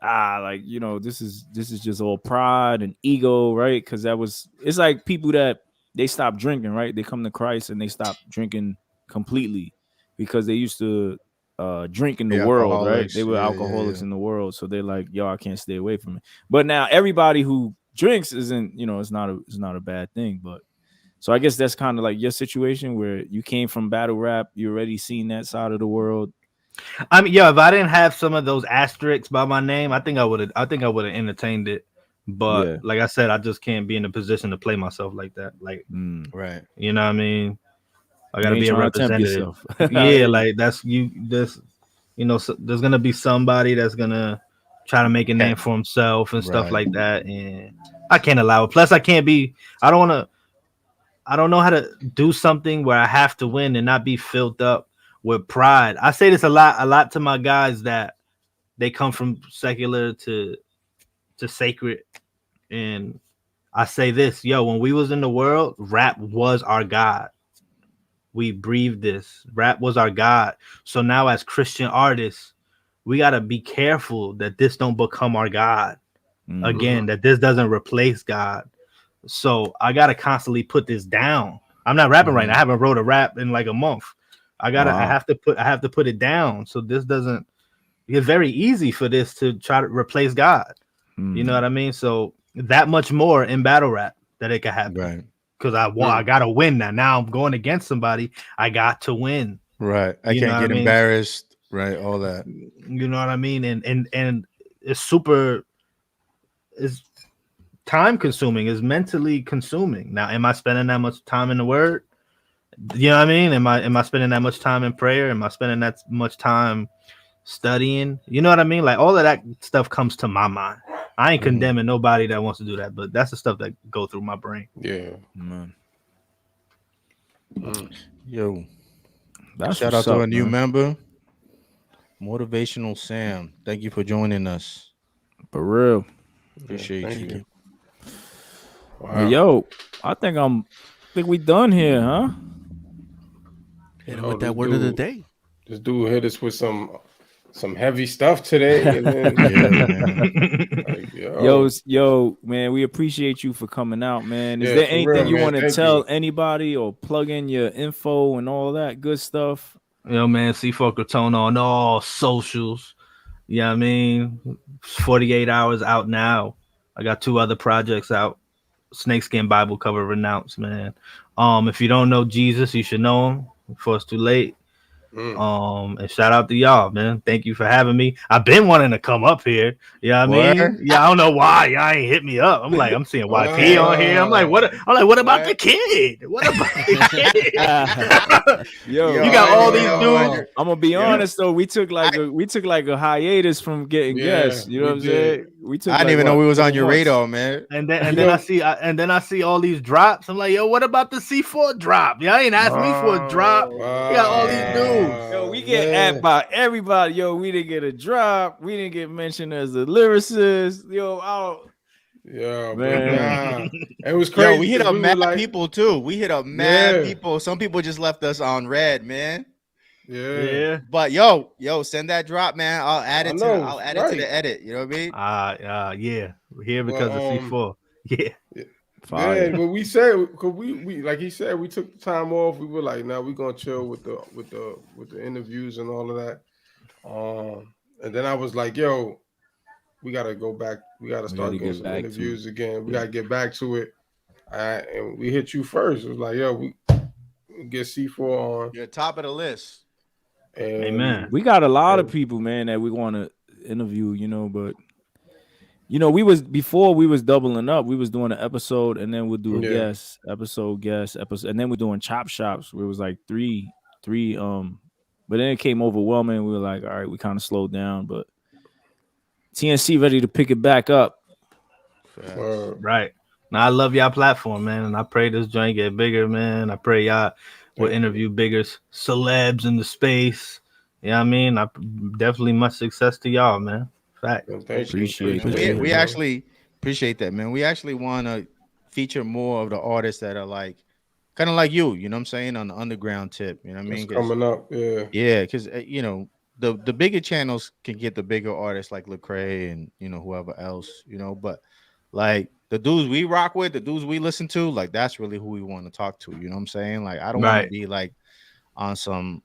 like, you know, this is just all pride and ego, right? Because it's like people that they stop drinking, right? They come to Christ and they stop drinking completely because they used to drink in the world, right? They were alcoholics in the world, so they're like, I can't stay away from it. But now everybody who drinks isn't, it's not a bad thing. But so I guess that's kind of like your situation where you came from battle rap, you already seen that side of the world. I mean, if I didn't have some of those asterisks by my name, I think I would have entertained it. But like I said, I just can't be in a position to play myself like that. Like, right. You know what I mean? I gotta be a representative. Like there's gonna be somebody that's gonna try to make a name for himself and stuff like that. And I can't allow it. Plus, I don't know how to do something where I have to win and not be filled up with pride. I say this a lot to my guys that they come from secular to sacred, and I say this, when we was in the world, rap was our God. We breathed this. Rap was our God. So now as Christian artists, we gotta be careful that this don't become our God. Again, that this doesn't replace God. So I gotta constantly put this down. I'm not rapping right now. I haven't wrote a rap in like a month. I have to put it down so this doesn't it's very easy for this to try to replace God. You know what I mean? So that much more in battle rap that it could happen. Right. Because I gotta win now. Now I'm going against somebody. I got to win. Right. I can't get embarrassed. Right. All that. You know what I mean? And it's time consuming. It's mentally consuming. Now, am I spending that much time in the Word? You know what I mean? Am I spending that much time in prayer? Am I spending that much time studying? You know what I mean? Like all of that stuff comes to my mind. I ain't condemning nobody that wants to do that, but that's the stuff that go through my brain. Yeah, man. Yo, That's shout out what's to up, a new man. member, Motivational Sam. Thank you for joining us. For real. Appreciate you. Wow. Yo, I think we done here, huh? Hit with that word of the day. This dude hit us with some heavy stuff today. And then, yo, man, we appreciate you for coming out, man. Is there anything you want to tell anybody or plug in your info and all that good stuff? Yo, man, C4 Crotona on all socials. You know what I mean? 48 hours out now. I got 2 other projects out. Snakeskin Bible cover renounced, man. If you don't know Jesus, you should know him before it's too late. And shout out to y'all, man. Thank you for having me. I've been wanting to come up here. You know what I mean? Yeah, I don't know why y'all ain't hit me up. I'm like, I'm seeing YP on here. I'm like, what about the kid? What about the kid? Yo, you got all these dudes. I'm gonna be honest though. We took like a hiatus from getting guests. You know what I'm saying? I didn't even know we was on your radar, man. And then I see all these drops. I'm like, yo, what about the C4 drop? Y'all ain't asked me for a drop. You got all these dudes. Yo, we get at by everybody. Yo, we didn't get a drop. We didn't get mentioned as a lyricist. Yo, man. It was crazy. Yo, we hit up mad people too. We hit up mad people. Some people just left us on red, man. Yeah. But yo, send that drop, man. I'll add it to the edit. You know what I mean? Yeah. We're here because of C4. Yeah. Yeah, but we said, cause we like he said, we took the time off. We were like, now we're gonna chill with the interviews and all of that. And then I was like, yo, we gotta go back. We gotta start getting some interviews again. We gotta get back to it. And we hit you first. It was like, yo, we get C4 on. You're top of the list. And amen. We got a lot of people, man, that we want to interview, but we was doubling up. We was doing an episode and then we'll do a guest episode, and then we're doing chop shops where it was like three. But then it came overwhelming. We were like, all right, we kind of slowed down, but TNC ready to pick it back up. Right. Now I love y'all platform, man, and I pray this joint get bigger, man. I pray y'all will interview bigger celebs in the space. You know what I mean? Definitely much success to y'all, man. Fact. Appreciate it. We actually appreciate that, man. We actually want to feature more of the artists that are like kind of like you know what I'm saying, on the underground tip. You know what I mean? Coming up, yeah, because the bigger channels can get the bigger artists like Lecrae and whoever else, but like the dudes we rock with, the dudes we listen to, like that's really who we want to talk to. You know what I'm saying? Like I don't want to be like on some.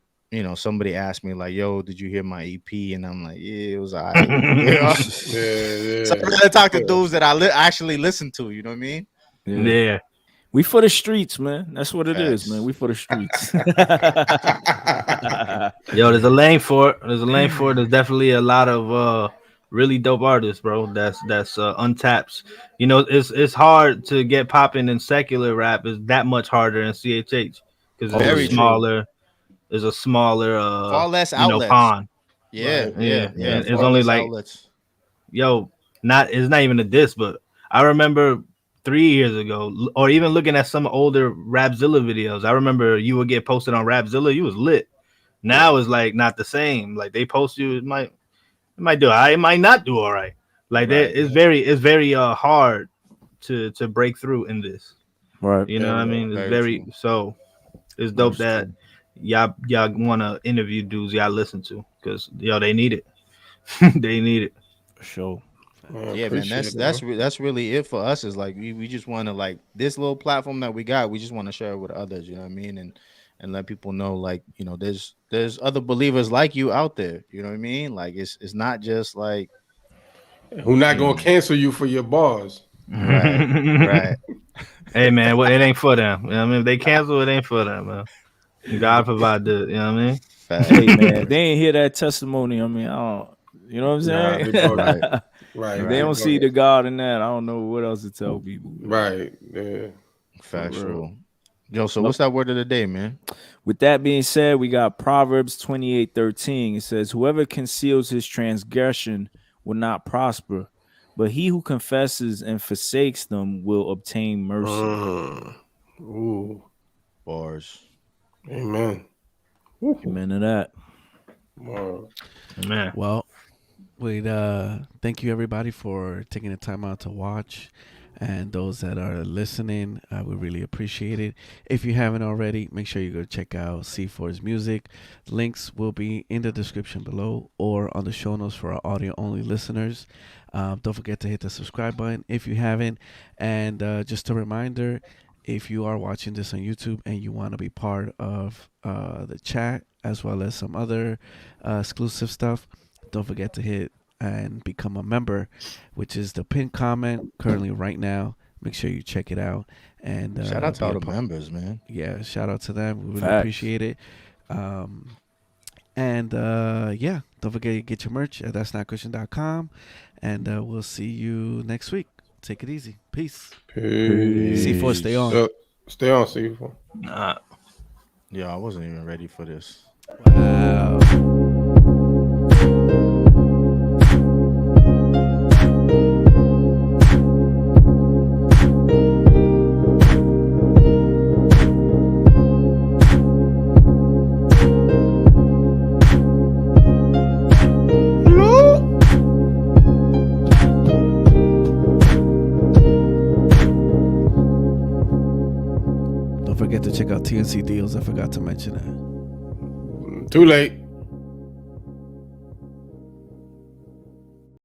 Somebody asked me like, "Yo, did you hear my EP?" And I'm like, "Yeah, it was all right." So I'm gonna talk to dudes that I actually listen to. You know what I mean? Yeah. We for the streets, man. That's what it is, man. We for the streets. Yo, there's a lane for it. There's definitely a lot of really dope artists, bro. That's untapped. It's hard to get popping in secular rap. Is that much harder in CHH because it's smaller. There's a smaller far less outlets. Pond. Yeah. It's only like outlets. It's not even a diss, but I remember 3 years ago, or even looking at some older Rapzilla videos, I remember you would get posted on Rapzilla, you was lit. Now it's like not the same. Like they post you, it might do all right, it might not do all right. Like it's very hard to break through in this. Right. You know what I mean? It's very so it's dope that y'all want to interview dudes y'all listen to because they need it. They need it. For sure. Yeah, man, that's really it for us. Is like we just want to like this little platform that we got. We just want to share it with others. You know what I mean? And and let people know, like, you know, there's other believers like you out there. You know what I mean? Like it's not just like who not gonna cancel you for your bars. Right. Hey man, well, it ain't for them. You know what I mean? If they cancel, it ain't for them, man. God provide the, you know what I mean? Hey man, if they ain't hear that testimony, I mean, I don't, you know what I'm saying? Right. If they don't see the God in that, I don't know what else to tell people. Right. Yeah. Factual. Yo, so what's that word of the day, man? With that being said, we got Proverbs 28:13. It says, "Whoever conceals his transgression will not prosper, but he who confesses and forsakes them will obtain mercy." Ooh. Bars. Amen. Amen to that. Wow. Man. Well, we'd thank you everybody for taking the time out to watch, and those that are listening, we really appreciate it. If you haven't already, make sure you go check out C4's music. Links will be in the description below or on the show notes for our audio only listeners. Don't forget to hit the subscribe button if you haven't. And just a reminder, if you are watching this on YouTube and you want to be part of the chat as well as some other exclusive stuff, don't forget to hit and become a member, which is the pinned comment currently right now. Make sure you check it out. And shout out to all the members, man. Yeah, shout out to them. We really appreciate it. And yeah, don't forget to get your merch at that'snotchristian.com. And we'll see you next week. Take it easy. Peace. C4, stay on. Stay on, C4. Nah. Yeah, I wasn't even ready for this. Wow. Don't forget to check out TNC Deals. I forgot to mention that. Too late.